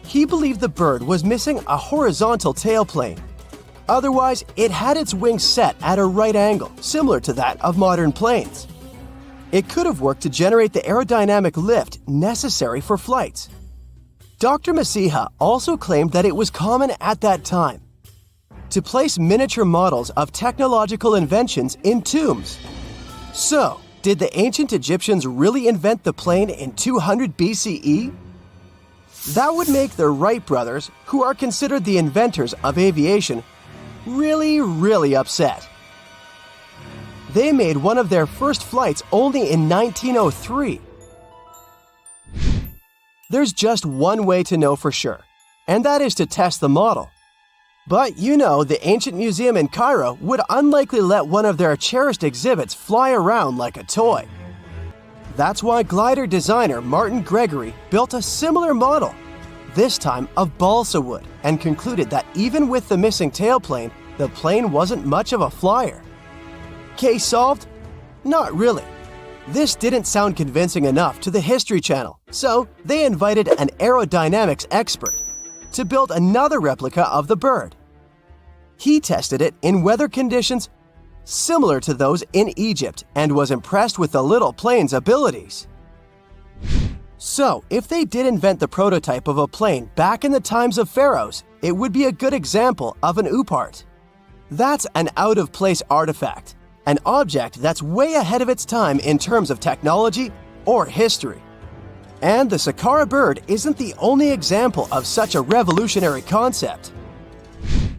He believed the bird was missing a horizontal tailplane. Otherwise, it had its wings set at a right angle, similar to that of modern planes. It could have worked to generate the aerodynamic lift necessary for flights. Dr. Masiha also claimed that it was common at that time to place miniature models of technological inventions in tombs. So, did the ancient Egyptians really invent the plane in 200 BCE? That would make the Wright brothers, who are considered the inventors of aviation, really upset. They made one of their first flights only in 1903. There's just one way to know for sure, and that is to test the model. But you know, the ancient museum in Cairo would unlikely let one of their cherished exhibits fly around like a toy. That's why glider designer Martin Gregory built a similar model, this time of balsa wood, and concluded that even with the missing tailplane, the plane wasn't much of a flyer. Case solved? Not really. This didn't sound convincing enough to the History Channel, so they invited an aerodynamics expert to build another replica of the bird. He tested it in weather conditions similar to those in Egypt and was impressed with the little plane's abilities. So, if they did invent the prototype of a plane back in the times of pharaohs, it would be a good example of an oopart. That's an out-of-place artifact, an object that's way ahead of its time in terms of technology or history. And the Saqqara Bird isn't the only example of such a revolutionary concept.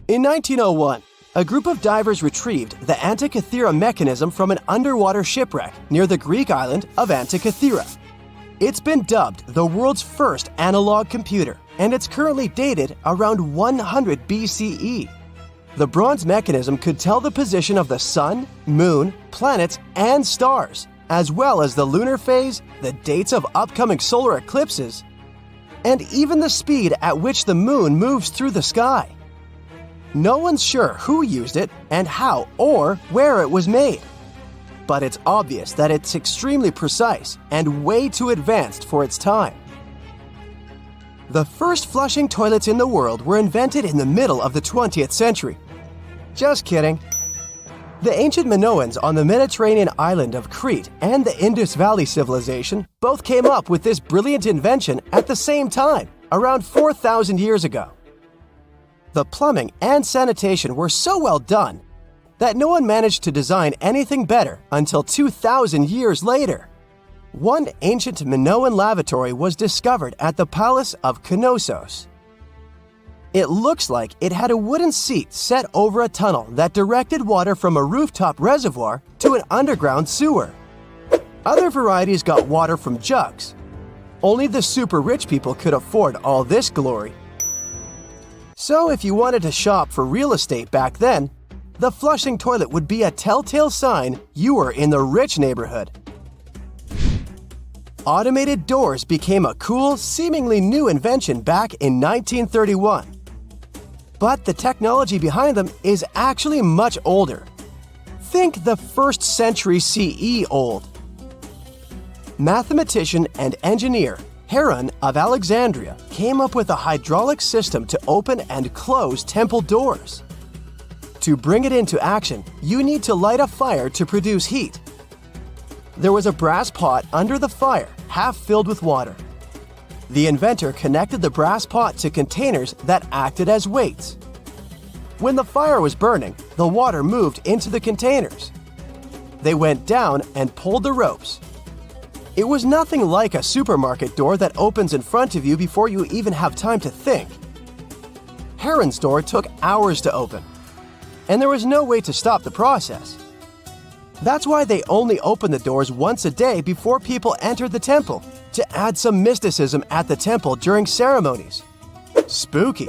In 1901, a group of divers retrieved the Antikythera mechanism from an underwater shipwreck near the Greek island of Antikythera. It's been dubbed the world's first analog computer, and it's currently dated around 100 BCE. The bronze mechanism could tell the position of the sun, moon, planets, and stars, as well as the lunar phase, the dates of upcoming solar eclipses, and even the speed at which the moon moves through the sky. No one's sure who used it and how or where it was made, but it's obvious that it's extremely precise and way too advanced for its time. The first flushing toilets in the world were invented in the middle of the 20th century. Just kidding. The ancient Minoans on the Mediterranean island of Crete and the Indus Valley civilization both came up with this brilliant invention at the same time, around 4,000 years ago. The plumbing and sanitation were so well done that no one managed to design anything better until 2,000 years later. One ancient Minoan lavatory was discovered at the Palace of Colossus. It looks like it had a wooden seat set over a tunnel that directed water from a rooftop reservoir to an underground sewer. Other varieties got water from jugs. Only the super rich people could afford all this glory. So if you wanted to shop for real estate back then, the flushing toilet would be a telltale sign you were in the rich neighborhood. Automated doors became a cool, seemingly new invention back in 1931. But the technology behind them is actually much older. Think the 1st century CE old. Mathematician and engineer Heron of Alexandria came up with a hydraulic system to open and close temple doors. To bring it into action, you need to light a fire to produce heat. There was a brass pot under the fire, half filled with water. The inventor connected the brass pot to containers that acted as weights. When the fire was burning, the water moved into the containers. They went down and pulled the ropes. It was nothing like a supermarket door that opens in front of you before you even have time to think. Heron's door took hours to open, and there was no way to stop the process. That's why they only opened the doors once a day before people entered the temple, to add some mysticism at the temple during ceremonies. Spooky.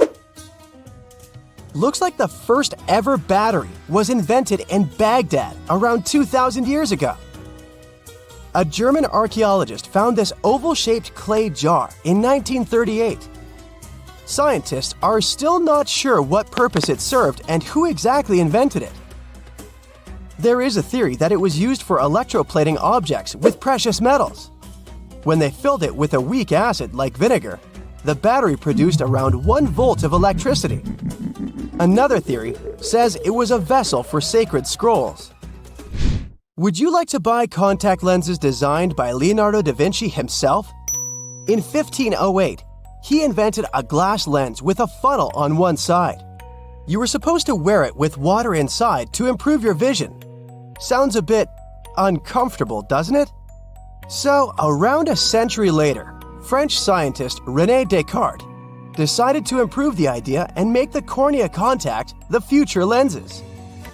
Looks like the first ever battery was invented in Baghdad around 2,000 years ago. A German archaeologist found this oval-shaped clay jar in 1938. Scientists are still not sure what purpose it served and who exactly invented it. There is a theory that it was used for electroplating objects with precious metals. When they filled it with a weak acid like vinegar, the battery produced around 1 volt of electricity. Another theory says it was a vessel for sacred scrolls. Would you like to buy contact lenses designed by Leonardo da Vinci himself? In 1508, he invented a glass lens with a funnel on one side. You were supposed to wear it with water inside to improve your vision. Sounds a bit uncomfortable, doesn't it? So, around a century later, French scientist René Descartes decided to improve the idea and make the cornea contact the future lenses.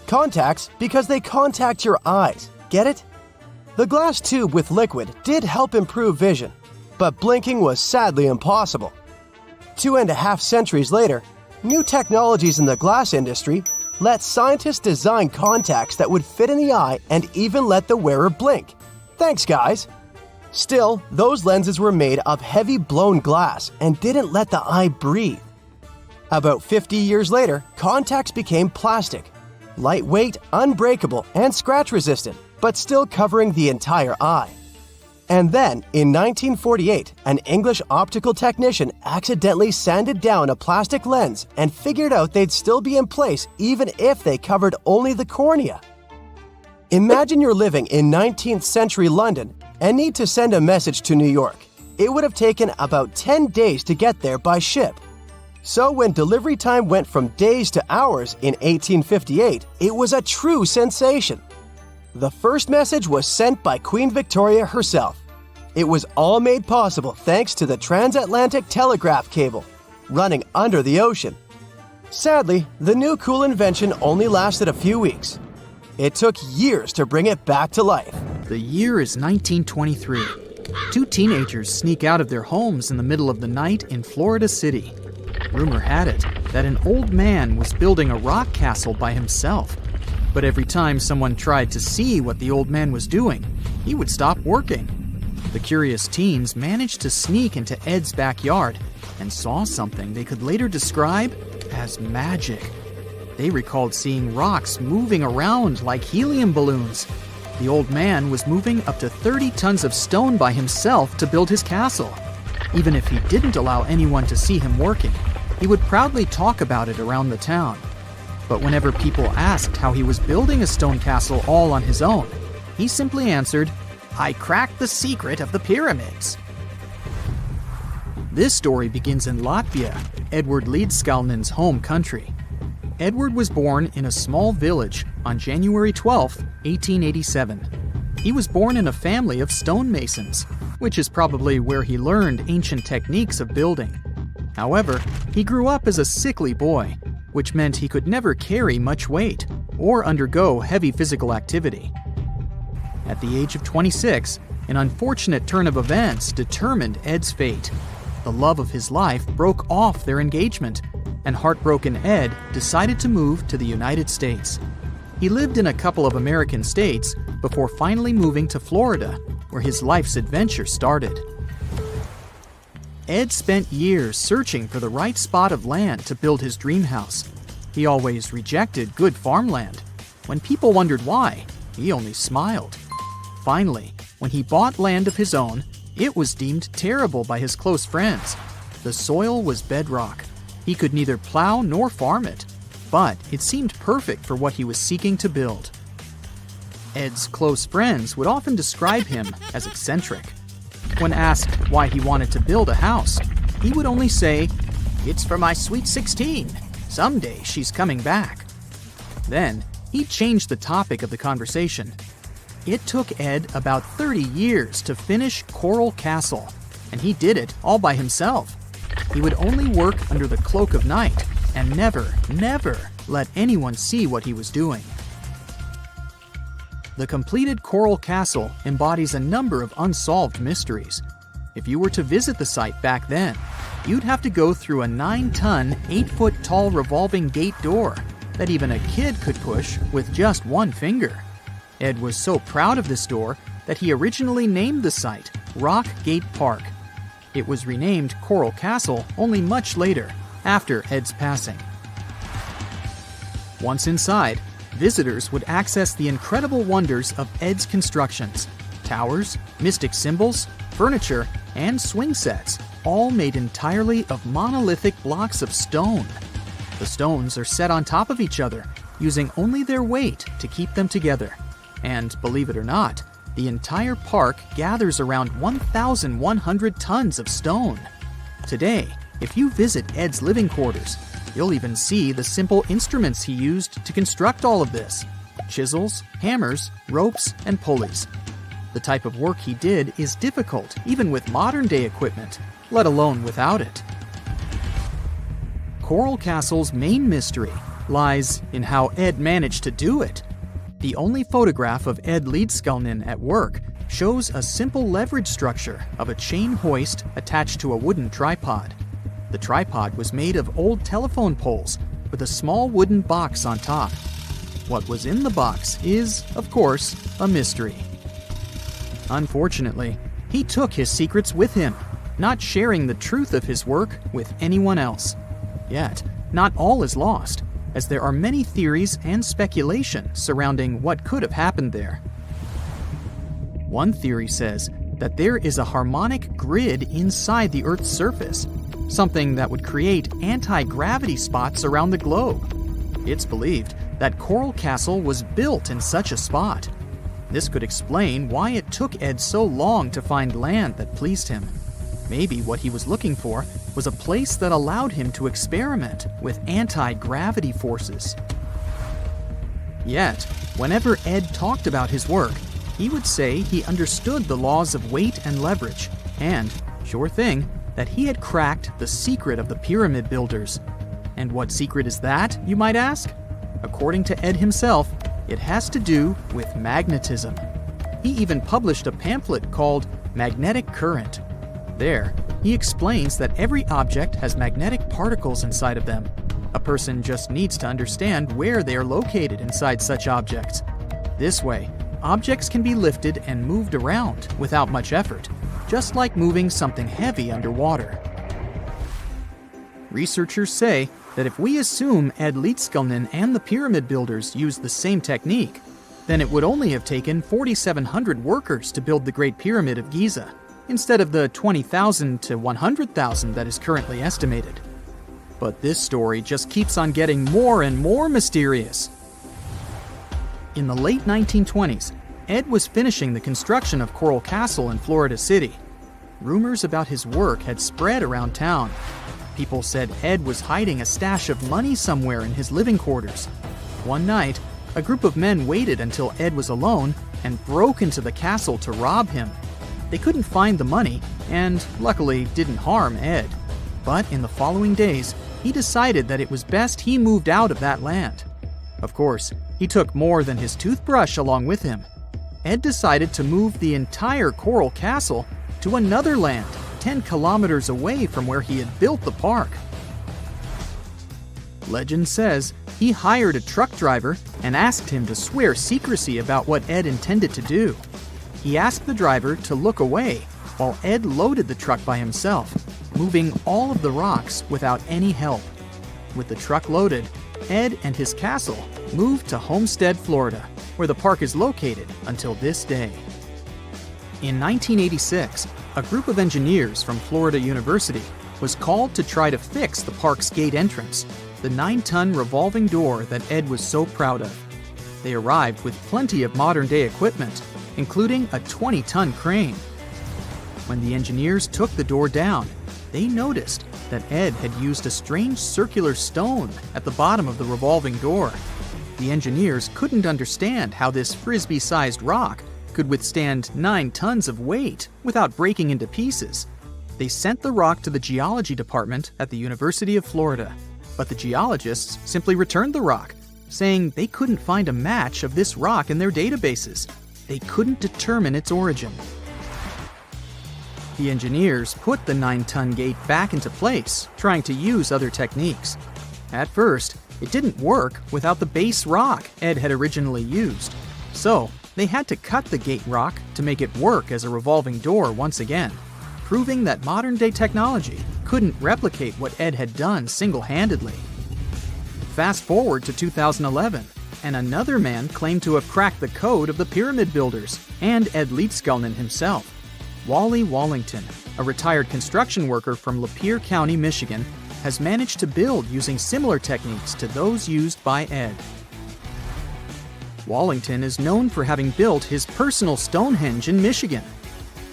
Contacts because they contact your eyes, get it? The glass tube with liquid did help improve vision, but blinking was sadly impossible. 2.5 centuries later, New technologies in the glass industry let scientists design contacts that would fit in the eye and even let the wearer blink. Thanks, guys. Still, those lenses were made of heavy blown glass and didn't let the eye breathe. About 50 years later, contacts became plastic, lightweight, unbreakable, and scratch-resistant, but still covering the entire eye. And then, in 1948, an English optical technician accidentally sanded down a plastic lens and figured out they'd still be in place even if they covered only the cornea. Imagine you're living in 19th century London and need to send a message to New York. It would have taken about 10 days to get there by ship. So when delivery time went from days to hours in 1858, it was a true sensation. The first message was sent by Queen Victoria herself. It was all made possible thanks to the transatlantic telegraph cable, running under the ocean. Sadly, the new cool invention only lasted a few weeks. It took years to bring it back to life. The year is 1923. Two teenagers sneak out of their homes in the middle of the night in Florida City. Rumor had it that an old man was building a rock castle by himself. But every time someone tried to see what the old man was doing, he would stop working. The curious teens managed to sneak into Ed's backyard and saw something they could later describe as magic. They recalled seeing rocks moving around like helium balloons. The old man was moving up to 30 tons of stone by himself to build his castle. Even if he didn't allow anyone to see him working, he would proudly talk about it around the town. But whenever people asked how he was building a stone castle all on his own, he simply answered, "I cracked the secret of the pyramids." This story begins in Latvia, Edward Leedskalnin's home country. Edward was born in a small village on January 12, 1887. He was born in a family of stonemasons, which is probably where he learned ancient techniques of building. However, he grew up as a sickly boy, which meant he could never carry much weight or undergo heavy physical activity. At the age of 26, an unfortunate turn of events determined Ed's fate. The love of his life broke off their engagement, and heartbroken Ed decided to move to the United States. He lived in a couple of American states before finally moving to Florida, where his life's adventure started. Ed spent years searching for the right spot of land to build his dream house. He always rejected good farmland. When people wondered why, he only smiled. Finally, when he bought land of his own, it was deemed terrible by his close friends. The soil was bedrock. He could neither plow nor farm it, but it seemed perfect for what he was seeking to build. Ed's close friends would often describe him as eccentric. When asked why he wanted to build a house, he would only say, "It's for my sweet 16. Someday she's coming back." Then, he changed the topic of the conversation. It took Ed about 30 years to finish Coral Castle, and he did it all by himself. He would only work under the cloak of night and never let anyone see what he was doing. The completed Coral Castle embodies a number of unsolved mysteries. If you were to visit the site back then, you'd have to go through a 9-ton, 8-foot-tall revolving gate door that even a kid could push with just one finger. Ed was so proud of this door that he originally named the site Rock Gate Park. It was renamed Coral Castle only much later, after Ed's passing. Once inside, visitors would access the incredible wonders of Ed's constructions: towers, mystic symbols, furniture, and swing sets, all made entirely of monolithic blocks of stone. The stones are set on top of each other, using only their weight to keep them together. And believe it or not, the entire park gathers around 1,100 tons of stone. Today, if you visit Ed's living quarters, you'll even see the simple instruments he used to construct all of this: chisels, hammers, ropes, and pulleys. The type of work he did is difficult even with modern-day equipment, let alone without it. Coral Castle's main mystery lies in how Ed managed to do it. The only photograph of Ed Leedskalnin at work shows a simple leverage structure of a chain hoist attached to a wooden tripod. The tripod was made of old telephone poles with a small wooden box on top. What was in the box is, of course, a mystery. Unfortunately, he took his secrets with him, not sharing the truth of his work with anyone else. Yet, not all is lost, as there are many theories and speculation surrounding what could have happened there. One theory says that there is a harmonic grid inside the Earth's surface, something that would create anti-gravity spots around the globe. It's believed that Coral Castle was built in such a spot. This could explain why it took Ed so long to find land that pleased him. Maybe what he was looking for was a place that allowed him to experiment with anti-gravity forces. Yet, whenever Ed talked about his work, he would say he understood the laws of weight and leverage, and, sure thing, that he had cracked the secret of the pyramid builders. And what secret is that, you might ask? According to Ed himself, it has to do with magnetism. He even published a pamphlet called Magnetic Current. There, he explains that every object has magnetic particles inside of them. A person just needs to understand where they are located inside such objects. This way, objects can be lifted and moved around without much effort, just like moving something heavy underwater. Researchers say that if we assume Ed Leedskalnin and the pyramid builders used the same technique, then it would only have taken 4,700 workers to build the Great Pyramid of Giza, instead of the 20,000 to 100,000 that is currently estimated. But this story just keeps on getting more and more mysterious. In the late 1920s, Ed was finishing the construction of Coral Castle in Florida City. Rumors about his work had spread around town. People said Ed was hiding a stash of money somewhere in his living quarters. One night, a group of men waited until Ed was alone and broke into the castle to rob him. They couldn't find the money and, luckily, didn't harm Ed. But in the following days, he decided that it was best he moved out of that land. Of course, he took more than his toothbrush along with him. Ed decided to move the entire Coral Castle to another land 10 kilometers away from where he had built the park. Legend says he hired a truck driver and asked him to swear secrecy about what Ed intended to do. He asked the driver to look away while Ed loaded the truck by himself, moving all of the rocks without any help. With the truck loaded, Ed and his castle moved to Homestead, Florida, where the park is located until this day. In 1986, a group of engineers from Florida University was called to try to fix the park's gate entrance, the 9-ton revolving door that Ed was so proud of. They arrived with plenty of modern-day equipment, including a 20-ton crane. When the engineers took the door down, they noticed that Ed had used a strange circular stone at the bottom of the revolving door. The engineers couldn't understand how this frisbee-sized rock could withstand 9 tons of weight without breaking into pieces. They sent the rock to the geology department at the University of Florida, but the geologists simply returned the rock, saying they couldn't find a match of this rock in their databases. They couldn't determine its origin. The engineers put the 9-ton gate back into place, trying to use other techniques. At first, it didn't work without the base rock Ed had originally used. So, they had to cut the gate rock to make it work as a revolving door once again, proving that modern-day technology couldn't replicate what Ed had done single-handedly. Fast forward to 2011, and another man claimed to have cracked the code of the pyramid builders and Ed Leedskalnin himself. Wally Wallington, a retired construction worker from Lapeer County, Michigan, has managed to build using similar techniques to those used by Ed. Wallington is known for having built his personal Stonehenge in Michigan.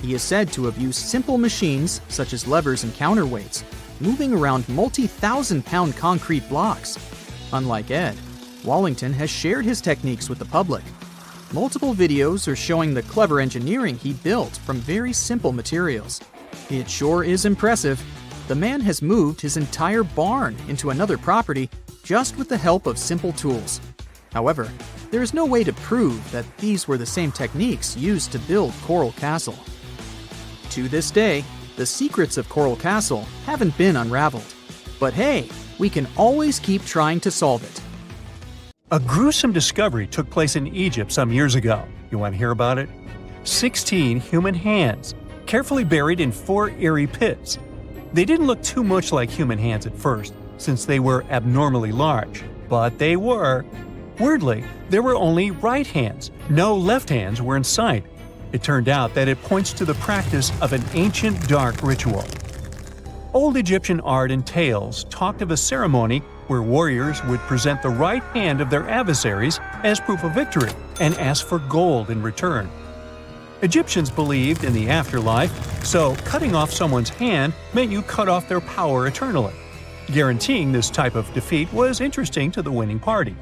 He is said to have used simple machines, such as levers and counterweights, moving around multi-thousand-pound concrete blocks. Unlike Ed, Wallington has shared his techniques with the public. Multiple videos are showing the clever engineering he built from very simple materials. It sure is impressive. The man has moved his entire barn into another property just with the help of simple tools. However, there is no way to prove that these were the same techniques used to build Coral Castle. To this day, the secrets of Coral Castle haven't been unraveled. But hey, we can always keep trying to solve it. A gruesome discovery took place in Egypt some years ago. You want to hear about it? 16 human hands, carefully buried in 4 eerie pits. They didn't look too much like human hands at first, since they were abnormally large, but they were. Weirdly, there were only right hands, no left hands were in sight. It turned out that it points to the practice of an ancient dark ritual. Old Egyptian art and tales talked of a ceremony where warriors would present the right hand of their adversaries as proof of victory and ask for gold in return. Egyptians believed in the afterlife, so cutting off someone's hand meant you cut off their power eternally. Guaranteeing this type of defeat was interesting to the winning party.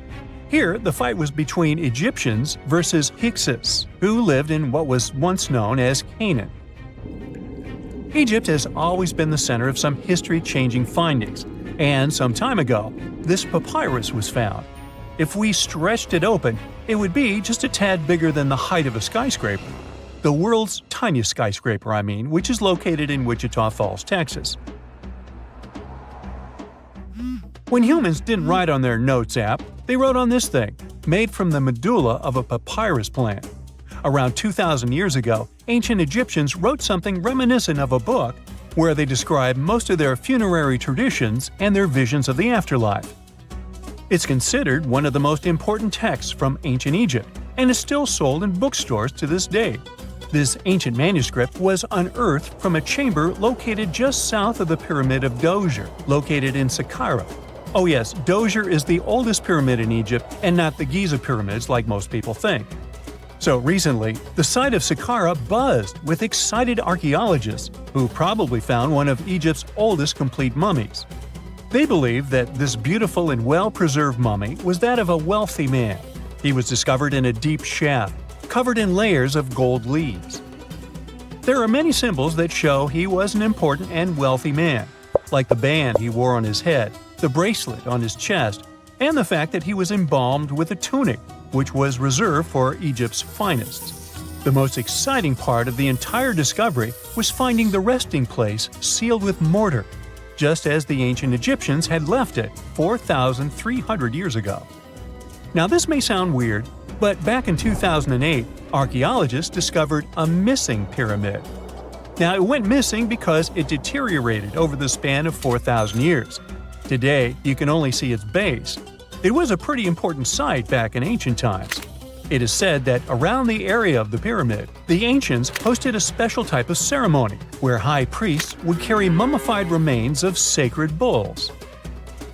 Here, the fight was between Egyptians versus Hyksos, who lived in what was once known as Canaan. Egypt has always been the center of some history-changing findings, and some time ago, this papyrus was found. If we stretched it open, it would be just a tad bigger than the height of a skyscraper. The world's tiniest skyscraper, which is located in Wichita Falls, Texas. When humans didn't write on their notes app, they wrote on this thing, made from the medulla of a papyrus plant. Around 2,000 years ago, ancient Egyptians wrote something reminiscent of a book where they describe most of their funerary traditions and their visions of the afterlife. It's considered one of the most important texts from ancient Egypt and is still sold in bookstores to this day. This ancient manuscript was unearthed from a chamber located just south of the Pyramid of Djoser, located in Saqqara. Oh yes, Djoser is the oldest pyramid in Egypt and not the Giza pyramids like most people think. So recently, the site of Saqqara buzzed with excited archaeologists who probably found one of Egypt's oldest complete mummies. They believe that this beautiful and well-preserved mummy was that of a wealthy man. He was discovered in a deep shaft, covered in layers of gold leaves. There are many symbols that show he was an important and wealthy man, like the band he wore on his head, the bracelet on his chest, and the fact that he was embalmed with a tunic, which was reserved for Egypt's finest. The most exciting part of the entire discovery was finding the resting place sealed with mortar, just as the ancient Egyptians had left it 4,300 years ago. Now this may sound weird, but back in 2008, archaeologists discovered a missing pyramid. Now it went missing because it deteriorated over the span of 4,000 years. Today, you can only see its base. It was a pretty important site back in ancient times. It is said that around the area of the pyramid, the ancients hosted a special type of ceremony where high priests would carry mummified remains of sacred bulls.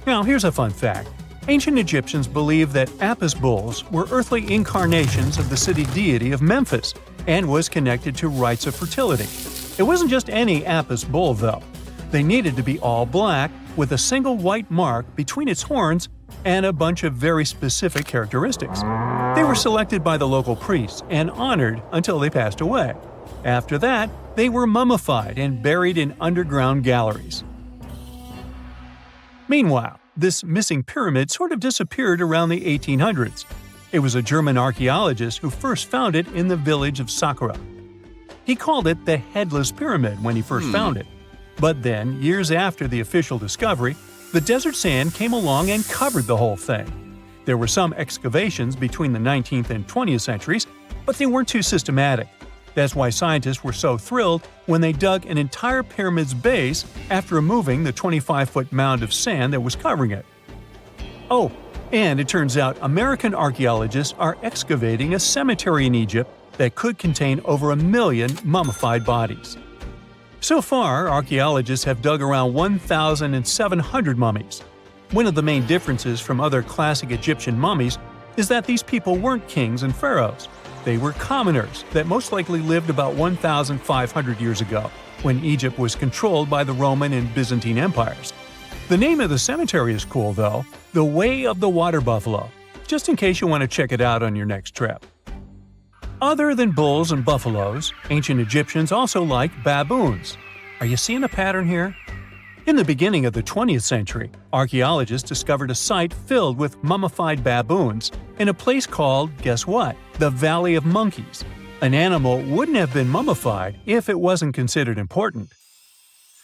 Now here's a fun fact. Ancient Egyptians believed that Apis bulls were earthly incarnations of the city deity of Memphis and was connected to rites of fertility. It wasn't just any Apis bull though. They needed to be all black with a single white mark between its horns and a bunch of very specific characteristics. They were selected by the local priests and honored until they passed away. After that, they were mummified and buried in underground galleries. Meanwhile, this missing pyramid sort of disappeared around the 1800s. It was a German archaeologist who first found it in the village of Saqqara. He called it the Headless Pyramid when he first found it. But then, years after the official discovery, the desert sand came along and covered the whole thing. There were some excavations between the 19th and 20th centuries, but they weren't too systematic. That's why scientists were so thrilled when they dug an entire pyramid's base after removing the 25-foot mound of sand that was covering it. Oh, and it turns out American archaeologists are excavating a cemetery in Egypt that could contain over 1 million mummified bodies. So far, archaeologists have dug around 1,700 mummies. One of the main differences from other classic Egyptian mummies is that these people weren't kings and pharaohs. They were commoners that most likely lived about 1,500 years ago, when Egypt was controlled by the Roman and Byzantine empires. The name of the cemetery is cool though, the Way of the Water Buffalo, just in case you want to check it out on your next trip. Other than bulls and buffaloes, ancient Egyptians also liked baboons. Are you seeing a pattern here? In the beginning of the 20th century, archaeologists discovered a site filled with mummified baboons in a place called, guess what? The Valley of Monkeys. An animal wouldn't have been mummified if it wasn't considered important.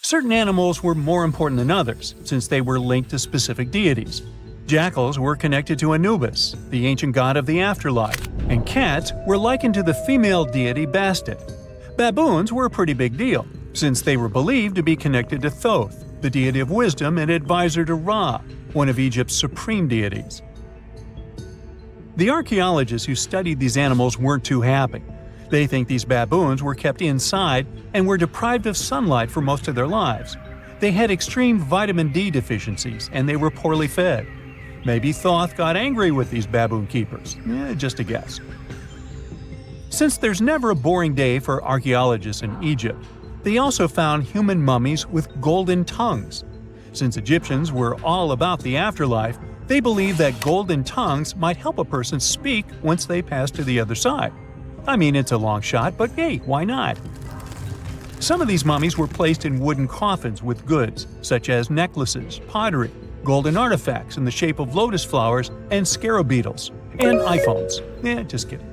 Certain animals were more important than others, since they were linked to specific deities. Jackals were connected to Anubis, the ancient god of the afterlife, and cats were likened to the female deity Bastet. Baboons were a pretty big deal, since they were believed to be connected to Thoth, the deity of wisdom and advisor to Ra, one of Egypt's supreme deities. The archaeologists who studied these animals weren't too happy. They think these baboons were kept inside and were deprived of sunlight for most of their lives. They had extreme vitamin D deficiencies and they were poorly fed. Maybe Thoth got angry with these baboon keepers. Just a guess. Since there's never a boring day for archaeologists in Egypt, they also found human mummies with golden tongues. Since Egyptians were all about the afterlife, they believed that golden tongues might help a person speak once they pass to the other side. I mean, it's a long shot, but hey, why not? Some of these mummies were placed in wooden coffins with goods, such as necklaces, pottery, golden artifacts in the shape of lotus flowers and scarab beetles, and iPhones. Just kidding.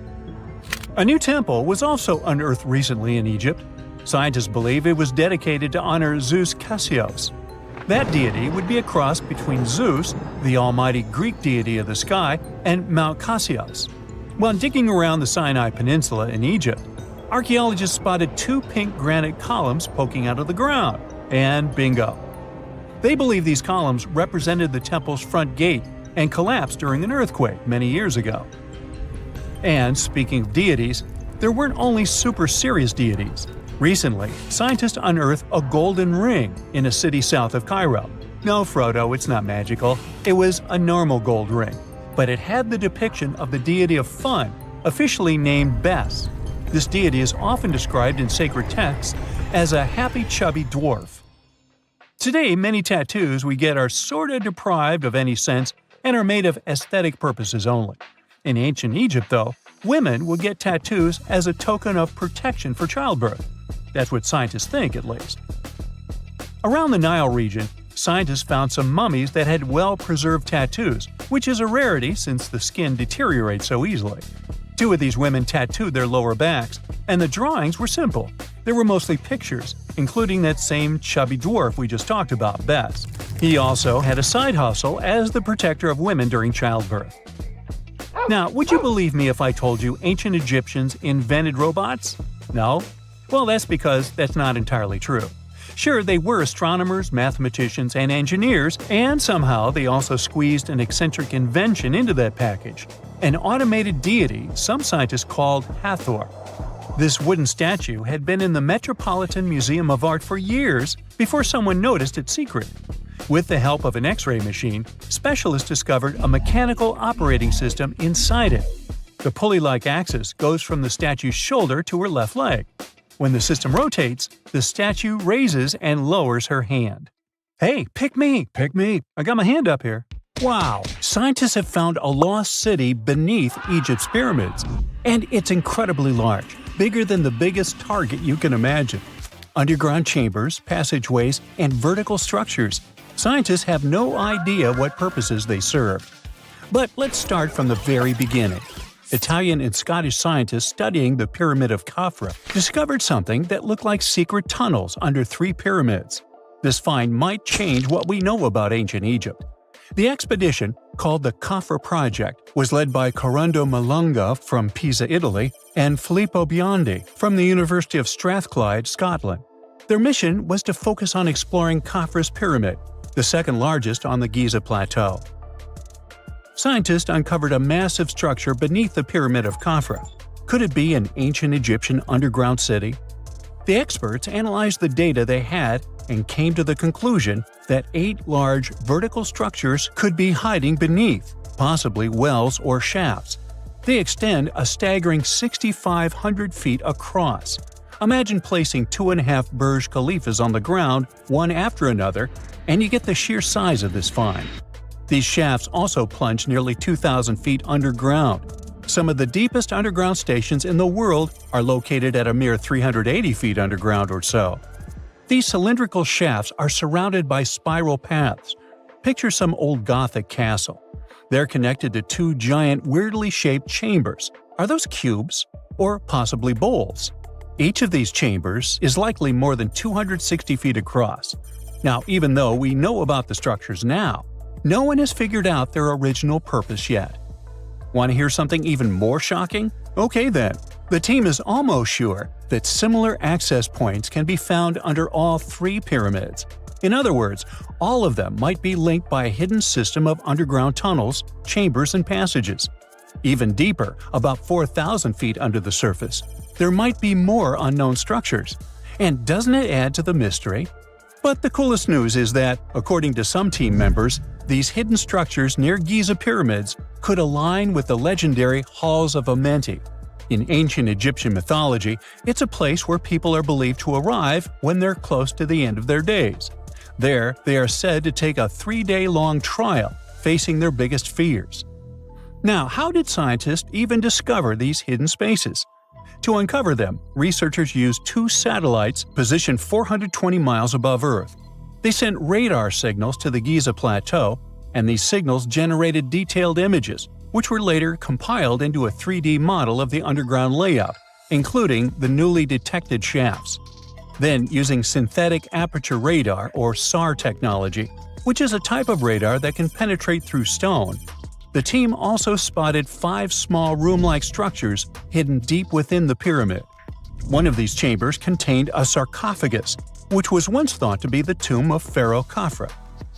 A new temple was also unearthed recently in Egypt. Scientists believe it was dedicated to honor Zeus Cassios. That deity would be a cross between Zeus, the almighty Greek deity of the sky, and Mount Cassios. While digging around the Sinai Peninsula in Egypt, archaeologists spotted two pink granite columns poking out of the ground, and bingo. They believe these columns represented the temple's front gate and collapsed during an earthquake many years ago. And speaking of deities, there weren't only super serious deities. Recently, scientists unearthed a golden ring in a city south of Cairo. No, Frodo, it's not magical. It was a normal gold ring, but it had the depiction of the deity of fun, officially named Bes. This deity is often described in sacred texts as a happy chubby dwarf. Today, many tattoos we get are sorta deprived of any sense and are made of aesthetic purposes only. In ancient Egypt, though, women would get tattoos as a token of protection for childbirth. That's what scientists think, at least. Around the Nile region, scientists found some mummies that had well-preserved tattoos, which is a rarity since the skin deteriorates so easily. Two of these women tattooed their lower backs, and the drawings were simple. They were mostly pictures, including that same chubby dwarf we just talked about, Bes. He also had a side hustle as the protector of women during childbirth. Now, would you believe me if I told you ancient Egyptians invented robots? No? Well, that's because that's not entirely true. Sure, they were astronomers, mathematicians, and engineers, and somehow they also squeezed an eccentric invention into that package – an automated deity some scientists called Hathor. This wooden statue had been in the Metropolitan Museum of Art for years before someone noticed its secret. With the help of an X-ray machine, specialists discovered a mechanical operating system inside it. The pulley-like axis goes from the statue's shoulder to her left leg. When the system rotates, the statue raises and lowers her hand. Hey, pick me! Pick me! I got my hand up here. Wow! Scientists have found a lost city beneath Egypt's pyramids. And it's incredibly large, bigger than the biggest target you can imagine. Underground chambers, passageways, and vertical structures. Scientists have no idea what purposes they serve. But let's start from the very beginning. Italian and Scottish scientists studying the Pyramid of Khafra discovered something that looked like secret tunnels under 3 pyramids. This find might change what we know about ancient Egypt. The expedition, called the Khafra Project, was led by Corrado Malunga from Pisa, Italy, and Filippo Biondi from the University of Strathclyde, Scotland. Their mission was to focus on exploring Khafra's pyramid, the second largest on the Giza Plateau. Scientists uncovered a massive structure beneath the Pyramid of Khafra. Could it be an ancient Egyptian underground city? The experts analyzed the data they had and came to the conclusion that 8 large vertical structures could be hiding beneath, possibly wells or shafts. They extend a staggering 6,500 feet across. Imagine placing 2.5 Burj Khalifas on the ground, one after another, and you get the sheer size of this find. These shafts also plunge nearly 2,000 feet underground. Some of the deepest underground stations in the world are located at a mere 380 feet underground or so. These cylindrical shafts are surrounded by spiral paths. Picture some old Gothic castle. They're connected to 2 giant, weirdly shaped chambers. Are those cubes? Or possibly bowls? Each of these chambers is likely more than 260 feet across. Now, even though we know about the structures now, no one has figured out their original purpose yet. Want to hear something even more shocking? Okay then, the team is almost sure that similar access points can be found under all three pyramids. In other words, all of them might be linked by a hidden system of underground tunnels, chambers, and passages. Even deeper, about 4,000 feet under the surface, there might be more unknown structures. And doesn't it add to the mystery? But the coolest news is that, according to some team members, these hidden structures near Giza pyramids could align with the legendary Halls of Amenti. In ancient Egyptian mythology, it's a place where people are believed to arrive when they're close to the end of their days. There, they are said to take a 3-day-long trial, facing their biggest fears. Now, how did scientists even discover these hidden spaces? To uncover them, researchers used 2 satellites positioned 420 miles above Earth. They sent radar signals to the Giza Plateau, and these signals generated detailed images, which were later compiled into a 3D model of the underground layout, including the newly detected shafts. Then, using synthetic aperture radar or SAR technology, which is a type of radar that can penetrate through stone, the team also spotted 5 small room-like structures hidden deep within the pyramid. One of these chambers contained a sarcophagus, which was once thought to be the tomb of Pharaoh Khafre.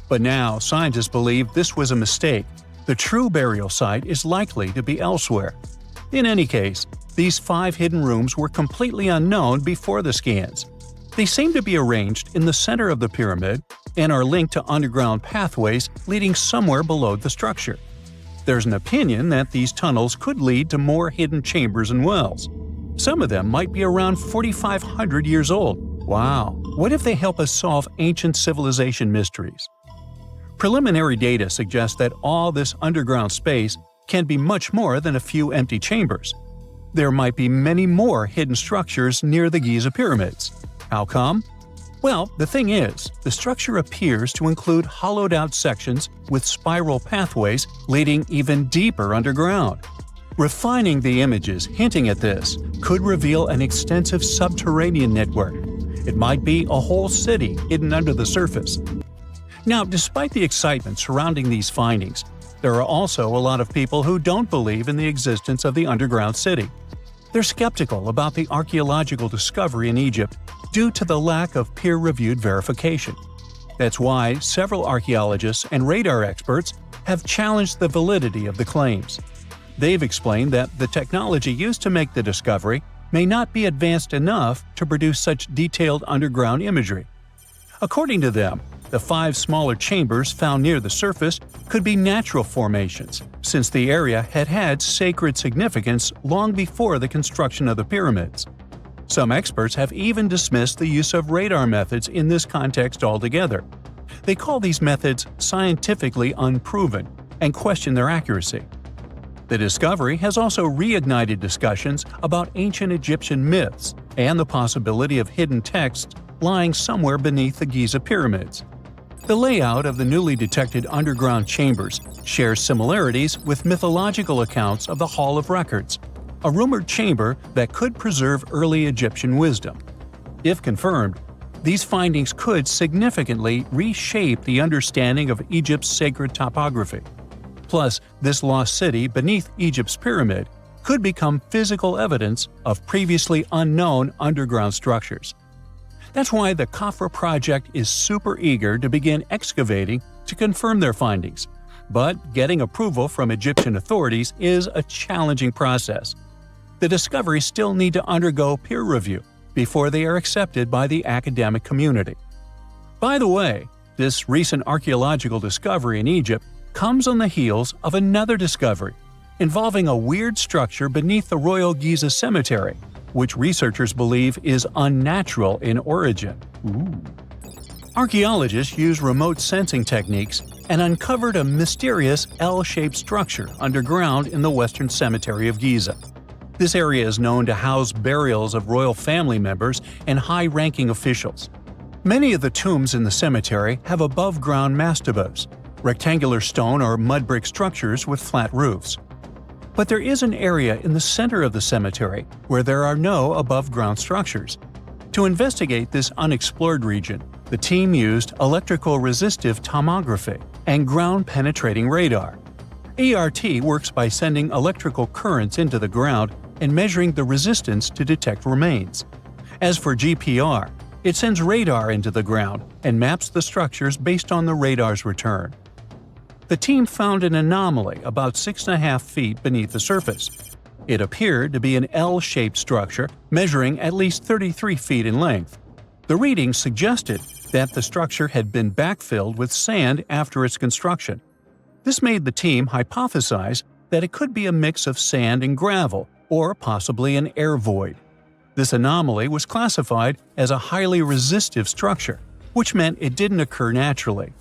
But now, scientists believe this was a mistake. The true burial site is likely to be elsewhere. In any case, these 5 hidden rooms were completely unknown before the scans. They seem to be arranged in the center of the pyramid and are linked to underground pathways leading somewhere below the structure. There's an opinion that these tunnels could lead to more hidden chambers and wells. Some of them might be around 4,500 years old. Wow, what if they help us solve ancient civilization mysteries? Preliminary data suggests that all this underground space can be much more than a few empty chambers. There might be many more hidden structures near the Giza pyramids. How come? Well, the thing is, the structure appears to include hollowed-out sections with spiral pathways leading even deeper underground. Refining the images hinting at this could reveal an extensive subterranean network. It might be a whole city hidden under the surface. Now, despite the excitement surrounding these findings, there are also a lot of people who don't believe in the existence of the underground city. They're skeptical about the archaeological discovery in Egypt due to the lack of peer-reviewed verification. That's why several archaeologists and radar experts have challenged the validity of the claims. They've explained that the technology used to make the discovery may not be advanced enough to produce such detailed underground imagery. According to them, the 5 smaller chambers found near the surface could be natural formations, since the area had had sacred significance long before the construction of the pyramids. Some experts have even dismissed the use of radar methods in this context altogether. They call these methods scientifically unproven and question their accuracy. The discovery has also reignited discussions about ancient Egyptian myths and the possibility of hidden texts lying somewhere beneath the Giza pyramids. The layout of the newly detected underground chambers shares similarities with mythological accounts of the Hall of Records, a rumored chamber that could preserve early Egyptian wisdom. If confirmed, these findings could significantly reshape the understanding of Egypt's sacred topography. Plus, this lost city beneath Egypt's pyramid could become physical evidence of previously unknown underground structures. That's why the Khafre project is super eager to begin excavating to confirm their findings. But getting approval from Egyptian authorities is a challenging process. The discoveries still need to undergo peer review before they are accepted by the academic community. By the way, this recent archaeological discovery in Egypt comes on the heels of another discovery involving a weird structure beneath the Royal Giza Cemetery, which researchers believe is unnatural in origin. Archaeologists use remote sensing techniques and uncovered a mysterious L-shaped structure underground in the Western Cemetery of Giza. This area is known to house burials of royal family members and high-ranking officials. Many of the tombs in the cemetery have above-ground mastabas, rectangular stone or mud brick structures with flat roofs. But there is an area in the center of the cemetery where there are no above-ground structures. To investigate this unexplored region, the team used electrical resistive tomography and ground-penetrating radar. ERT works by sending electrical currents into the ground and measuring the resistance to detect remains. As for GPR, it sends radar into the ground and maps the structures based on the radar's return. The team found an anomaly about 6.5 feet beneath the surface. It appeared to be an L-shaped structure measuring at least 33 feet in length. The readings suggested that the structure had been backfilled with sand after its construction. This made the team hypothesize that it could be a mix of sand and gravel, or possibly an air void. This anomaly was classified as a highly resistive structure, which meant it didn't occur naturally.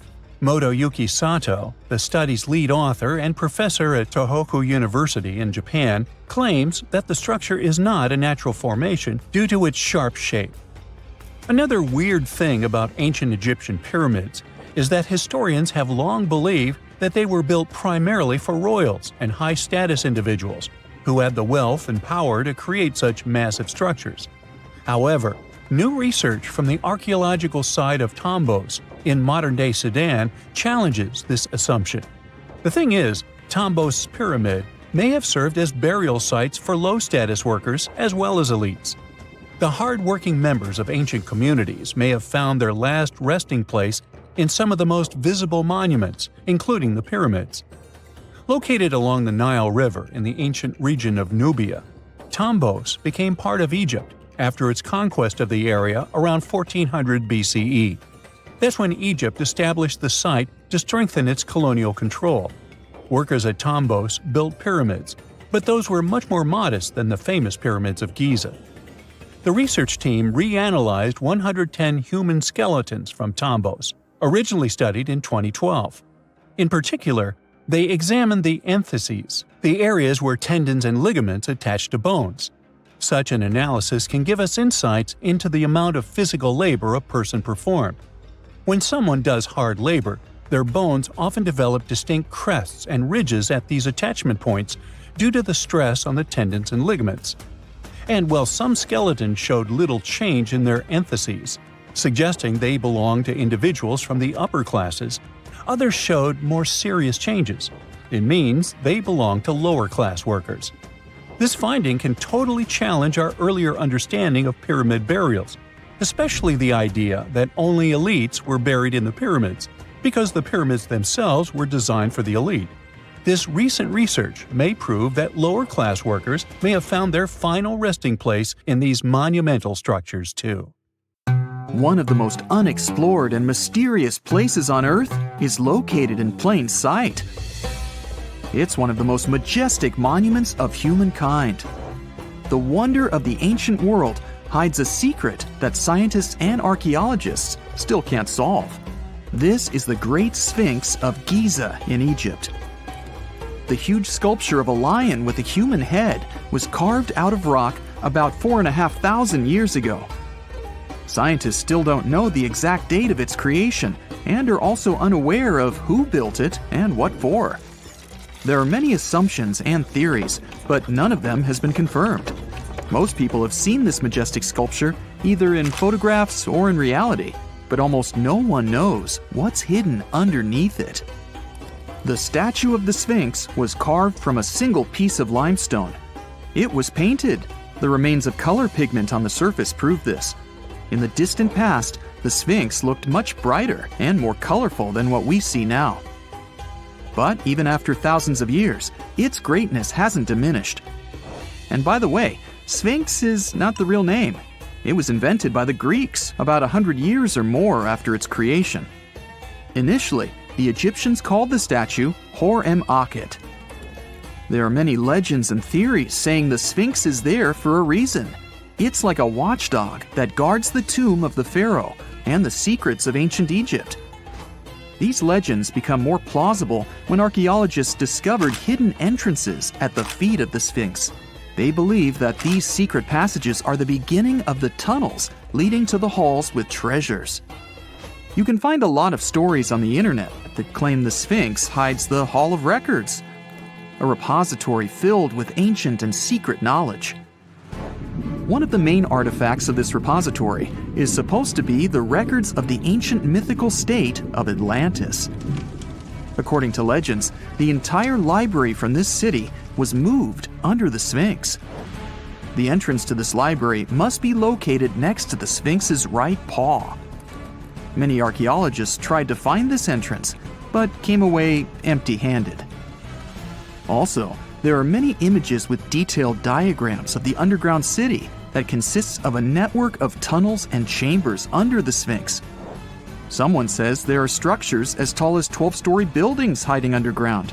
Motoyuki Sato, the study's lead author and professor at Tohoku University in Japan, claims that the structure is not a natural formation due to its sharp shape. Another weird thing about ancient Egyptian pyramids is that historians have long believed that they were built primarily for royals and high-status individuals who had the wealth and power to create such massive structures. However, new research from the archaeological site of Thutmose in modern-day Sudan challenges this assumption. The thing is, Thutmose's pyramid may have served as burial sites for low-status workers as well as elites. The hard-working members of ancient communities may have found their last resting place in some of the most visible monuments, including the pyramids. Located along the Nile River in the ancient region of Nubia, Thutmose became part of Egypt after its conquest of the area around 1400 BCE. That's when Egypt established the site to strengthen its colonial control. Workers at Thutmose built pyramids, but those were much more modest than the famous pyramids of Giza. The research team reanalyzed 110 human skeletons from Thutmose, originally studied in 2012. In particular, they examined the entheses, the areas where tendons and ligaments attach to bones. Such an analysis can give us insights into the amount of physical labor a person performed. When someone does hard labor, their bones often develop distinct crests and ridges at these attachment points due to the stress on the tendons and ligaments. And while some skeletons showed little change in their entheses, suggesting they belonged to individuals from the upper classes, others showed more serious changes. It means they belong to lower-class workers. This finding can totally challenge our earlier understanding of pyramid burials, especially the idea that only elites were buried in the pyramids, because the pyramids themselves were designed for the elite. This recent research may prove that lower-class workers may have found their final resting place in these monumental structures too. One of the most unexplored and mysterious places on Earth is located in plain sight. It's one of the most majestic monuments of humankind. The wonder of the ancient world hides a secret that scientists and archaeologists still can't solve. This is the Great Sphinx of Giza in Egypt. The huge sculpture of a lion with a human head was carved out of rock about 4,500 years ago. Scientists still don't know the exact date of its creation and are also unaware of who built it and what for. There are many assumptions and theories, but none of them has been confirmed. Most people have seen this majestic sculpture either in photographs or in reality, but almost no one knows what's hidden underneath it. The statue of the Sphinx was carved from a single piece of limestone. It was painted. The remains of color pigment on the surface prove this. In the distant past, the Sphinx looked much brighter and more colorful than what we see now. But even after thousands of years, its greatness hasn't diminished. And by the way, Sphinx is not the real name. It was invented by the Greeks about 100 years or more after its creation. Initially, the Egyptians called the statue Hor-em-Akhet. There are many legends and theories saying the Sphinx is there for a reason. It's like a watchdog that guards the tomb of the pharaoh and the secrets of ancient Egypt. These legends become more plausible when archaeologists discovered hidden entrances at the feet of the Sphinx. They believe that these secret passages are the beginning of the tunnels leading to the halls with treasures. You can find a lot of stories on the internet that claim the Sphinx hides the Hall of Records. a repository filled with ancient and secret knowledge. One of the main artifacts of this repository is supposed to be the records of the ancient mythical state of Atlantis. According to legends, the entire library from this city was moved under the Sphinx. The entrance to this library must be located next to the Sphinx's right paw. Many archaeologists tried to find this entrance, but came away empty-handed. Also, there are many images with detailed diagrams of the underground city that consists of a network of tunnels and chambers under the Sphinx. Someone says there are structures as tall as 12-story buildings hiding underground,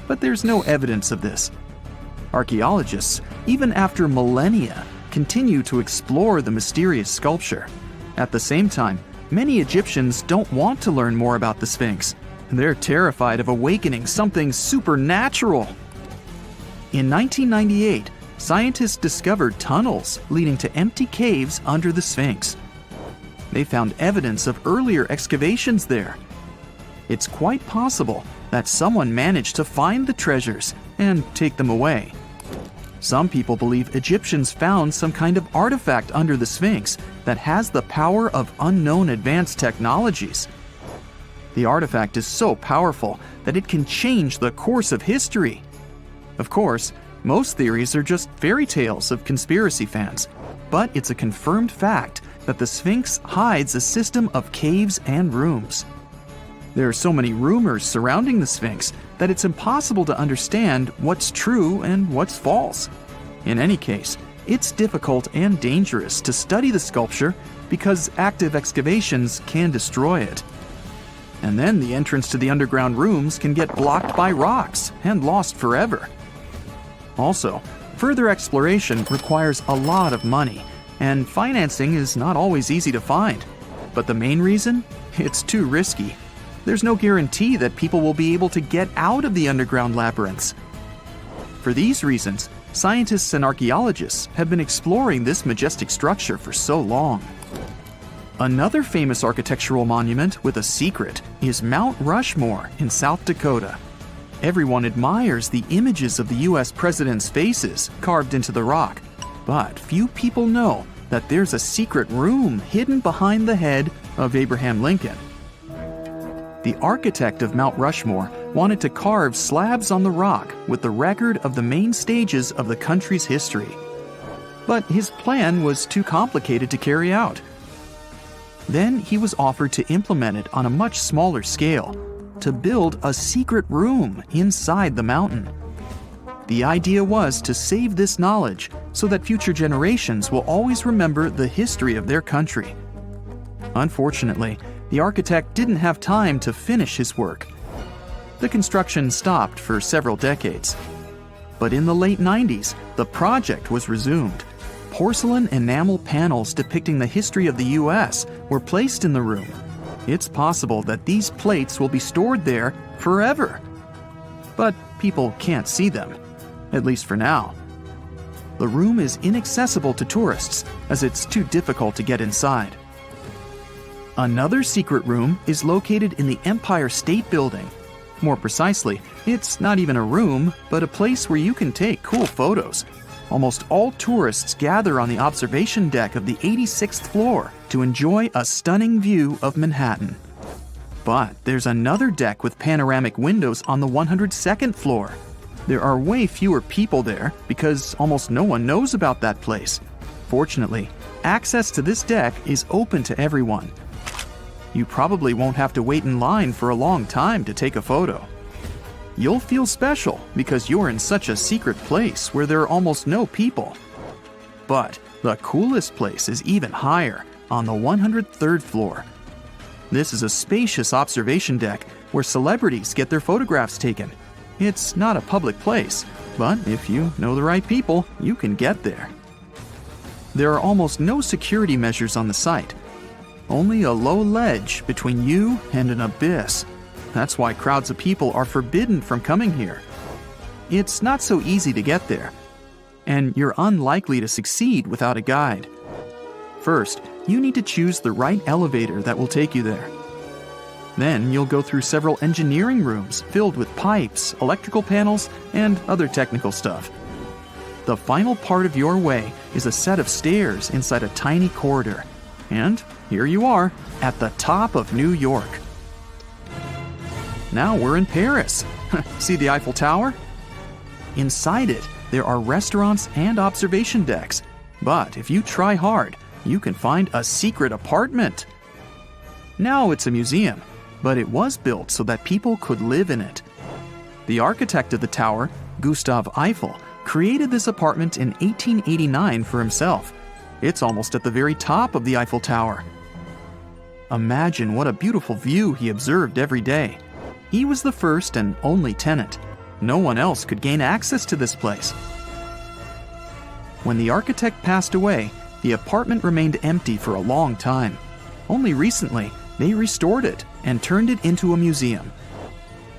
but there's no evidence of this. Archaeologists, even after millennia, continue to explore the mysterious sculpture. At the same time, many Egyptians don't want to learn more about the Sphinx. They're terrified of awakening something supernatural. In 1998, scientists discovered tunnels leading to empty caves under the Sphinx. They found evidence of earlier excavations there. It's quite possible that someone managed to find the treasures and take them away. Some people believe Egyptians found some kind of artifact under the Sphinx that has the power of unknown advanced technologies. The artifact is so powerful that it can change the course of history. Of course, most theories are just fairy tales of conspiracy fans, but it's a confirmed fact that the Sphinx hides a system of caves and rooms. There are so many rumors surrounding the Sphinx that it's impossible to understand what's true and what's false. In any case, it's difficult and dangerous to study the sculpture because active excavations can destroy it. And then the entrance to the underground rooms can get blocked by rocks and lost forever. Also, further exploration requires a lot of money, and financing is not always easy to find. But the main reason? It's too risky. There's no guarantee that people will be able to get out of the underground labyrinths. For these reasons, scientists and archaeologists have been exploring this majestic structure for so long. Another famous architectural monument with a secret is Mount Rushmore in South Dakota. Everyone admires the images of the U.S. presidents' faces carved into the rock, but few people know that there's a secret room hidden behind the head of Abraham Lincoln. The architect of Mount Rushmore wanted to carve slabs on the rock with the record of the main stages of the country's history. But his plan was too complicated to carry out. Then he was offered to implement it on a much smaller scale, to build a secret room inside the mountain. The idea was to save this knowledge so that future generations will always remember the history of their country. Unfortunately, the architect didn't have time to finish his work. The construction stopped for several decades. But in the late 90s, the project was resumed. Porcelain enamel panels depicting the history of the U.S. were placed in the room. It's possible that these plates will be stored there forever. But people can't see them, at least for now. The room is inaccessible to tourists as it's too difficult to get inside. Another secret room is located in the Empire State Building. More precisely, it's not even a room, but a place where you can take cool photos. Almost all tourists gather on the observation deck of the 86th floor to enjoy a stunning view of Manhattan. But there's another deck with panoramic windows on the 102nd floor. There are way fewer people there because almost no one knows about that place. Fortunately, access to this deck is open to everyone. You probably won't have to wait in line for a long time to take a photo. You'll feel special because you're in such a secret place where there are almost no people. But the coolest place is even higher, on the 103rd floor. This is a spacious observation deck where celebrities get their photographs taken. It's not a public place, but if you know the right people, you can get there. There are almost no security measures on the site. Only a low ledge between you and an abyss. That's why crowds of people are forbidden from coming here. It's not so easy to get there, and you're unlikely to succeed without a guide. First, you need to choose the right elevator that will take you there. Then you'll go through several engineering rooms filled with pipes, electrical panels, and other technical stuff. The final part of your way is a set of stairs inside a tiny corridor. And here you are, at the top of New York. Now we're in Paris. See the Eiffel Tower? Inside it, there are restaurants and observation decks. But if you try hard, you can find a secret apartment. Now it's a museum, but it was built so that people could live in it. The architect of the tower, Gustav Eiffel, created this apartment in 1889 for himself. It's almost at the very top of the Eiffel Tower. Imagine what a beautiful view he observed every day. He was the first and only tenant. No one else could gain access to this place. When the architect passed away, the apartment remained empty for a long time. Only recently, they restored it and turned it into a museum.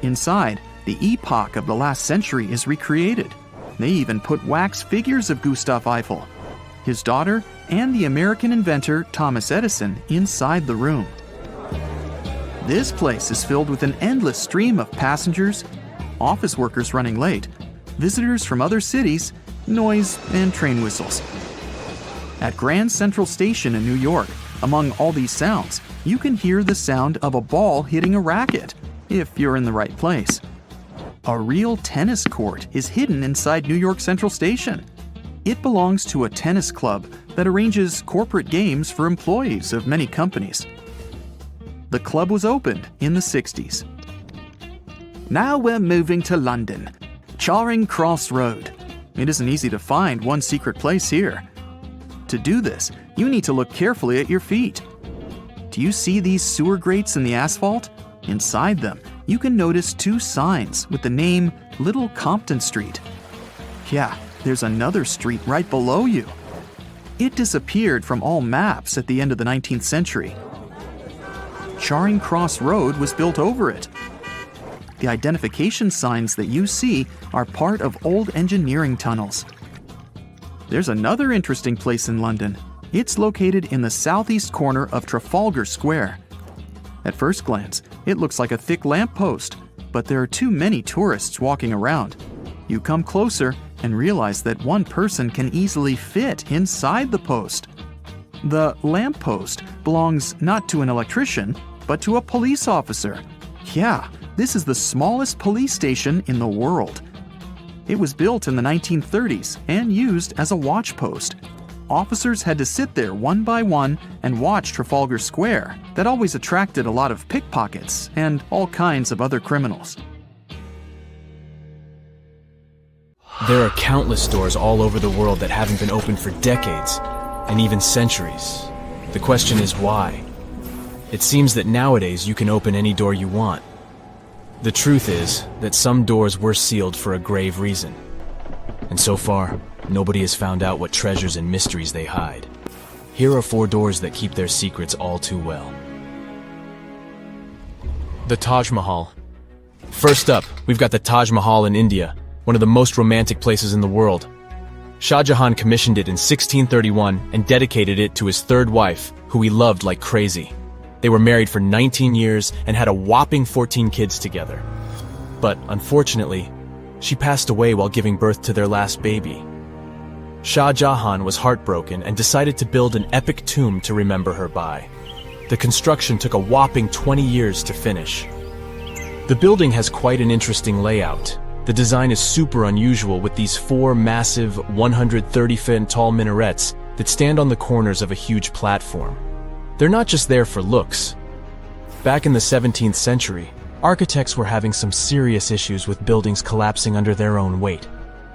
Inside, the epoch of the last century is recreated. They even put wax figures of Gustav Eiffel, his daughter, and the American inventor Thomas Edison inside the room. This place is filled with an endless stream of passengers, office workers running late, visitors from other cities, noise, and train whistles. At Grand Central Station in New York, among all these sounds, you can hear the sound of a ball hitting a racket, if you're in the right place. A real tennis court is hidden inside New York Central Station. It belongs to a tennis club that arranges corporate games for employees of many companies. The club was opened in the 60s. Now we're moving to London, Charing Cross Road. It isn't easy to find one secret place here. To do this, you need to look carefully at your feet. Do you see these sewer grates in the asphalt? Inside them, you can notice two signs with the name Little Compton Street. Yeah, there's another street right below you. It disappeared from all maps at the end of the 19th century. Charing Cross Road was built over it. The identification signs that you see are part of old engineering tunnels. There's another interesting place in London. It's located in the southeast corner of Trafalgar Square. At first glance, it looks like a thick lamppost, but there are too many tourists walking around. You come closer and realize that one person can easily fit inside the post. The lamppost belongs not to an electrician, but to a police officer. Yeah, this is the smallest police station in the world. It was built in the 1930s and used as a watch post. Officers had to sit there one by one and watch Trafalgar Square. That always attracted a lot of pickpockets and all kinds of other criminals. There are countless stores all over the world that haven't been opened for decades, and even centuries. The question is why? It seems that nowadays you can open any door you want. The truth is that some doors were sealed for a grave reason. And so far, nobody has found out what treasures and mysteries they hide. Here are 4 doors that keep their secrets all too well. The Taj Mahal. First up, we've got the Taj Mahal in India, one of the most romantic places in the world. Shah Jahan commissioned it in 1631 and dedicated it to his 3rd wife, who he loved like crazy. They were married for 19 years and had a whopping 14 kids together. But unfortunately, she passed away while giving birth to their last baby. Shah Jahan was heartbroken and decided to build an epic tomb to remember her by. The construction took a whopping 20 years to finish. The building has quite an interesting layout. The design is super unusual with these 4 massive 130-foot tall minarets that stand on the corners of a huge platform. They're not just there for looks. Back in the 17th century, architects were having some serious issues with buildings collapsing under their own weight.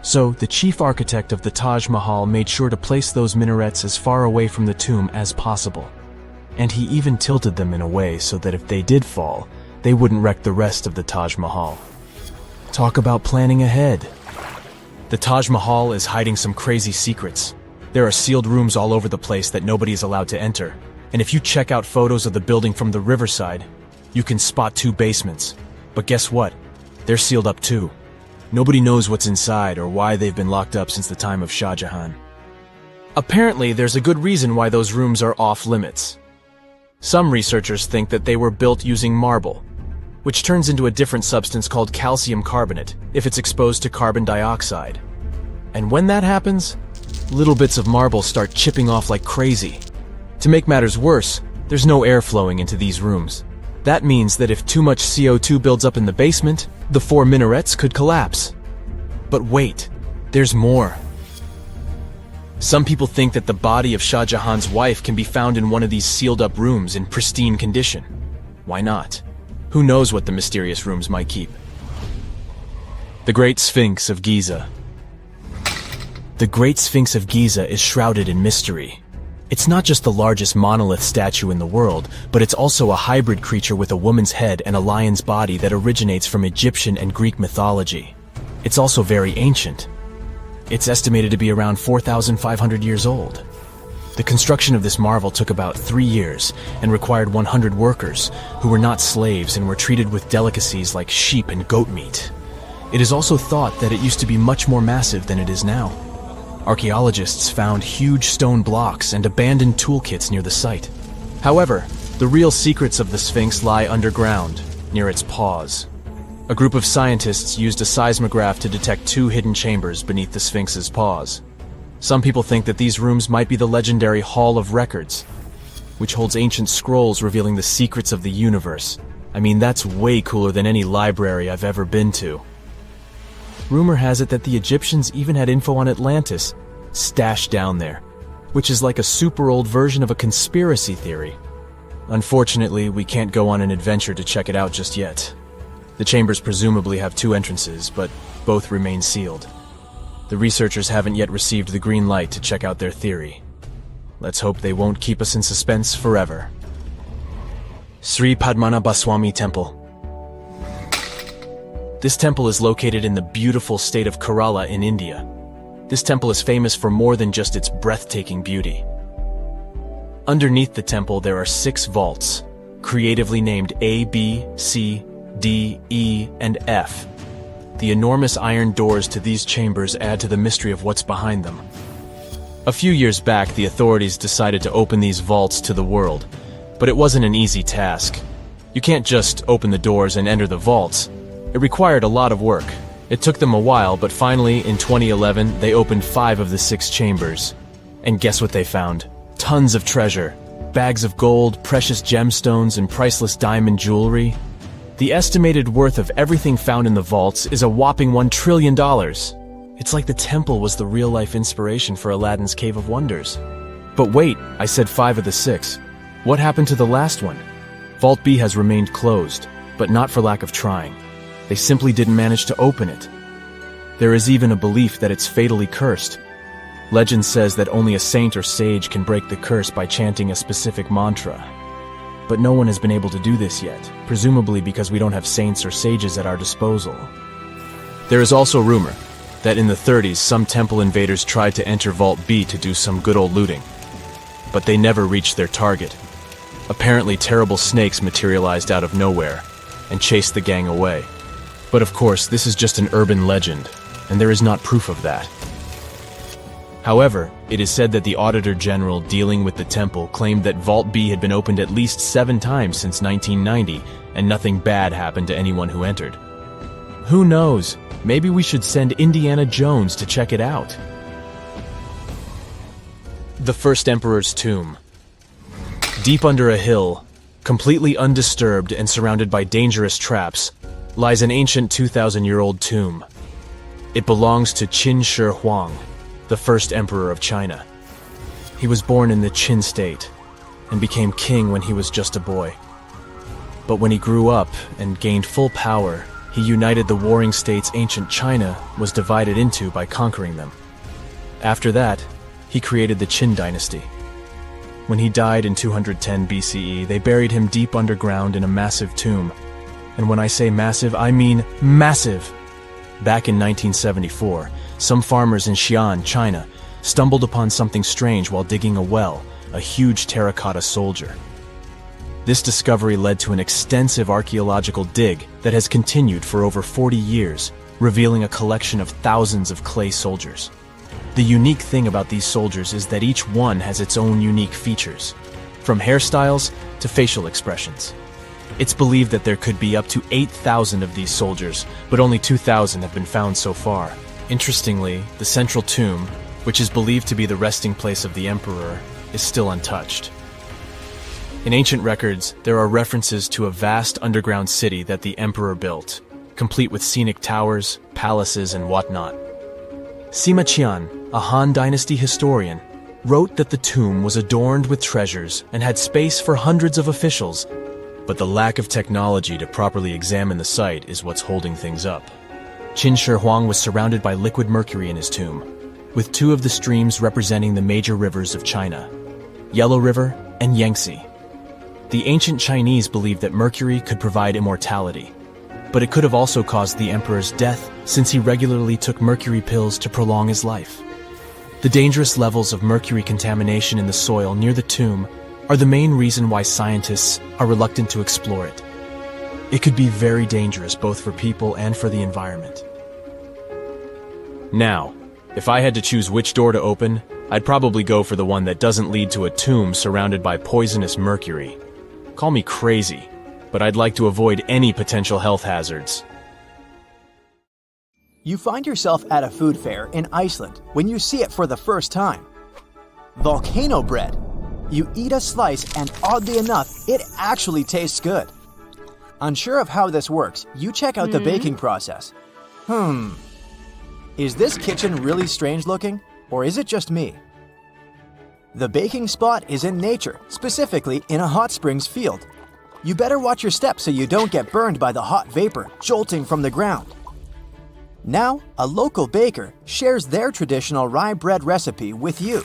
So, the chief architect of the Taj Mahal made sure to place those minarets as far away from the tomb as possible. And he even tilted them in a way so that if they did fall, they wouldn't wreck the rest of the Taj Mahal. Talk about planning ahead. The Taj Mahal is hiding some crazy secrets. There are sealed rooms all over the place that nobody is allowed to enter. And if you check out photos of the building from the riverside, you can spot 2 basements. But guess what? They're sealed up too. Nobody knows what's inside or why they've been locked up since the time of Shah Jahan. Apparently, there's a good reason why those rooms are off limits. Some researchers think that they were built using marble, which turns into a different substance called calcium carbonate if it's exposed to carbon dioxide. And when that happens, little bits of marble start chipping off like crazy. To make matters worse, there's no air flowing into these rooms. That means that if too much CO2 builds up in the basement, the 4 minarets could collapse. But wait, there's more. Some people think that the body of Shah Jahan's wife can be found in one of these sealed-up rooms in pristine condition. Why not? Who knows what the mysterious rooms might keep? The Great Sphinx of Giza. The Great Sphinx of Giza is shrouded in mystery. It's not just the largest monolith statue in the world, but it's also a hybrid creature with a woman's head and a lion's body that originates from Egyptian and Greek mythology. It's also very ancient. It's estimated to be around 4,500 years old. The construction of this marvel took about 3 years and required 100 workers who were not slaves and were treated with delicacies like sheep and goat meat. It is also thought that it used to be much more massive than it is now. Archaeologists found huge stone blocks and abandoned toolkits near the site. However, the real secrets of the Sphinx lie underground, near its paws. A group of scientists used a seismograph to detect 2 hidden chambers beneath the Sphinx's paws. Some people think that these rooms might be the legendary Hall of Records, which holds ancient scrolls revealing the secrets of the universe. I mean, that's way cooler than any library I've ever been to. Rumor has it that the Egyptians even had info on Atlantis stashed down there, which is like a super old version of a conspiracy theory. Unfortunately, we can't go on an adventure to check it out just yet. The chambers presumably have 2 entrances, but both remain sealed. The researchers haven't yet received the green light to check out their theory. Let's hope they won't keep us in suspense forever. Sri Padmanabhaswamy Temple. This temple is located in the beautiful state of Kerala in India. This temple is famous for more than just its breathtaking beauty. Underneath the temple there are 6 vaults, creatively named A, B, C, D, E, and F. The enormous iron doors to these chambers add to the mystery of what's behind them. A few years back, the authorities decided to open these vaults to the world, but it wasn't an easy task. You can't just open the doors and enter the vaults. It required a lot of work. It took them a while, but finally, in 2011, they opened 5 of the 6 chambers. And guess what they found? Tons of treasure. Bags of gold, precious gemstones, and priceless diamond jewelry. The estimated worth of everything found in the vaults is a whopping $1 trillion. It's like the temple was the real-life inspiration for Aladdin's Cave of Wonders. But wait, I said 5 of the 6. What happened to the last one? Vault B has remained closed, but not for lack of trying. They simply didn't manage to open it. There is even a belief that it's fatally cursed. Legend says that only a saint or sage can break the curse by chanting a specific mantra. But no one has been able to do this yet, presumably because we don't have saints or sages at our disposal. There is also rumor that in the 30s some temple invaders tried to enter Vault B to do some good old looting. But they never reached their target. Apparently terrible snakes materialized out of nowhere and chased the gang away. But of course, this is just an urban legend, and there is not proof of that. However, it is said that the Auditor General dealing with the temple claimed that Vault B had been opened at least 7 times since 1990, and nothing bad happened to anyone who entered. Who knows? Maybe we should send Indiana Jones to check it out. The First Emperor's Tomb. Deep under a hill, completely undisturbed and surrounded by dangerous traps, lies an ancient 2,000-year-old tomb. It belongs to Qin Shi Huang, the first emperor of China. He was born in the Qin state and became king when he was just a boy. But when he grew up and gained full power, he united the warring states ancient China was divided into by conquering them. After that, he created the Qin dynasty. When he died in 210 BCE, they buried him deep underground in a massive tomb. And when I say massive, I mean massive! Back in 1974, some farmers in Xi'an, China, stumbled upon something strange while digging a well, a huge terracotta soldier. This discovery led to an extensive archaeological dig that has continued for over 40 years, revealing a collection of thousands of clay soldiers. The unique thing about these soldiers is that each one has its own unique features. from hairstyles to facial expressions. It's believed that there could be up to 8,000 of these soldiers, but only 2,000 have been found so far. Interestingly, the central tomb, which is believed to be the resting place of the emperor, is still untouched. In ancient records, there are references to a vast underground city that the emperor built, complete with scenic towers, palaces, and whatnot. Sima Qian, a Han Dynasty historian, wrote that the tomb was adorned with treasures and had space for hundreds of officials, but the lack of technology to properly examine the site is what's holding things up. Qin Shi Huang was surrounded by liquid mercury in his tomb, with two of the streams representing the major rivers of China, Yellow River and Yangtze. The ancient Chinese believed that mercury could provide immortality, but it could have also caused the emperor's death since he regularly took mercury pills to prolong his life. The dangerous levels of mercury contamination in the soil near the tomb are the main reason why scientists are reluctant to explore it. It could be very dangerous both for people and for the environment. Now, if I had to choose which door to open, I'd probably go for the one that doesn't lead to a tomb surrounded by poisonous mercury. Call me crazy, but I'd like to avoid any potential health hazards. You find yourself at a food fair in Iceland when you see it for the first time. Volcano bread. You eat a slice and oddly enough, it actually tastes good. Unsure of how this works, you check out the baking process. Is this kitchen really strange looking, or is it just me? The baking spot is in nature, specifically in a hot springs field. You better watch your steps so you don't get burned by the hot vapor jolting from the ground. Now, a local baker shares their traditional rye bread recipe with you.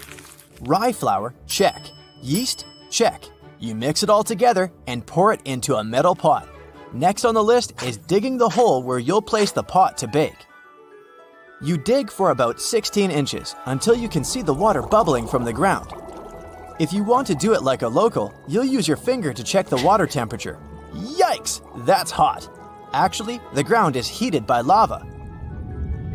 Rye flour, check. Yeast, check. You mix it all together and pour it into a metal pot. Next on the list is digging the hole where you'll place the pot to bake. You dig for about 16 inches until you can see the water bubbling from the ground. If you want to do it like a local, you'll use your finger to check the water temperature. Yikes, that's hot. Actually, the ground is heated by lava.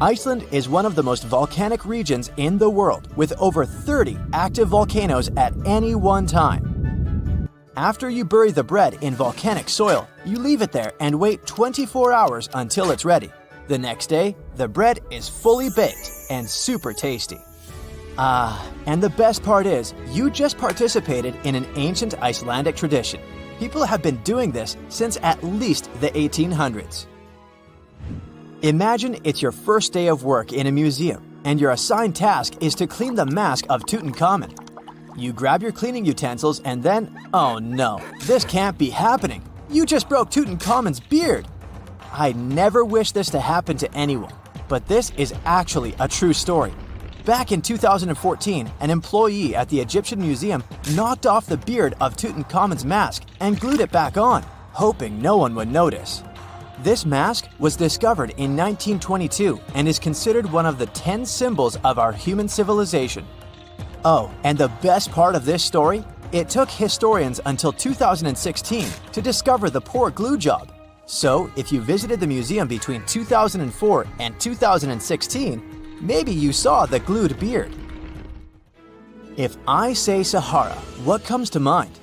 Iceland is one of the most volcanic regions in the world, with over 30 active volcanoes at any one time. After you bury the bread in volcanic soil, you leave it there and wait 24 hours until it's ready. The next day, the bread is fully baked and super tasty. And the best part is, you just participated in an ancient Icelandic tradition. People have been doing this since at least the 1800s. Imagine it's your first day of work in a museum, and your assigned task is to clean the mask of Tutankhamun. You grab your cleaning utensils and then, oh no, this can't be happening. You just broke Tutankhamun's beard. I never wish this to happen to anyone, but this is actually a true story. Back in 2014, an employee at the Egyptian Museum knocked off the beard of Tutankhamun's mask and glued it back on, hoping no one would notice. This mask was discovered in 1922 and is considered one of the 10 symbols of our human civilization. Oh, and the best part of this story? It took historians until 2016 to discover the poor glue job. So, if you visited the museum between 2004 and 2016, maybe you saw the glued beard. If I say Sahara, what comes to mind?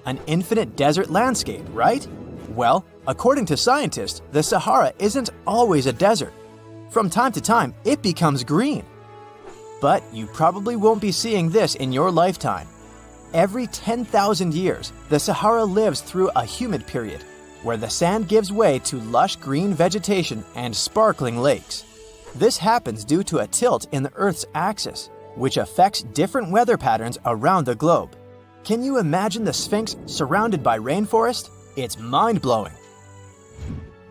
An infinite desert landscape, right? Well, according to scientists, the Sahara isn't always a desert. From time to time, it becomes green. But you probably won't be seeing this in your lifetime. Every 10,000 years, the Sahara lives through a humid period, where the sand gives way to lush green vegetation and sparkling lakes. This happens due to a tilt in the Earth's axis, which affects different weather patterns around the globe. Can you imagine the Sphinx surrounded by rainforest? It's mind-blowing.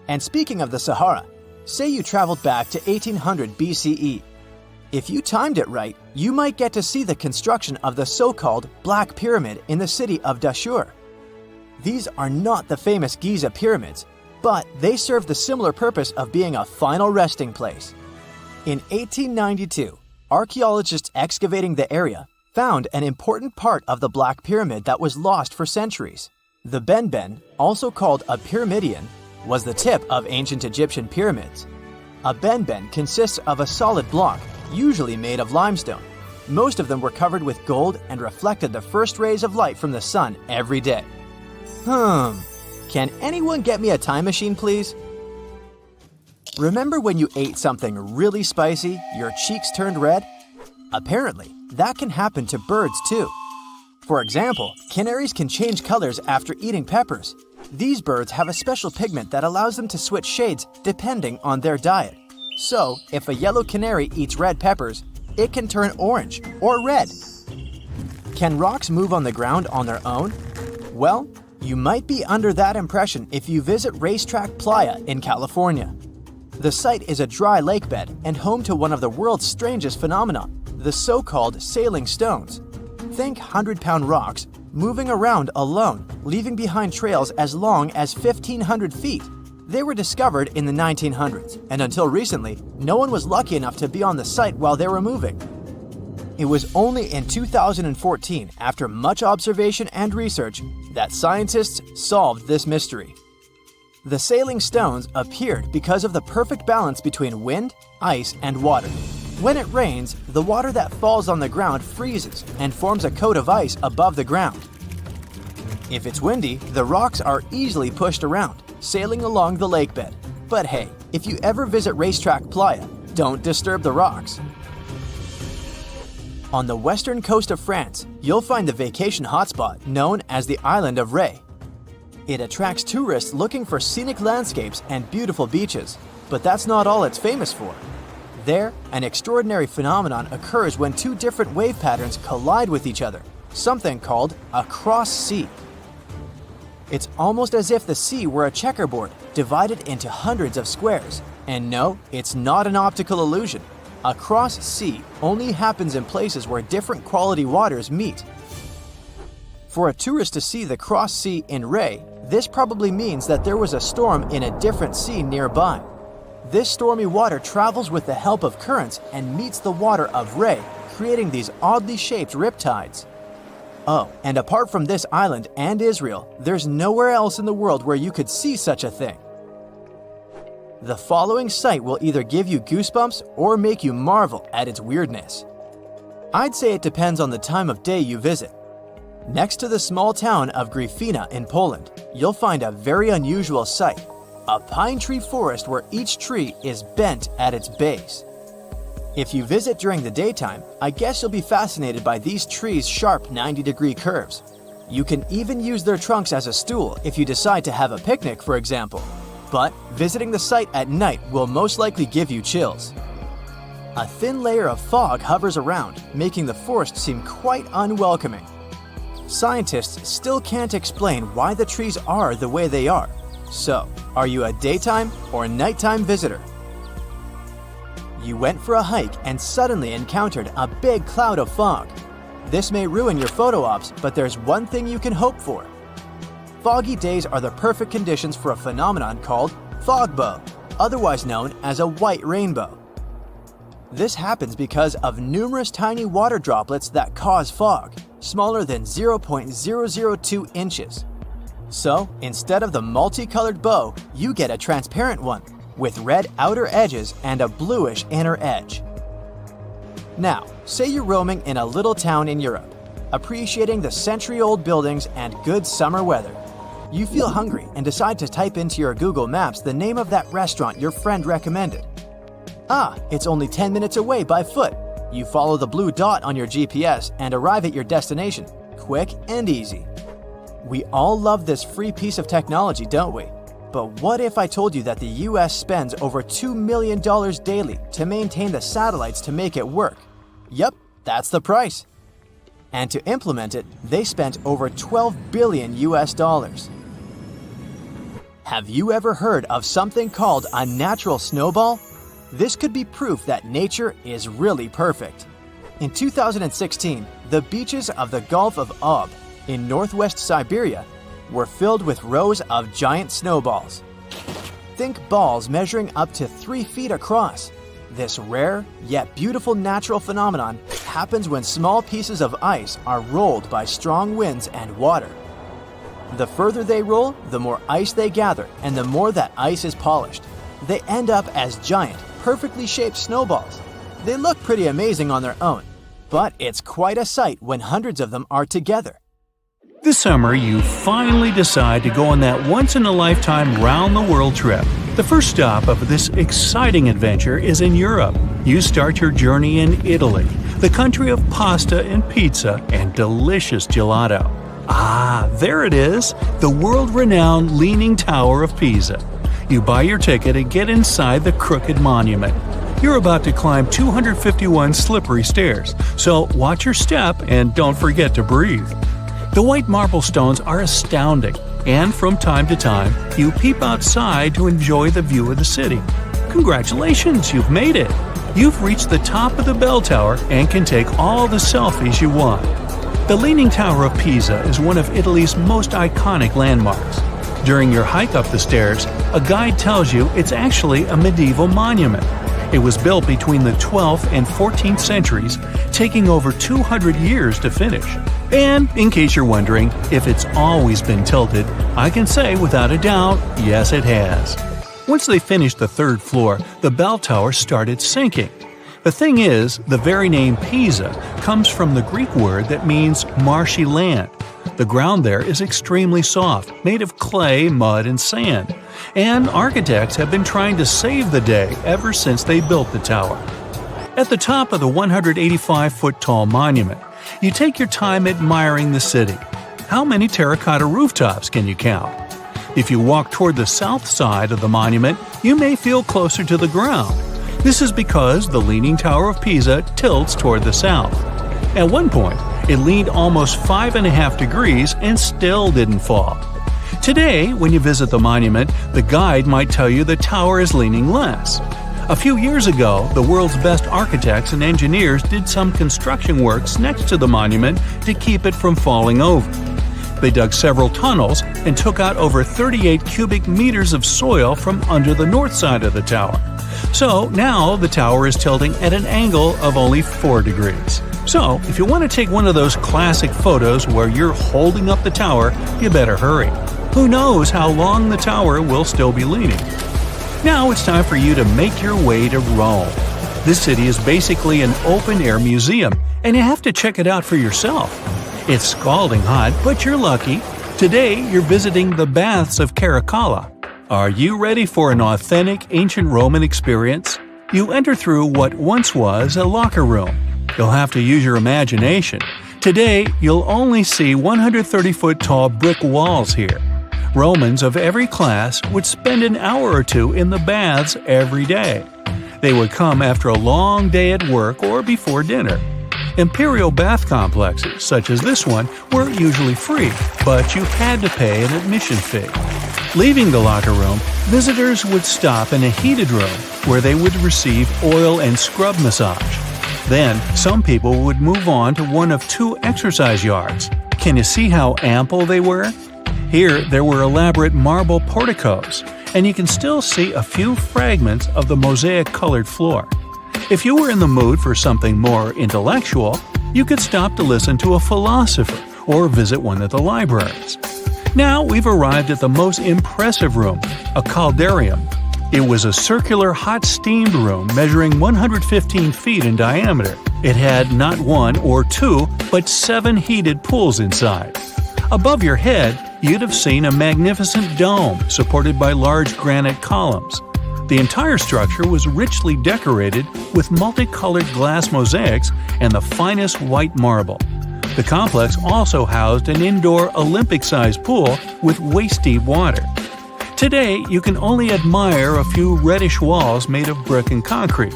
And speaking of the Sahara, say you traveled back to 1800 BCE. If you timed it right, you might get to see the construction of the so-called Black Pyramid in the city of Dashur. These are not the famous Giza pyramids, but they serve the similar purpose of being a final resting place. In 1892, archaeologists excavating the area found an important part of the Black Pyramid that was lost for centuries. The benben, also called a pyramidion, was the tip of ancient Egyptian pyramids. A benben consists of a solid block, usually made of limestone. Most of them were covered with gold and reflected the first rays of light from the sun every day. Can anyone get me a time machine, please? Remember when you ate something really spicy, your cheeks turned red? Apparently, that can happen to birds too. For example, canaries can change colors after eating peppers. These birds have a special pigment that allows them to switch shades depending on their diet. So, if a yellow canary eats red peppers, it can turn orange or red. Can rocks move on the ground on their own? Well, you might be under that impression if you visit Racetrack Playa in California. The site is a dry lake bed and home to one of the world's strangest phenomena, the so-called sailing stones. Think 100-pound rocks moving around alone, leaving behind trails as long as 1,500 feet. They were discovered in the 1900s, and until recently, no one was lucky enough to be on the site while they were moving. It was only in 2014, after much observation and research, that scientists solved this mystery. The sailing stones appeared because of the perfect balance between wind, ice, and water. When it rains, the water that falls on the ground freezes and forms a coat of ice above the ground. If it's windy, the rocks are easily pushed around, sailing along the lake bed. But hey, if you ever visit Racetrack Playa, don't disturb the rocks. On the western coast of France, you'll find the vacation hotspot known as the island of Ré. It attracts tourists looking for scenic landscapes and beautiful beaches, but that's not all it's famous for. There, an extraordinary phenomenon occurs when two different wave patterns collide with each other, something called a cross sea. It's almost as if the sea were a checkerboard divided into hundreds of squares. And no, it's not an optical illusion. A cross sea only happens in places where different quality waters meet. For a tourist to see the cross sea in Ré, this probably means that there was a storm in a different sea nearby. This stormy water travels with the help of currents and meets the water of Ré, creating these oddly shaped riptides. Oh, and apart from this island and Israel, there's nowhere else in the world where you could see such a thing. The following sight will either give you goosebumps or make you marvel at its weirdness. I'd say it depends on the time of day you visit. Next to the small town of Gryfina in Poland, you'll find a very unusual sight, a pine tree forest where each tree is bent at its base. If you visit during the daytime, I guess you'll be fascinated by these trees' sharp 90-degree curves. You can even use their trunks as a stool if you decide to have a picnic, for example. But visiting the site at night will most likely give you chills. A thin layer of fog hovers around, making the forest seem quite unwelcoming. Scientists still can't explain why the trees are the way they are. So, are you a daytime or nighttime visitor? You went for a hike and suddenly encountered a big cloud of fog. This may ruin your photo ops, but there's one thing you can hope for. Foggy days are the perfect conditions for a phenomenon called fog bow, otherwise known as a white rainbow. This happens because of numerous tiny water droplets that cause fog, smaller than 0.002 inches. So, instead of the multicolored bow, you get a transparent one, with red outer edges and a bluish inner edge. Now, say you're roaming in a little town in Europe, appreciating the century-old buildings and good summer weather. You feel hungry and decide to type into your Google Maps the name of that restaurant your friend recommended. Ah, it's only 10 minutes away by foot. You follow the blue dot on your GPS and arrive at your destination, quick and easy. We all love this free piece of technology, don't we? But what if I told you that the US spends over $2 million daily to maintain the satellites to make it work? Yep, that's the price. And to implement it, they spent over $12 billion US. Have you ever heard of something called a natural snowball? This could be proof that nature is really perfect. In 2016, the beaches of the Gulf of Ob in northwest Siberia were filled with rows of giant snowballs. Think balls measuring up to 3 feet across. This rare, yet beautiful natural phenomenon happens when small pieces of ice are rolled by strong winds and water. The further they roll, the more ice they gather, and the more that ice is polished. They end up as giant, perfectly shaped snowballs. They look pretty amazing on their own, but it's quite a sight when hundreds of them are together. This summer, you finally decide to go on that once-in-a-lifetime round-the-world trip. The first stop of this exciting adventure is in Europe. You start your journey in Italy, the country of pasta and pizza and delicious gelato. Ah, there it is, the world-renowned Leaning Tower of Pisa. You buy your ticket and get inside the crooked monument. You're about to climb 251 slippery stairs, so watch your step and don't forget to breathe. The white marble stones are astounding, and from time to time, you peep outside to enjoy the view of the city. Congratulations, you've made it! You've reached the top of the bell tower and can take all the selfies you want. The Leaning Tower of Pisa is one of Italy's most iconic landmarks. During your hike up the stairs, a guide tells you it's actually a medieval monument. It was built between the 12th and 14th centuries, taking over 200 years to finish. And in case you're wondering if it's always been tilted, I can say without a doubt, yes it has. Once they finished the third floor, the bell tower started sinking. The thing is, the very name Pisa comes from the Greek word that means marshy land. The ground there is extremely soft, made of clay, mud, and sand. And architects have been trying to save the day ever since they built the tower. At the top of the 185-foot-tall monument, you take your time admiring the city. How many terracotta rooftops can you count? If you walk toward the south side of the monument, you may feel closer to the ground. This is because the Leaning Tower of Pisa tilts toward the south. At one point, it leaned almost 5.5 degrees and still didn't fall. Today, when you visit the monument, the guide might tell you the tower is leaning less. A few years ago, the world's best architects and engineers did some construction works next to the monument to keep it from falling over. They dug several tunnels and took out over 38 cubic meters of soil from under the north side of the tower. So now the tower is tilting at an angle of only 4 degrees. So, if you want to take one of those classic photos where you're holding up the tower, you better hurry. Who knows how long the tower will still be leaning? Now it's time for you to make your way to Rome. This city is basically an open-air museum, and you have to check it out for yourself. It's scalding hot, but you're lucky. Today, you're visiting the baths of Caral. Are you ready for an authentic ancient Roman experience? You enter through what once was a locker room. You'll have to use your imagination. Today, you'll only see 130-foot-tall brick walls here. Romans of every class would spend an hour or two in the baths every day. They would come after a long day at work or before dinner. Imperial bath complexes, such as this one, were usually free, but you had to pay an admission fee. Leaving the locker room, visitors would stop in a heated room where they would receive oil and scrub massage. Then, some people would move on to one of 2 exercise yards. Can you see how ample they were? Here, there were elaborate marble porticos, and you can still see a few fragments of the mosaic-colored floor. If you were in the mood for something more intellectual, you could stop to listen to a philosopher or visit one of the libraries. Now we've arrived at the most impressive room, a caldarium. It was a circular hot-steamed room measuring 115 feet in diameter. It had not 1 or 2, but 7 heated pools inside. Above your head, you'd have seen a magnificent dome supported by large granite columns. The entire structure was richly decorated with multicolored glass mosaics and the finest white marble. The complex also housed an indoor Olympic-sized pool with waist-deep water. Today, you can only admire a few reddish walls made of brick and concrete.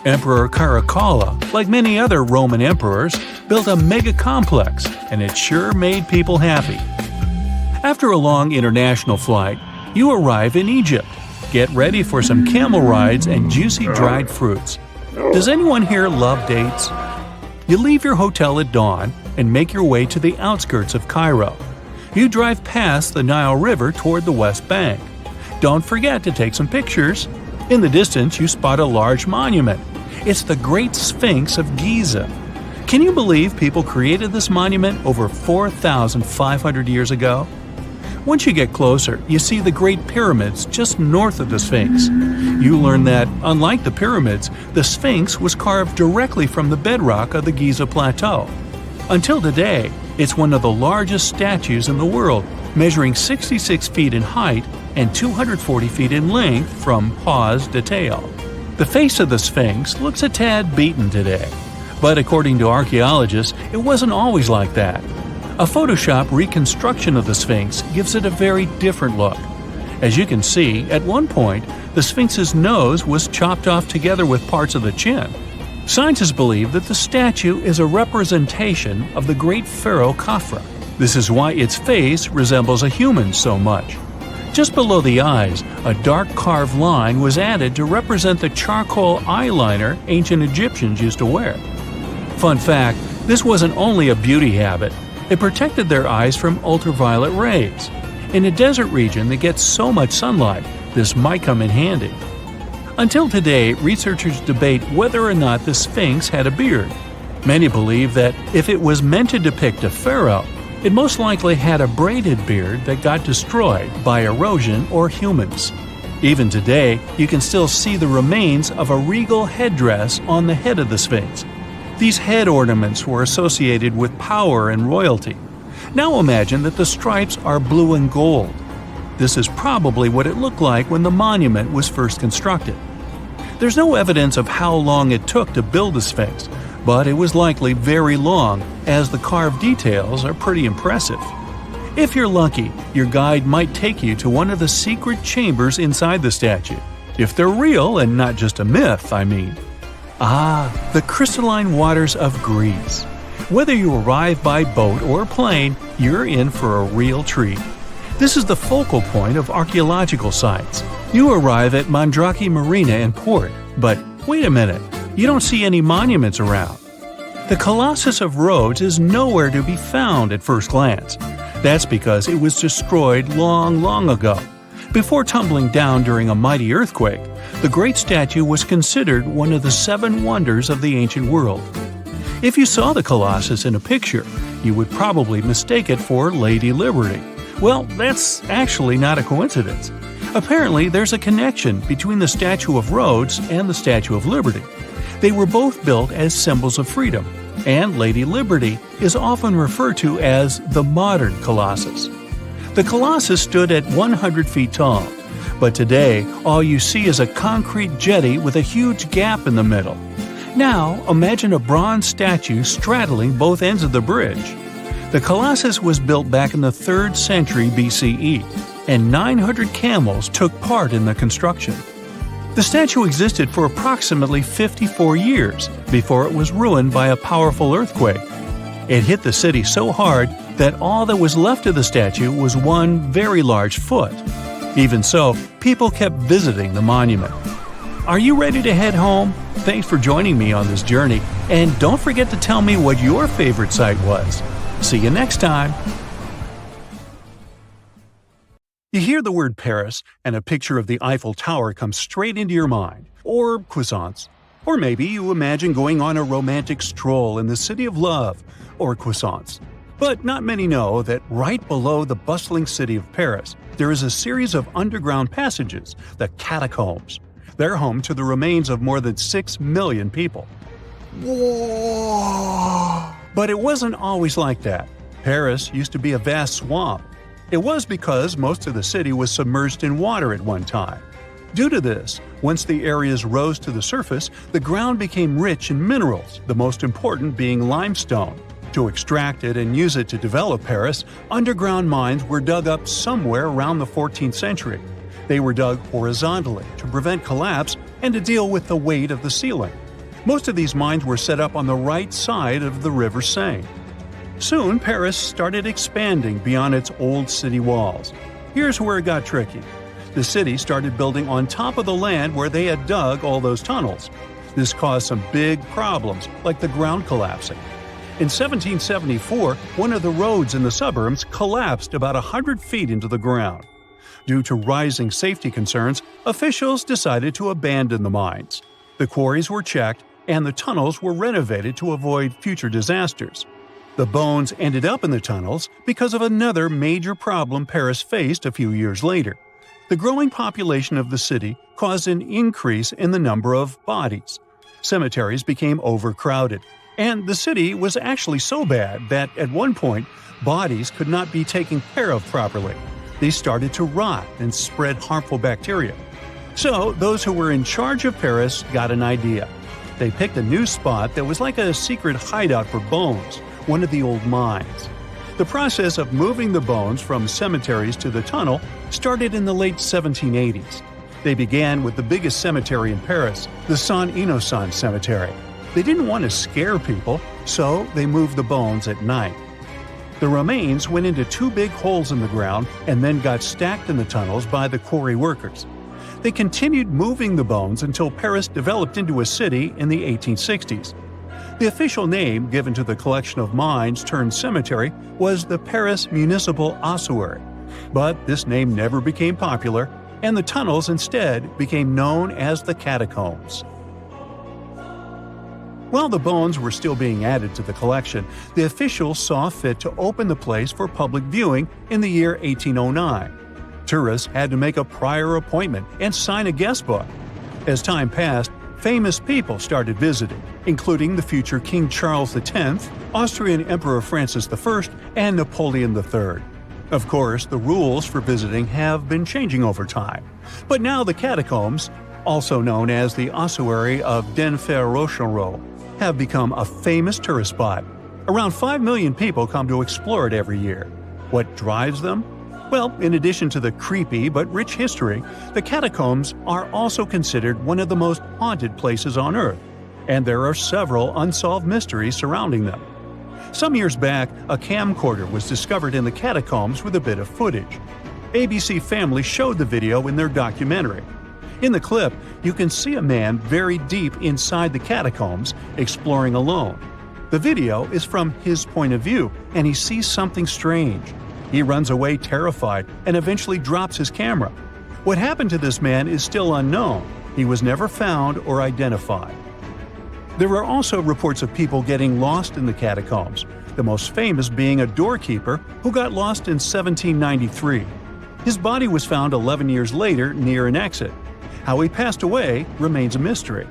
Emperor Caracalla, like many other Roman emperors, built a mega-complex, and it sure made people happy. After a long international flight, you arrive in Egypt. Get ready for some camel rides and juicy dried fruits. Does anyone here love dates? You leave your hotel at dawn and make your way to the outskirts of Cairo. You drive past the Nile River toward the west bank. Don't forget to take some pictures. In the distance, you spot a large monument. It's the Great Sphinx of Giza. Can you believe people created this monument over 4,500 years ago? Once you get closer, you see the Great Pyramids just north of the Sphinx. You learn that, unlike the pyramids, the Sphinx was carved directly from the bedrock of the Giza Plateau. Until today, it's one of the largest statues in the world, measuring 66 feet in height and 240 feet in length from paws to tail. The face of the Sphinx looks a tad beaten today, but according to archaeologists, it wasn't always like that. A Photoshop reconstruction of the Sphinx gives it a very different look. As you can see, at one point, the Sphinx's nose was chopped off together with parts of the chin. Scientists believe that the statue is a representation of the great pharaoh Khafra. This is why its face resembles a human so much. Just below the eyes, a dark carved line was added to represent the charcoal eyeliner ancient Egyptians used to wear. Fun fact, this wasn't only a beauty habit. It protected their eyes from ultraviolet rays. In a desert region that gets so much sunlight, this might come in handy. Until today, researchers debate whether or not the Sphinx had a beard. Many believe that if it was meant to depict a pharaoh, it most likely had a braided beard that got destroyed by erosion or humans. Even today, you can still see the remains of a regal headdress on the head of the Sphinx. These head ornaments were associated with power and royalty. Now imagine that the stripes are blue and gold. This is probably what it looked like when the monument was first constructed. There's no evidence of how long it took to build the Sphinx, but it was likely very long, as the carved details are pretty impressive. If you're lucky, your guide might take you to one of the secret chambers inside the statue. If they're real and not just a myth, I mean. The crystalline waters of Greece. Whether you arrive by boat or plane, you're in for a real treat. This is the focal point of archaeological sites. You arrive at Mandrake Marina and port, but wait a minute, you don't see any monuments around. The Colossus of Rhodes is nowhere to be found at first glance. That's because it was destroyed long ago. Before tumbling down during a mighty earthquake, the great statue was considered one of the 7 wonders of the ancient world. If you saw the Colossus in a picture, you would probably mistake it for Lady Liberty. Well, that's actually not a coincidence. Apparently, there's a connection between the Statue of Rhodes and the Statue of Liberty. They were both built as symbols of freedom, and Lady Liberty is often referred to as the modern Colossus. The Colossus stood at 100 feet tall, but today all you see is a concrete jetty with a huge gap in the middle. Now imagine a bronze statue straddling both ends of the bridge. The Colossus was built back in the 3rd century BCE, and 900 camels took part in the construction. The statue existed for approximately 54 years before it was ruined by a powerful earthquake. It hit the city so hard that all that was left of the statue was one very large foot. Even so, people kept visiting the monument. Are you ready to head home? Thanks for joining me on this journey, and don't forget to tell me what your favorite site was. See you next time! You hear the word Paris, and a picture of the Eiffel Tower comes straight into your mind, or croissants. Or maybe you imagine going on a romantic stroll in the city of love, or croissants. But not many know that right below the bustling city of Paris, there is a series of underground passages, the catacombs. They're home to the remains of more than 6 million people. Whoa! But it wasn't always like that. Paris used to be a vast swamp. It was because most of the city was submerged in water at one time. Due to this, once the areas rose to the surface, the ground became rich in minerals, the most important being limestone. To extract it and use it to develop Paris, underground mines were dug up somewhere around the 14th century. They were dug horizontally to prevent collapse and to deal with the weight of the ceiling. Most of these mines were set up on the right side of the River Seine. Soon, Paris started expanding beyond its old city walls. Here's where it got tricky. The city started building on top of the land where they had dug all those tunnels. This caused some big problems, like the ground collapsing. In 1774, one of the roads in the suburbs collapsed about 100 feet into the ground. Due to rising safety concerns, officials decided to abandon the mines. The quarries were checked, and the tunnels were renovated to avoid future disasters. The bones ended up in the tunnels because of another major problem Paris faced a few years later. The growing population of the city caused an increase in the number of bodies. Cemeteries became overcrowded, and the city was actually so bad that at one point, bodies could not be taken care of properly. They started to rot and spread harmful bacteria. So, those who were in charge of Paris got an idea. They picked a new spot that was like a secret hideout for bones, one of the old mines. The process of moving the bones from cemeteries to the tunnel started in the late 1780s. They began with the biggest cemetery in Paris, the Saint-Innocent Cemetery. They didn't want to scare people, so they moved the bones at night. The remains went into two big holes in the ground and then got stacked in the tunnels by the quarry workers. They continued moving the bones until Paris developed into a city in the 1860s. The official name given to the collection of mines turned cemetery was the Paris Municipal Ossuary, but this name never became popular, and the tunnels instead became known as the catacombs. While the bones were still being added to the collection, the officials saw fit to open the place for public viewing in the year 1809. Tourists had to make a prior appointment and sign a guest book. As time passed, famous people started visiting, including the future King Charles X, Austrian Emperor Francis I, and Napoleon III. Of course, the rules for visiting have been changing over time, but now the catacombs, also known as the Ossuary of Denfert-Rochereau, have become a famous tourist spot. Around 5 million people come to explore it every year. What drives them? Well, in addition to the creepy but rich history, the catacombs are also considered one of the most haunted places on Earth, and there are several unsolved mysteries surrounding them. Some years back, a camcorder was discovered in the catacombs with a bit of footage. ABC Family showed the video in their documentary. In the clip, you can see a man very deep inside the catacombs, exploring alone. The video is from his point of view, and he sees something strange. He runs away terrified and eventually drops his camera. What happened to this man is still unknown. He was never found or identified. There are also reports of people getting lost in the catacombs, the most famous being a doorkeeper who got lost in 1793. His body was found 11 years later near an exit. How he passed away remains a mystery.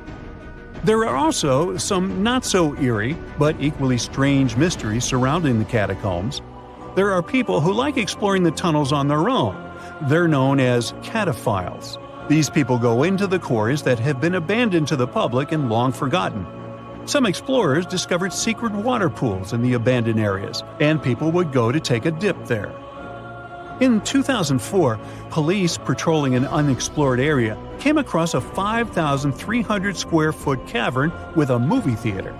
There are also some not-so-eerie, but equally strange mysteries surrounding the catacombs. There are people who like exploring the tunnels on their own. They're known as cataphiles. These people go into the quarries that have been abandoned to the public and long forgotten. Some explorers discovered secret water pools in the abandoned areas, and people would go to take a dip there. In 2004, police patrolling an unexplored area came across a 5,300 square foot cavern with a movie theater.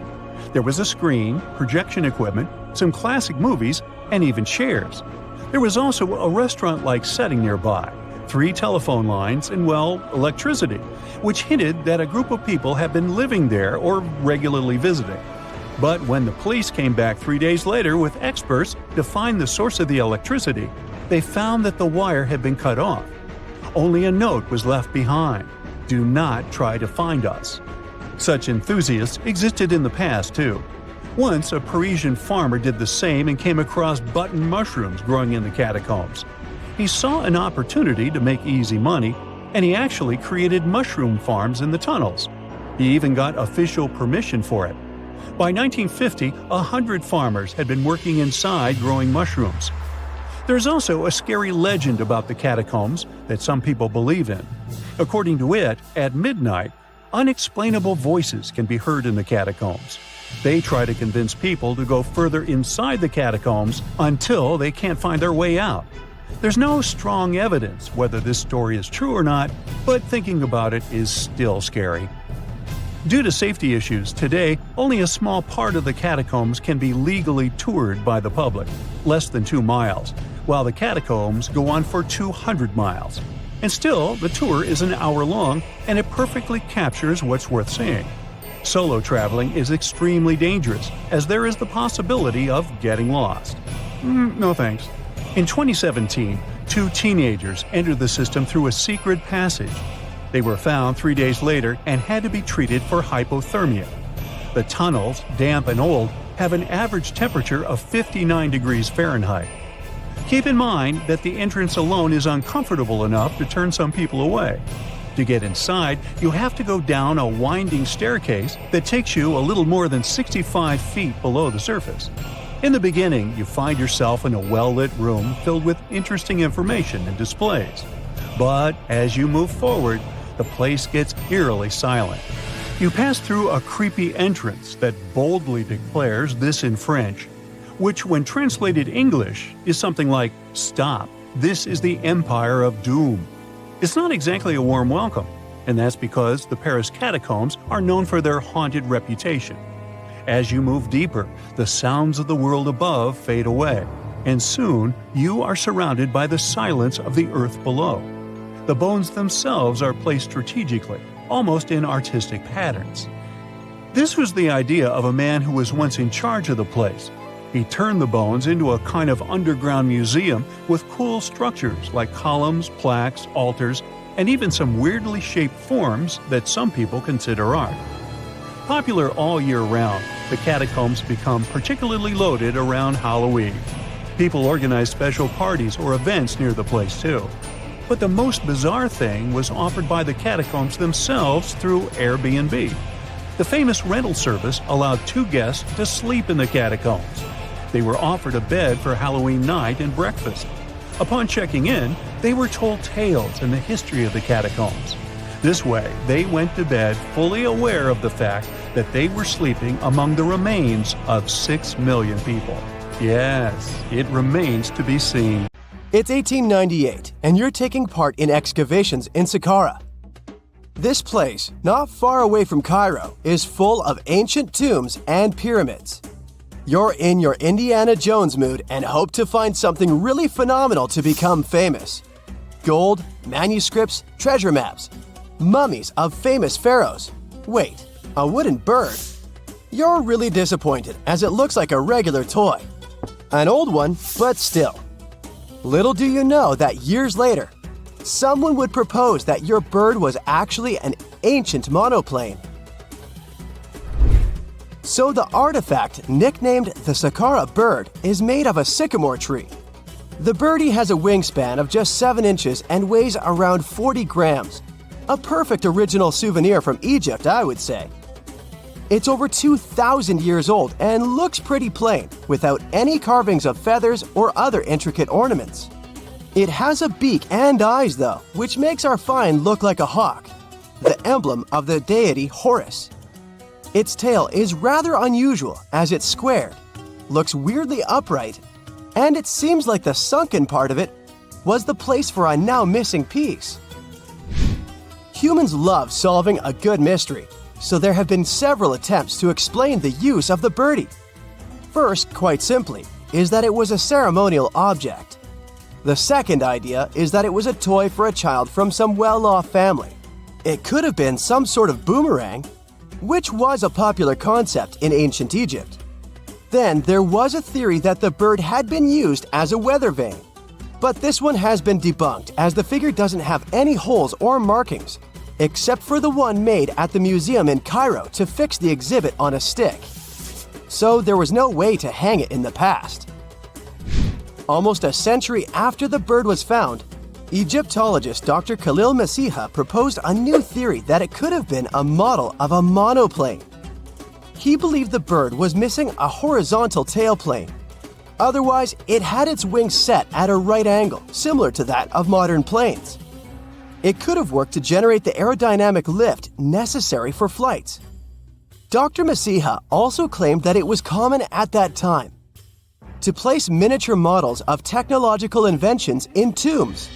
There was a screen, projection equipment, some classic movies, and even chairs. There was also a restaurant-like setting nearby, 3 telephone lines, and, well, electricity, which hinted that a group of people had been living there or regularly visiting. But when the police came back 3 days later with experts to find the source of the electricity, they found that the wire had been cut off. Only a note was left behind: "Do not try to find us." Such enthusiasts existed in the past, too. Once, a Parisian farmer did the same and came across button mushrooms growing in the catacombs. He saw an opportunity to make easy money, and he actually created mushroom farms in the tunnels. He even got official permission for it. By 1950, 100 farmers had been working inside growing mushrooms. There's also a scary legend about the catacombs that some people believe in. According to it, at midnight, unexplainable voices can be heard in the catacombs. They try to convince people to go further inside the catacombs until they can't find their way out. There's no strong evidence whether this story is true or not, but thinking about it is still scary. Due to safety issues, today only a small part of the catacombs can be legally toured by the public, less than 2 miles, while the catacombs go on for 200 miles. And still, the tour is an hour long, and it perfectly captures what's worth seeing. Solo traveling is extremely dangerous, as there is the possibility of getting lost. No thanks. In 2017, 2 teenagers entered the system through a secret passage. They were found 3 days later and had to be treated for hypothermia. The tunnels, damp and old, have an average temperature of 59 degrees Fahrenheit. Keep in mind that the entrance alone is uncomfortable enough to turn some people away. To get inside, you have to go down a winding staircase that takes you a little more than 65 feet below the surface. In the beginning, you find yourself in a well-lit room filled with interesting information and displays. But as you move forward, the place gets eerily silent. You pass through a creepy entrance that boldly declares this in French, which when translated English is something like, "Stop, this is the Empire of Doom." It's not exactly a warm welcome, and that's because the Paris catacombs are known for their haunted reputation. As you move deeper, the sounds of the world above fade away, and soon you are surrounded by the silence of the earth below. The bones themselves are placed strategically, almost in artistic patterns. This was the idea of a man who was once in charge of the place. He turned the bones into a kind of underground museum with cool structures like columns, plaques, altars, and even some weirdly shaped forms that some people consider art. Popular all year round, the catacombs become particularly loaded around Halloween. People organize special parties or events near the place too. But the most bizarre thing was offered by the catacombs themselves through Airbnb. The famous rental service allowed 2 guests to sleep in the catacombs. They were offered a bed for Halloween night and breakfast. Upon checking in, they were told tales and the history of the catacombs. This way, they went to bed fully aware of the fact that they were sleeping among the remains of 6 million people. Yes, it remains to be seen. It's 1898, and you're taking part in excavations in Saqqara. This place, not far away from Cairo, is full of ancient tombs and pyramids. You're in your Indiana Jones mood and hope to find something really phenomenal to become famous. Gold, manuscripts, treasure maps, mummies of famous pharaohs. Wait, a wooden bird? You're really disappointed as it looks like a regular toy. An old one, but still. Little do you know that years later, someone would propose that your bird was actually an ancient monoplane. So the artifact, nicknamed the Saqqara Bird, is made of a sycamore tree. The birdie has a wingspan of just 7 inches and weighs around 40 grams. A perfect original souvenir from Egypt, I would say. It's over 2,000 years old and looks pretty plain, without any carvings of feathers or other intricate ornaments. It has a beak and eyes though, which makes our find look like a hawk, the emblem of the deity Horus. Its tail is rather unusual as it's squared, looks weirdly upright, and it seems like the sunken part of it was the place for a now missing piece. Humans love solving a good mystery, so there have been several attempts to explain the use of the birdie. First, quite simply, is that it was a ceremonial object. The second idea is that it was a toy for a child from some well-off family. It could have been some sort of boomerang, which was a popular concept in ancient Egypt. Then there was a theory that the bird had been used as a weather vane. But this one has been debunked as the figure doesn't have any holes or markings, except for the one made at the museum in Cairo to fix the exhibit on a stick. So there was no way to hang it in the past. Almost a century after the bird was found, Egyptologist Dr. Khalil Masiha proposed a new theory that it could have been a model of a monoplane. He believed the bird was missing a horizontal tailplane. Otherwise, it had its wings set at a right angle, similar to that of modern planes. It could have worked to generate the aerodynamic lift necessary for flights. Dr. Masiha also claimed that it was common at that time to place miniature models of technological inventions in tombs.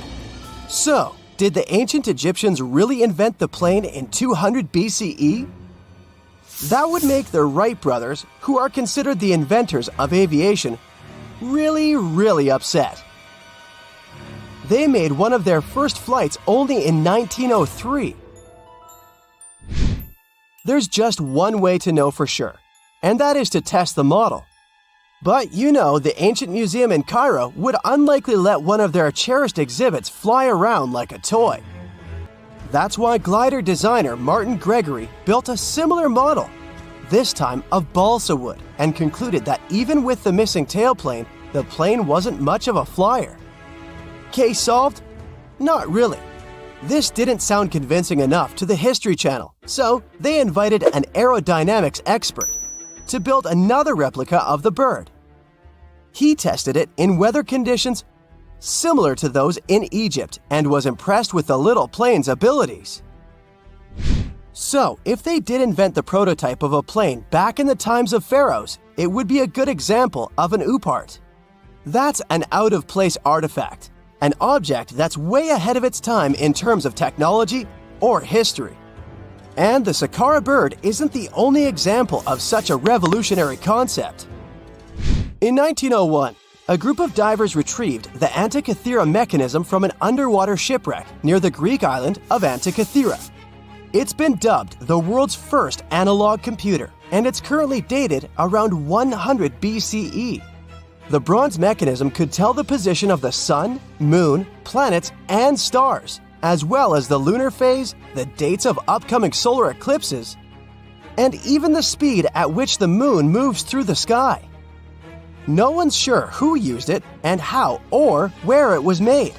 So, did the ancient Egyptians really invent the plane in 200 BCE? That would make the Wright brothers, who are considered the inventors of aviation, really upset. They made one of their first flights only in 1903. There's just one way to know for sure, and that is to test the model. But you know, the ancient museum in Cairo would unlikely let one of their cherished exhibits fly around like a toy. That's why glider designer Martin Gregory built a similar model, this time of balsa wood, and concluded that even with the missing tailplane, the plane wasn't much of a flyer. Case solved? Not really. This didn't sound convincing enough to the History Channel, so they invited an aerodynamics expert to build another replica of the bird. He tested it in weather conditions similar to those in Egypt and was impressed with the little plane's abilities. So, if they did invent the prototype of a plane back in the times of pharaohs, it would be a good example of an oopart. That's an out-of-place artifact, an object that's way ahead of its time in terms of technology or history. And the Saqqara Bird isn't the only example of such a revolutionary concept. In 1901, a group of divers retrieved the Antikythera mechanism from an underwater shipwreck near the Greek island of Antikythera. It's been dubbed the world's first analog computer, and it's currently dated around 100 BCE. The bronze mechanism could tell the position of the sun, moon, planets, and stars, as well as the lunar phase, the dates of upcoming solar eclipses, and even the speed at which the moon moves through the sky. No one's sure who used it and how or where it was made.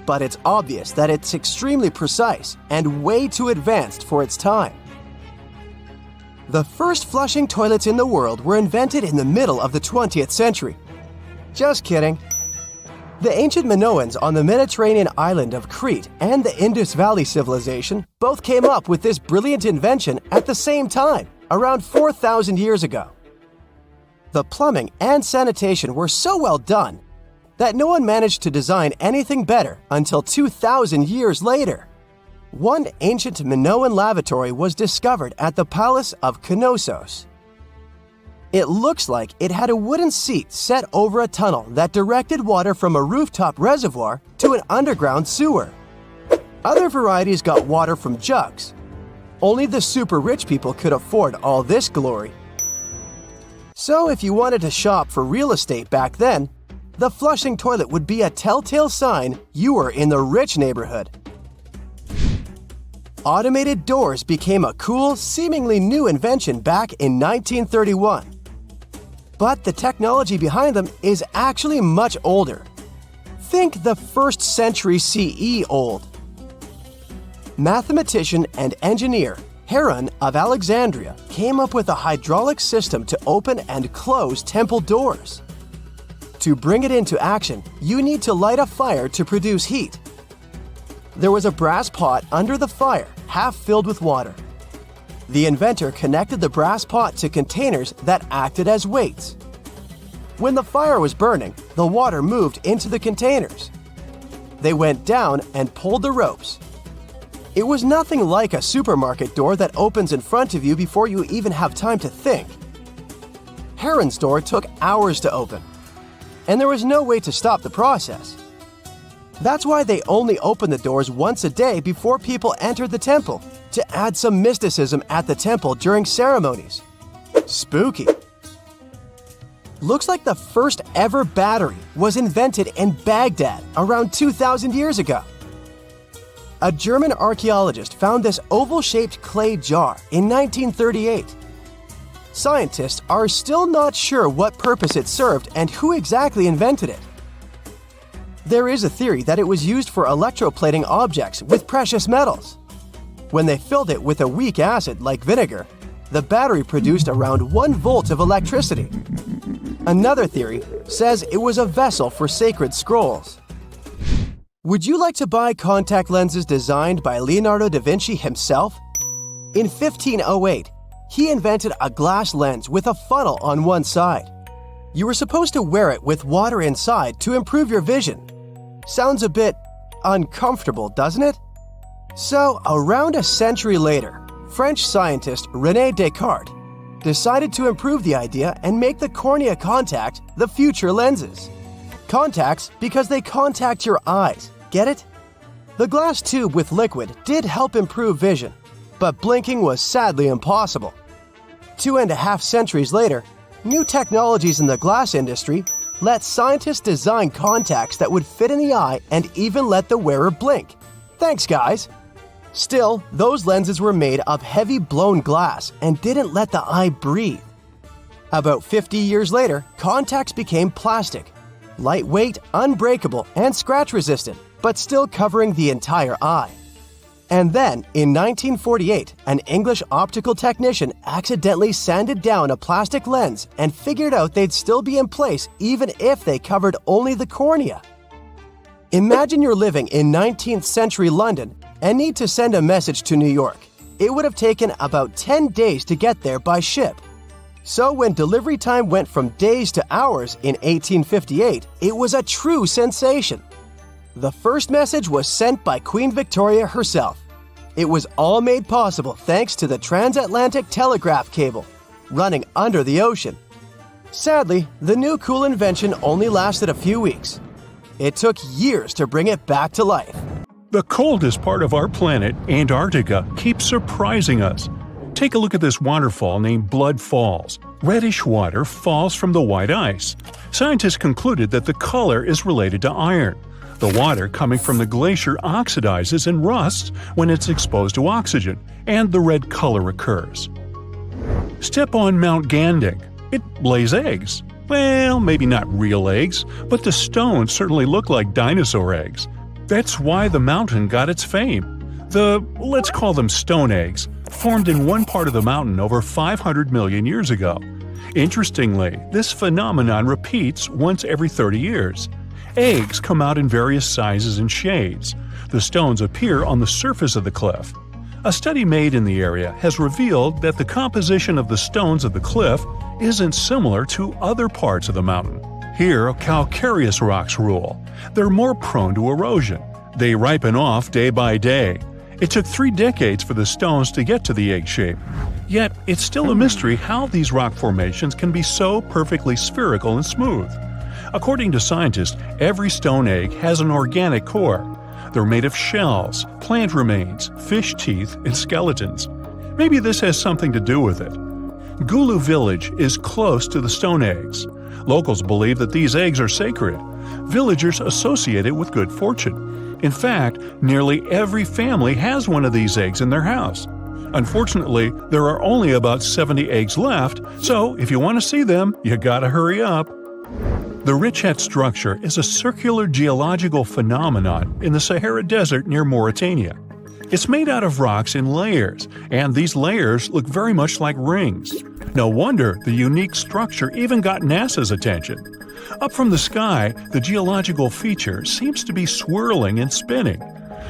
But it's obvious that it's extremely precise and way too advanced for its time. The first flushing toilets in the world were invented in the middle of the 20th century. Just kidding. The ancient Minoans on the Mediterranean island of Crete and the Indus Valley civilization both came up with this brilliant invention at the same time, around 4,000 years ago. The plumbing and sanitation were so well done that no one managed to design anything better until 2,000 years later. One ancient Minoan lavatory was discovered at the Palace of Colossus. It looks like it had a wooden seat set over a tunnel that directed water from a rooftop reservoir to an underground sewer. Other varieties got water from jugs. Only the super rich people could afford all this glory. So if you wanted to shop for real estate back then, the flushing toilet would be a telltale sign you were in the rich neighborhood. Automated doors became a cool, seemingly new invention back in 1931. But the technology behind them is actually much older. Think the 1st century CE old. Mathematician and engineer Heron of Alexandria came up with a hydraulic system to open and close temple doors. To bring it into action, you need to light a fire to produce heat. There was a brass pot under the fire, half filled with water. The inventor connected the brass pot to containers that acted as weights. When the fire was burning, the water moved into the containers. They went down and pulled the ropes. It was nothing like a supermarket door that opens in front of you before you even have time to think. Heron's door took hours to open, and there was no way to stop the process. That's why they only opened the doors once a day before people entered the temple, to add some mysticism at the temple during ceremonies. Spooky. Looks like the first ever battery was invented in Baghdad around 2,000 years ago. A German archaeologist found this oval-shaped clay jar in 1938. Scientists are still not sure what purpose it served and who exactly invented it. There is a theory that it was used for electroplating objects with precious metals. When they filled it with a weak acid like vinegar, the battery produced around 1 volt of electricity. Another theory says it was a vessel for sacred scrolls. Would you like to buy contact lenses designed by Leonardo da Vinci himself? In 1508, he invented a glass lens with a funnel on one side. You were supposed to wear it with water inside to improve your vision. Sounds a bit uncomfortable, doesn't it? So, around a century later, French scientist René Descartes decided to improve the idea and make the cornea contact the future lenses. Contacts because they contact your eyes, get it? The glass tube with liquid did help improve vision, but blinking was sadly impossible. 2.5 centuries later, new technologies in the glass industry let scientists design contacts that would fit in the eye and even let the wearer blink. Thanks, guys! Still, those lenses were made of heavy blown glass and didn't let the eye breathe. About 50 years later, contacts became plastic, lightweight, unbreakable, and scratch-resistant, but still covering the entire eye. And then, in 1948, an English optical technician accidentally sanded down a plastic lens and figured out they'd still be in place even if they covered only the cornea. Imagine you're living in 19th century London and need to send a message to New York. It would have taken about 10 days to get there by ship. So when delivery time went from days to hours in 1858, it was a true sensation. The first message was sent by Queen Victoria herself. It was all made possible thanks to the transatlantic telegraph cable, running under the ocean. Sadly, the new cool invention only lasted a few weeks. It took years to bring it back to life. The coldest part of our planet, Antarctica, keeps surprising us. Take a look at this waterfall named Blood Falls. Reddish water falls from the white ice. Scientists concluded that the color is related to iron. The water coming from the glacier oxidizes and rusts when it's exposed to oxygen, and the red color occurs. Step on Mount Gandig. It lays eggs. Well, maybe not real eggs, but the stones certainly look like dinosaur eggs. That's why the mountain got its fame. Let's call them stone eggs, formed in one part of the mountain over 500 million years ago. Interestingly, this phenomenon repeats once every 30 years. Eggs come out in various sizes and shades. The stones appear on the surface of the cliff. A study made in the area has revealed that the composition of the stones of the cliff isn't similar to other parts of the mountain. Here, calcareous rocks rule. They're more prone to erosion. They ripen off day by day. It took 3 decades for the stones to get to the egg shape. Yet, it's still a mystery how these rock formations can be so perfectly spherical and smooth. According to scientists, every stone egg has an organic core. They're made of shells, plant remains, fish teeth, and skeletons. Maybe this has something to do with it. Gulu village is close to the stone eggs. Locals believe that these eggs are sacred. Villagers associate it with good fortune. In fact, nearly every family has one of these eggs in their house. Unfortunately, there are only about 70 eggs left, so if you want to see them, you gotta hurry up. The Richet structure is a circular geological phenomenon in the Sahara Desert near Mauritania. It's made out of rocks in layers, and these layers look very much like rings. No wonder the unique structure even got NASA's attention. Up from the sky, the geological feature seems to be swirling and spinning.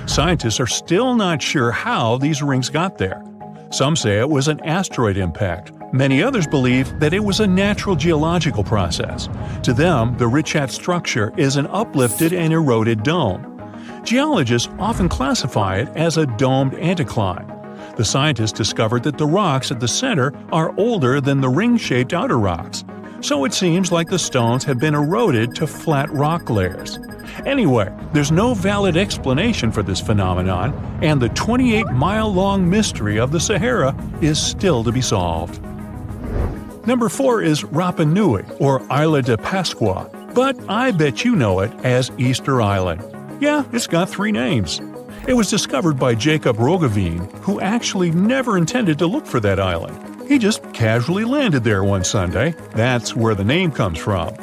Scientists are still not sure how these rings got there. Some say it was an asteroid impact. Many others believe that it was a natural geological process. To them, the Richet structure is an uplifted and eroded dome. Geologists often classify it as a domed anticline. The scientists discovered that the rocks at the center are older than the ring-shaped outer rocks, so it seems like the stones have been eroded to flat rock layers. Anyway, there's no valid explanation for this phenomenon, and the 28-mile-long mystery of the Sahara is still to be solved. Number 4 is Rapa Nui, or Isla de Pascua, but I bet you know it as Easter Island. Yeah, it's got 3 names. It was discovered by Jacob Roggeveen, who actually never intended to look for that island. He just casually landed there one Sunday. That's where the name comes from.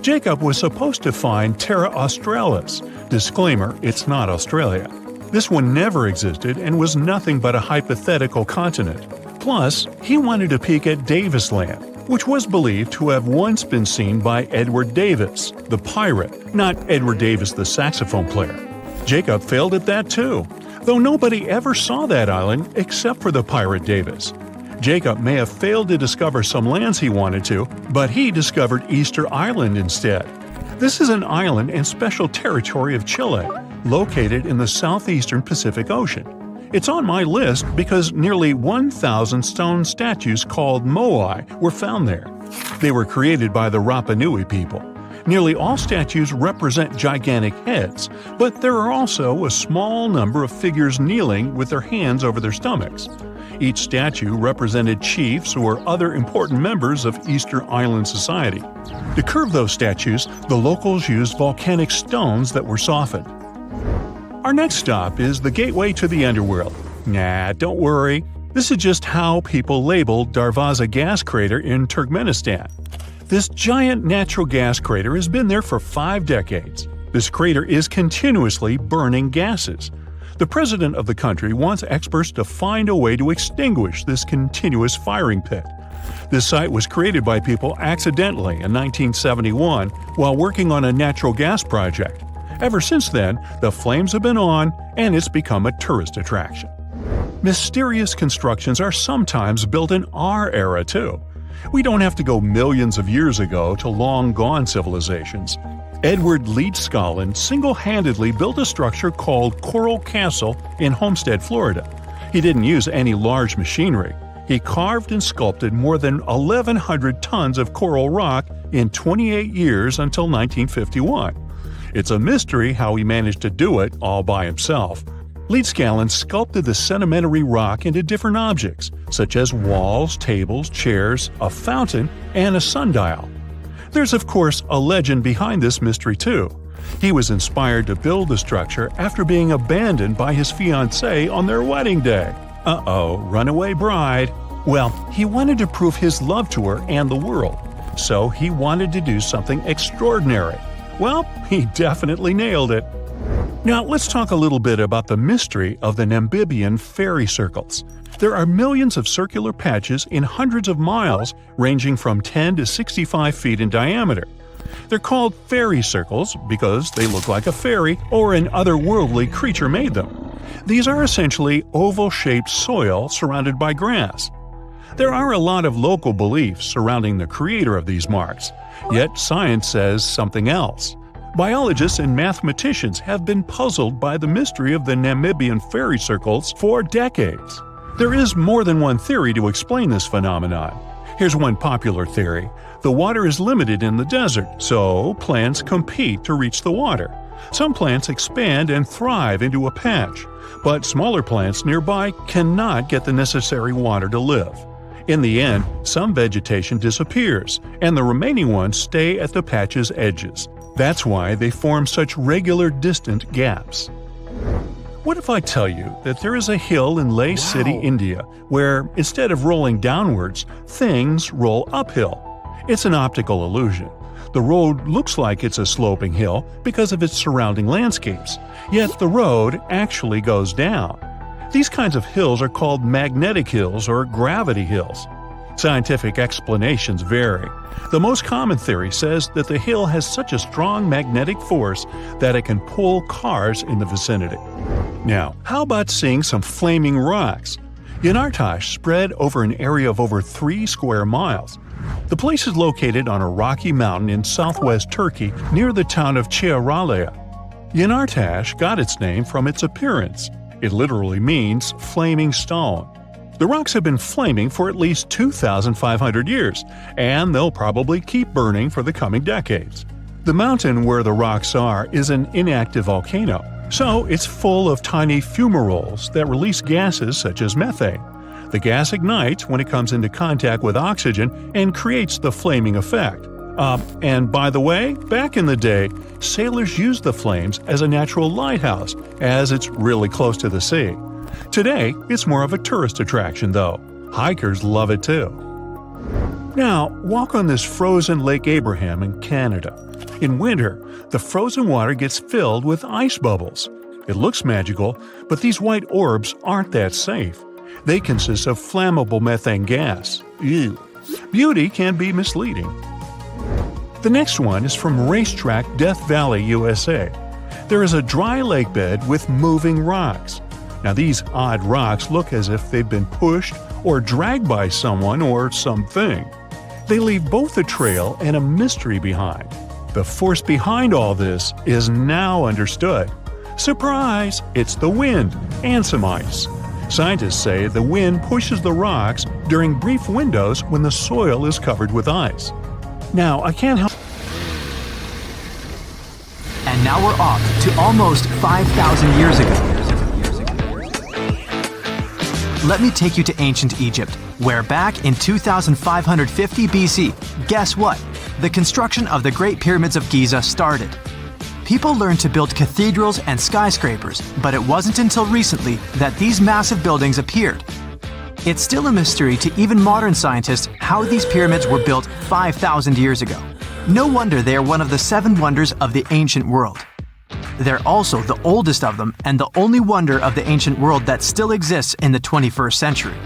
Jacob was supposed to find Terra Australis. Disclaimer, it's not Australia. This one never existed and was nothing but a hypothetical continent. Plus, he wanted to peek at Davis Land, which was believed to have once been seen by Edward Davis, the pirate, not Edward Davis, the saxophone player. Jacob failed at that too, though nobody ever saw that island except for the pirate Davis. Jacob may have failed to discover some lands he wanted to, but he discovered Easter Island instead. This is an island in special territory of Chile, located in the southeastern Pacific Ocean. It's on my list because nearly 1,000 stone statues called moai were found there. They were created by the Rapa Nui people. Nearly all statues represent gigantic heads, but there are also a small number of figures kneeling with their hands over their stomachs. Each statue represented chiefs or other important members of Easter Island society. To curve those statues, the locals used volcanic stones that were softened. Our next stop is the gateway to the underworld. Nah, don't worry. This is just how people labeled Darvaza gas crater in Turkmenistan. This giant natural gas crater has been there for 5 decades. This crater is continuously burning gases. The president of the country wants experts to find a way to extinguish this continuous firing pit. This site was created by people accidentally in 1971 while working on a natural gas project. Ever since then, the flames have been on, and it's become a tourist attraction. Mysterious constructions are sometimes built in our era, too. We don't have to go millions of years ago to long-gone civilizations. Edward Leedskalnin single-handedly built a structure called Coral Castle in Homestead, Florida. He didn't use any large machinery. He carved and sculpted more than 1,100 tons of coral rock in 28 years until 1951. It's a mystery how he managed to do it all by himself. Leedskalnin sculpted the sedimentary rock into different objects, such as walls, tables, chairs, a fountain, and a sundial. There's of course a legend behind this mystery too. He was inspired to build the structure after being abandoned by his fiancée on their wedding day. Uh-oh, runaway bride. Well, he wanted to prove his love to her and the world, so he wanted to do something extraordinary. Well, he definitely nailed it. Now, let's talk a little bit about the mystery of the Namibian fairy circles. There are millions of circular patches in hundreds of miles, ranging from 10 to 65 feet in diameter. They're called fairy circles because they look like a fairy or an otherworldly creature made them. These are essentially oval-shaped soil surrounded by grass. There are a lot of local beliefs surrounding the creator of these marks, yet science says something else. Biologists and mathematicians have been puzzled by the mystery of the Namibian fairy circles for decades. There is more than one theory to explain this phenomenon. Here's one popular theory. The water is limited in the desert, so plants compete to reach the water. Some plants expand and thrive into a patch, but smaller plants nearby cannot get the necessary water to live. In the end, some vegetation disappears, and the remaining ones stay at the patch's edges. That's why they form such regular distant gaps. What if I tell you that there is a hill in Leh City, India, where instead of rolling downwards, things roll uphill? It's an optical illusion. The road looks like it's a sloping hill because of its surrounding landscapes, yet the road actually goes down. These kinds of hills are called magnetic hills or gravity hills. Scientific explanations vary. The most common theory says that the hill has such a strong magnetic force that it can pull cars in the vicinity. Now, how about seeing some flaming rocks? Yanartash spread over an area of over 3 square miles. The place is located on a rocky mountain in southwest Turkey near the town of Caral. Yanartash got its name from its appearance. It literally means flaming stone. The rocks have been flaming for at least 2,500 years, and they'll probably keep burning for the coming decades. The mountain where the rocks are is an inactive volcano, so it's full of tiny fumaroles that release gases such as methane. The gas ignites when it comes into contact with oxygen and creates the flaming effect. And by the way, back in the day, sailors used the flames as a natural lighthouse, as it's really close to the sea. Today, it's more of a tourist attraction, though. Hikers love it too. Now, walk on this frozen Lake Abraham in Canada. In winter, the frozen water gets filled with ice bubbles. It looks magical, but these white orbs aren't that safe. They consist of flammable methane gas. Ew. Beauty can be misleading. The next one is from Racetrack Death Valley, USA. There is a dry lake bed with moving rocks. Now these odd rocks look as if they've been pushed or dragged by someone or something. They leave both a trail and a mystery behind. The force behind all this is now understood. Surprise! It's the wind and some ice. Scientists say the wind pushes the rocks during brief windows when the soil is covered with ice. Now, I can't help. And now we're off to almost 5,000 years ago. Let me take you to ancient Egypt, where back in 2550 BC, guess what? The construction of the Great Pyramids of Giza started. People learned to build cathedrals and skyscrapers, but it wasn't until recently that these massive buildings appeared. It's still a mystery to even modern scientists how these pyramids were built 5,000 years ago. No wonder they are one of the 7 wonders of the ancient world. They're also the oldest of them and the only wonder of the ancient world that still exists in the 21st century.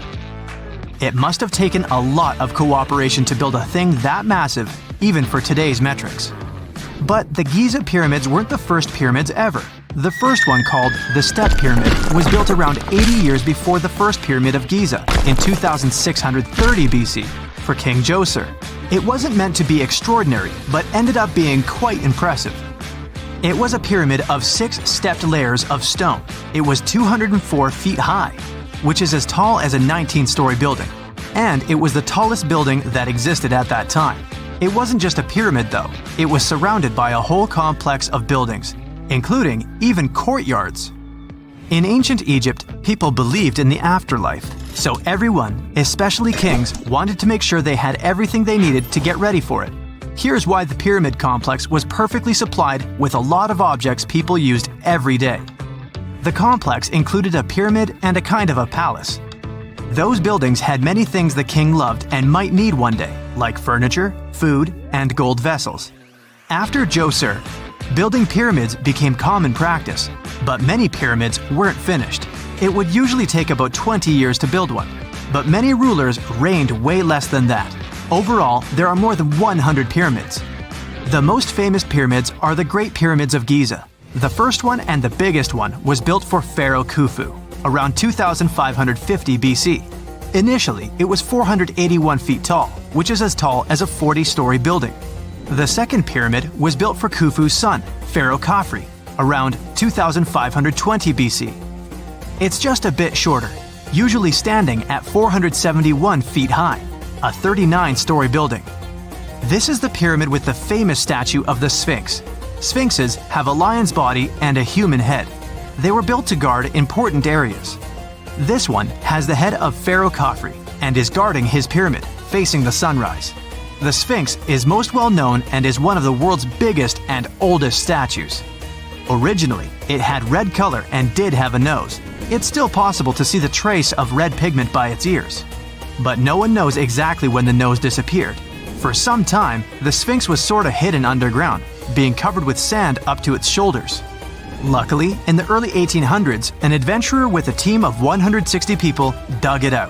It must have taken a lot of cooperation to build a thing that massive, even for today's metrics. But the Giza pyramids weren't the first pyramids ever. The first one, called the Step Pyramid, was built around 80 years before the first pyramid of Giza in 2630 BC for King Djoser. It wasn't meant to be extraordinary, but ended up being quite impressive. It was a pyramid of 6 stepped layers of stone. It was 204 feet high, which is as tall as a 19-story building. And it was the tallest building that existed at that time. It wasn't just a pyramid though, it was surrounded by a whole complex of buildings, including even courtyards. In ancient Egypt, people believed in the afterlife, so everyone, especially kings, wanted to make sure they had everything they needed to get ready for it. Here's why the pyramid complex was perfectly supplied with a lot of objects people used every day. The complex included a pyramid and a kind of a palace. Those buildings had many things the king loved and might need one day, like furniture, food, and gold vessels. After Djoser, building pyramids became common practice, but many pyramids weren't finished. It would usually take about 20 years to build one, but many rulers reigned way less than that. Overall, there are more than 100 pyramids. The most famous pyramids are the Great Pyramids of Giza. The first one and the biggest one was built for Pharaoh Khufu, around 2550 BC. Initially, it was 481 feet tall, which is as tall as a 40-story building. The second pyramid was built for Khufu's son, Pharaoh Khafre, around 2520 BC. It's just a bit shorter, usually standing at 471 feet high, a 39-story building. This is the pyramid with the famous statue of the Sphinx. Sphinxes have a lion's body and a human head. They were built to guard important areas. This one has the head of Pharaoh Khafre and is guarding his pyramid, facing the sunrise. The Sphinx is most well known and is one of the world's biggest and oldest statues. Originally, it had red color and did have a nose. It's still possible to see the trace of red pigment by its ears. But no one knows exactly when the nose disappeared. For some time, the Sphinx was sorta hidden underground, being covered with sand up to its shoulders. Luckily, in the early 1800s, an adventurer with a team of 160 people dug it out.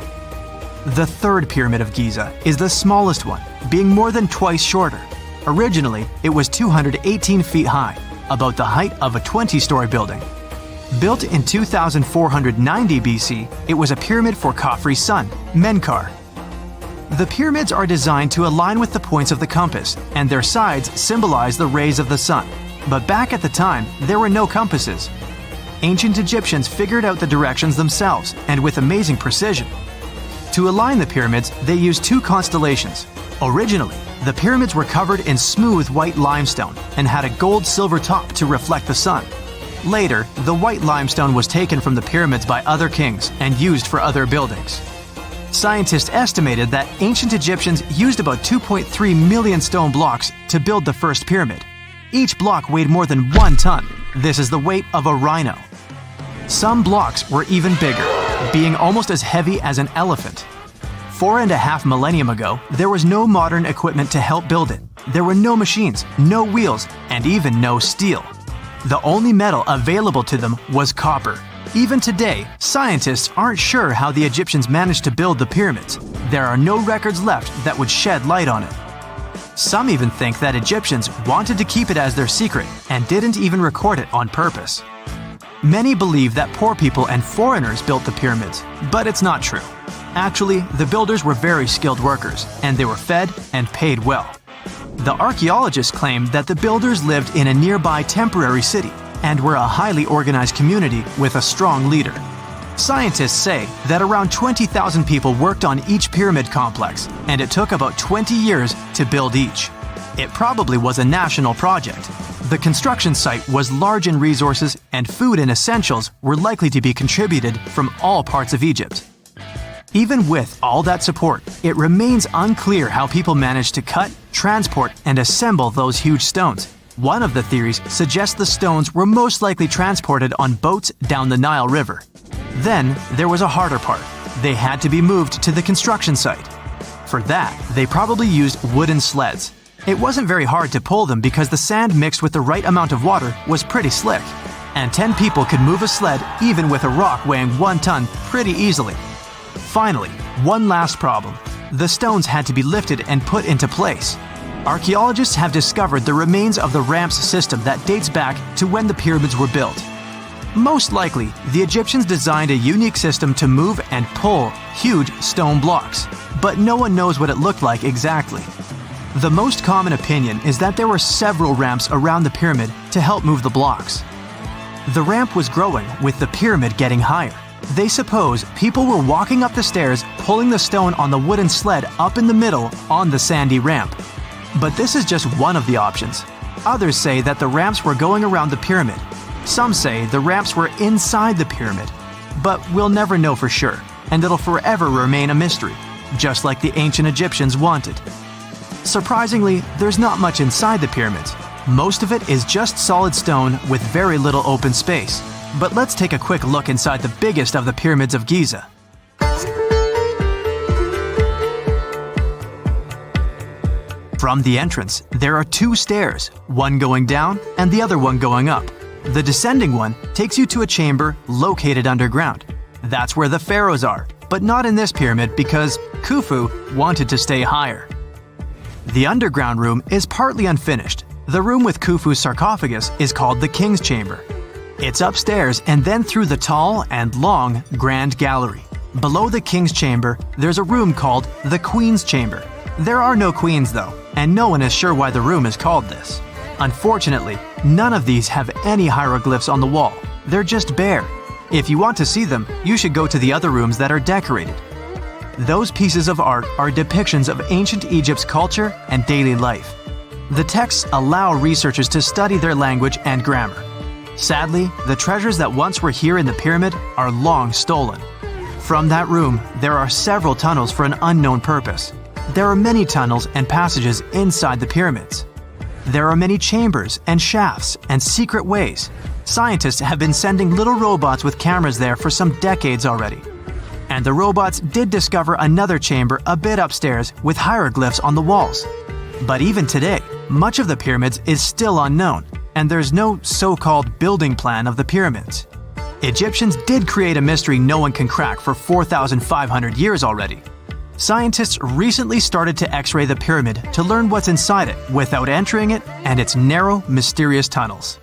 The third pyramid of Giza is the smallest one, being more than twice shorter. Originally, it was 218 feet high, about the height of a 20-story building. Built in 2490 BC, it was a pyramid for Khafre's son, Menkaure. The pyramids are designed to align with the points of the compass, and their sides symbolize the rays of the sun. But back at the time, there were no compasses. Ancient Egyptians figured out the directions themselves, and with amazing precision. To align the pyramids, they used 2 constellations. Originally, the pyramids were covered in smooth white limestone and had a gold-silver top to reflect the sun. Later, the white limestone was taken from the pyramids by other kings and used for other buildings. Scientists estimated that ancient Egyptians used about 2.3 million stone blocks to build the first pyramid. Each block weighed more than 1 ton. This is the weight of a rhino. Some blocks were even bigger, being almost as heavy as an elephant. 4.5 millennium ago, there was no modern equipment to help build it. There were no machines, no wheels, and even no steel. The only metal available to them was copper. Even today, scientists aren't sure how the Egyptians managed to build the pyramids. There are no records left that would shed light on it. Some even think that Egyptians wanted to keep it as their secret and didn't even record it on purpose. Many believe that poor people and foreigners built the pyramids, but it's not true. Actually, the builders were very skilled workers, and they were fed and paid well. The archaeologists claim that the builders lived in a nearby temporary city and were a highly organized community with a strong leader. Scientists say that around 20,000 people worked on each pyramid complex, and it took about 20 years to build each. It probably was a national project. The construction site was large in resources, and food and essentials were likely to be contributed from all parts of Egypt. Even with all that support, it remains unclear how people managed to cut, transport, and assemble those huge stones. One of the theories suggests the stones were most likely transported on boats down the Nile River. Then there was a harder part. They had to be moved to the construction site. For that, they probably used wooden sleds. It wasn't very hard to pull them because the sand mixed with the right amount of water was pretty slick. And 10 people could move a sled even with a rock weighing 1 ton pretty easily. Finally, one last problem. The stones had to be lifted and put into place. Archaeologists have discovered the remains of the ramps system that dates back to when the pyramids were built. Most likely, the Egyptians designed a unique system to move and pull huge stone blocks, but no one knows what it looked like exactly. The most common opinion is that there were several ramps around the pyramid to help move the blocks. The ramp was growing with the pyramid getting higher. They suppose people were walking up the stairs, pulling the stone on the wooden sled up in the middle on the sandy ramp. But this is just one of the options. Others say that the ramps were going around the pyramid. Some say the ramps were inside the pyramid. But we'll never know for sure, and it'll forever remain a mystery, just like the ancient Egyptians wanted. Surprisingly, there's not much inside the pyramids. Most of it is just solid stone with very little open space. But let's take a quick look inside the biggest of the pyramids of Giza. From the entrance, there are 2 stairs, one going down and the other one going up. The descending one takes you to a chamber located underground. That's where the pharaohs are, but not in this pyramid because Khufu wanted to stay higher. The underground room is partly unfinished. The room with Khufu's sarcophagus is called the King's Chamber. It's upstairs and then through the tall and long Grand Gallery. Below the King's Chamber, there's a room called the Queen's Chamber. There are no queens though, and no one is sure why the room is called this. Unfortunately, none of these have any hieroglyphs on the wall. They're just bare. If you want to see them, you should go to the other rooms that are decorated. Those pieces of art are depictions of ancient Egypt's culture and daily life. The texts allow researchers to study their language and grammar. Sadly, the treasures that once were here in the pyramid are long stolen. From that room, there are several tunnels for an unknown purpose. There are many tunnels and passages inside the pyramids. There are many chambers and shafts and secret ways. Scientists have been sending little robots with cameras there for some decades already. And the robots did discover another chamber a bit upstairs with hieroglyphs on the walls. But even today, much of the pyramids is still unknown, and there's no so-called building plan of the pyramids. Egyptians did create a mystery no one can crack for 4,500 years already. Scientists recently started to X-ray the pyramid to learn what's inside it without entering it and its narrow, mysterious tunnels.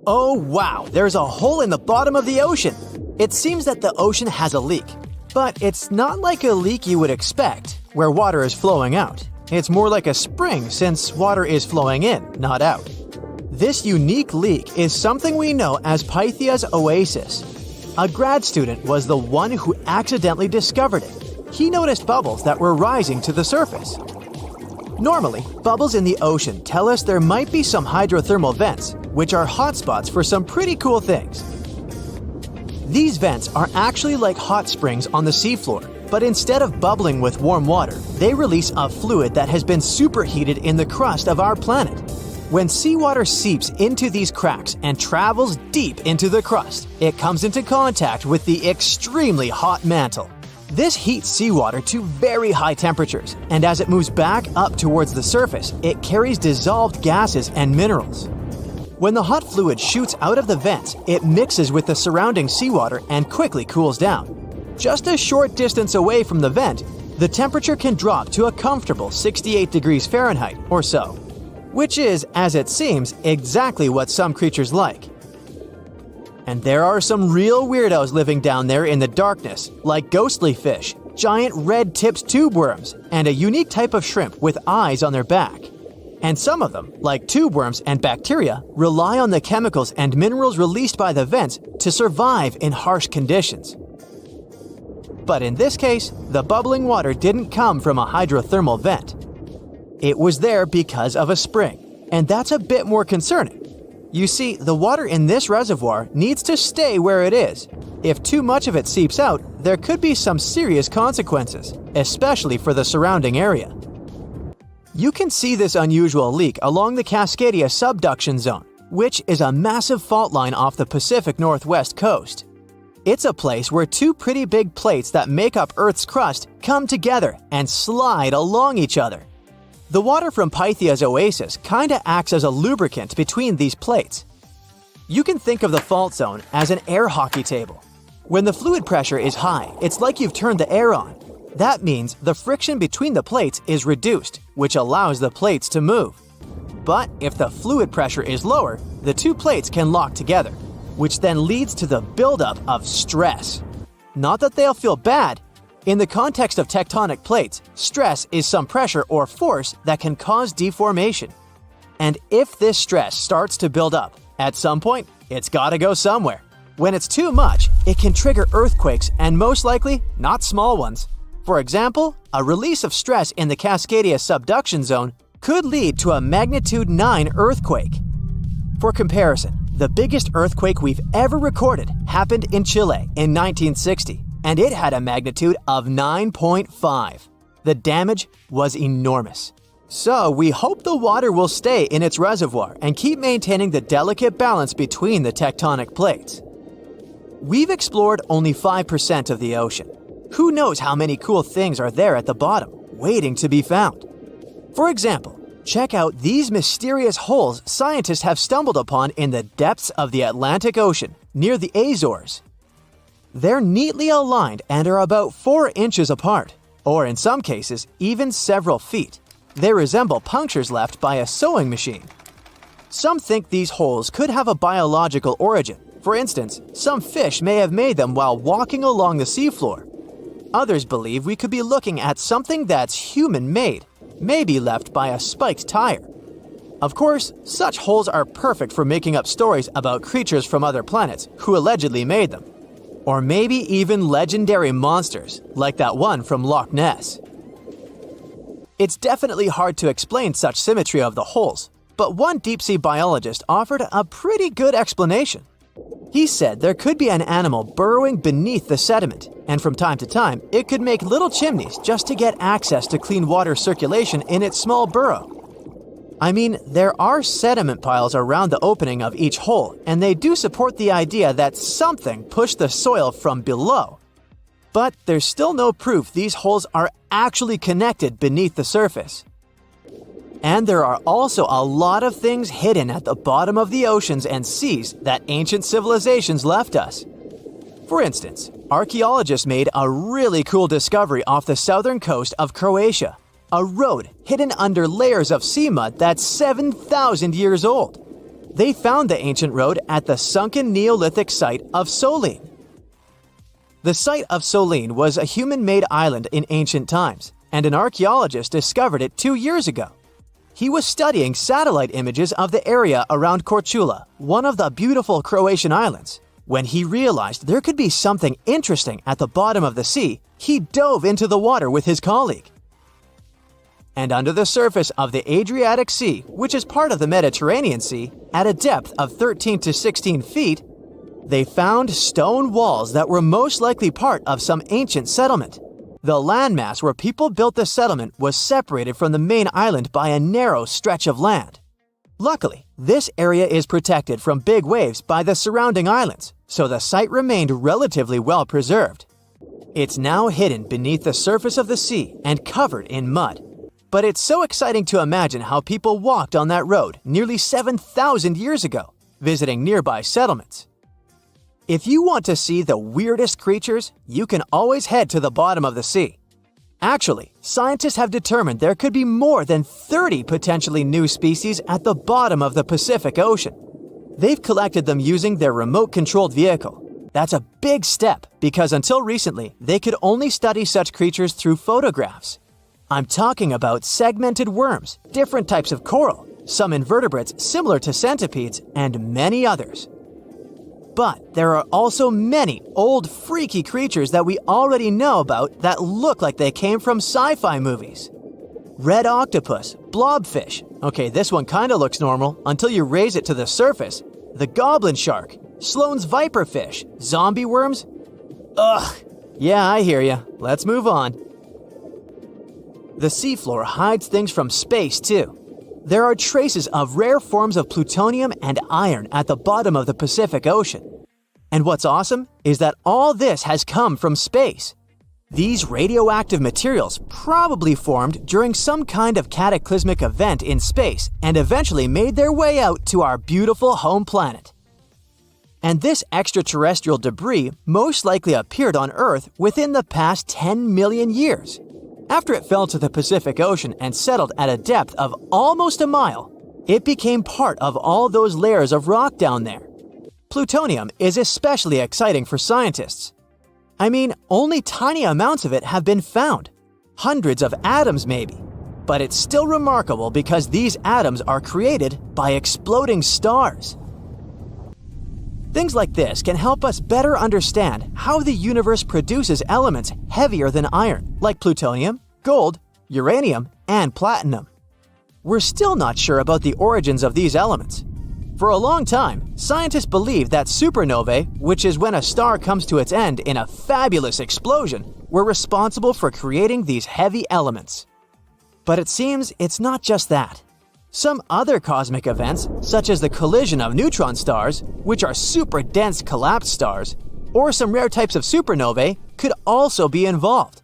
Oh wow, there's a hole in the bottom of the ocean. It seems that the ocean has a leak. But it's not like a leak you would expect, where water is flowing out. It's more like a spring since water is flowing in, not out. This unique leak is something we know as Pythia's oasis. A grad student was the one who accidentally discovered it. He noticed bubbles that were rising to the surface. Normally, bubbles in the ocean tell us there might be some hydrothermal vents, which are hotspots for some pretty cool things. These vents are actually like hot springs on the seafloor, but instead of bubbling with warm water, they release a fluid that has been superheated in the crust of our planet. When seawater seeps into these cracks and travels deep into the crust, it comes into contact with the extremely hot mantle. This heats seawater to very high temperatures, and as it moves back up towards the surface, it carries dissolved gases and minerals. When the hot fluid shoots out of the vents, it mixes with the surrounding seawater and quickly cools down. Just a short distance away from the vent, the temperature can drop to a comfortable 68 degrees Fahrenheit or so, which is, as it seems, exactly what some creatures like. And there are some real weirdos living down there in the darkness, like ghostly fish, giant red-tipped tube worms, and a unique type of shrimp with eyes on their back. And some of them, like tube worms and bacteria, rely on the chemicals and minerals released by the vents to survive in harsh conditions. But in this case, the bubbling water didn't come from a hydrothermal vent. It was there because of a spring, and that's a bit more concerning. You see, the water in this reservoir needs to stay where it is. If too much of it seeps out, there could be some serious consequences, especially for the surrounding area. You can see this unusual leak along the Cascadia subduction zone, which is a massive fault line off the Pacific Northwest coast. It's a place where two pretty big plates that make up Earth's crust come together and slide along each other. The water from Pythia's oasis kinda acts as a lubricant between these plates. You can think of the fault zone as an air hockey table. When the fluid pressure is high, it's like you've turned the air on. That means the friction between the plates is reduced, which allows the plates to move. But if the fluid pressure is lower, the two plates can lock together, which then leads to the buildup of stress. Not that they'll feel bad. In the context of tectonic plates, stress is some pressure or force that can cause deformation. And if this stress starts to build up, at some point, it's gotta go somewhere. When it's too much, it can trigger earthquakes and most likely, not small ones. For example, a release of stress in the Cascadia subduction zone could lead to a magnitude 9 earthquake. For comparison, the biggest earthquake we've ever recorded happened in Chile in 1960, and it had a magnitude of 9.5. The damage was enormous. So we hope the water will stay in its reservoir and keep maintaining the delicate balance between the tectonic plates. We've explored only 5% of the ocean. Who knows how many cool things are there at the bottom, waiting to be found? For example, check out these mysterious holes scientists have stumbled upon in the depths of the Atlantic Ocean, near the Azores. They're neatly aligned and are about 4 inches apart, or in some cases, even several feet. They resemble punctures left by a sewing machine. Some think these holes could have a biological origin. For instance, some fish may have made them while walking along the seafloor. Others believe we could be looking at something that's human-made, maybe left by a spiked tire. Of course, such holes are perfect for making up stories about creatures from other planets who allegedly made them. Or maybe even legendary monsters, like that one from Loch Ness. It's definitely hard to explain such symmetry of the holes, but one deep-sea biologist offered a pretty good explanation. He said there could be an animal burrowing beneath the sediment, and from time to time, it could make little chimneys just to get access to clean water circulation in its small burrow. I mean, there are sediment piles around the opening of each hole, and they do support the idea that something pushed the soil from below. But there's still no proof these holes are actually connected beneath the surface. And there are also a lot of things hidden at the bottom of the oceans and seas that ancient civilizations left us. For instance, archaeologists made a really cool discovery off the southern coast of Croatia, a road hidden under layers of sea mud that's 7,000 years old. They found the ancient road at the sunken Neolithic site of Solin. The site of Solin was a human-made island in ancient times, and an archaeologist discovered it 2 years ago. He was studying satellite images of the area around Korčula, one of the beautiful Croatian islands. When he realized there could be something interesting at the bottom of the sea, he dove into the water with his colleague. And under the surface of the Adriatic Sea, which is part of the Mediterranean Sea, at a depth of 13 to 16 feet, they found stone walls that were most likely part of some ancient settlement. The landmass where people built the settlement was separated from the main island by a narrow stretch of land. Luckily, this area is protected from big waves by the surrounding islands, so the site remained relatively well preserved. It's now hidden beneath the surface of the sea and covered in mud. But it's so exciting to imagine how people walked on that road nearly 7,000 years ago, visiting nearby settlements. If you want to see the weirdest creatures, you can always head to the bottom of the sea. Actually, scientists have determined there could be more than 30 potentially new species at the bottom of the Pacific Ocean. They've collected them using their remote-controlled vehicle. That's a big step because until recently, they could only study such creatures through photographs. I'm talking about segmented worms, different types of coral, some invertebrates similar to centipedes, and many others. But there are also many old freaky creatures that we already know about that look like they came from sci-fi movies. Red octopus, blobfish. Okay, this one kinda looks normal until you raise it to the surface. The goblin shark, Sloane's viperfish, zombie worms. Ugh. Yeah, I hear ya. Let's move on. The seafloor hides things from space, too. There are traces of rare forms of plutonium and iron at the bottom of the Pacific Ocean. And what's awesome is that all this has come from space. These radioactive materials probably formed during some kind of cataclysmic event in space and eventually made their way out to our beautiful home planet. And this extraterrestrial debris most likely appeared on Earth within the past 10 million years. After it fell to the Pacific Ocean and settled at a depth of almost a mile, it became part of all those layers of rock down there. Plutonium is especially exciting for scientists. I mean, only tiny amounts of it have been found. Hundreds of atoms maybe. But it's still remarkable because these atoms are created by exploding stars. Things like this can help us better understand how the universe produces elements heavier than iron, like plutonium, gold, uranium, and platinum. We're still not sure about the origins of these elements. For a long time, scientists believed that supernovae, which is when a star comes to its end in a fabulous explosion, were responsible for creating these heavy elements. But it seems it's not just that. Some other cosmic events, such as the collision of neutron stars, which are super dense collapsed stars, or some rare types of supernovae, could also be involved.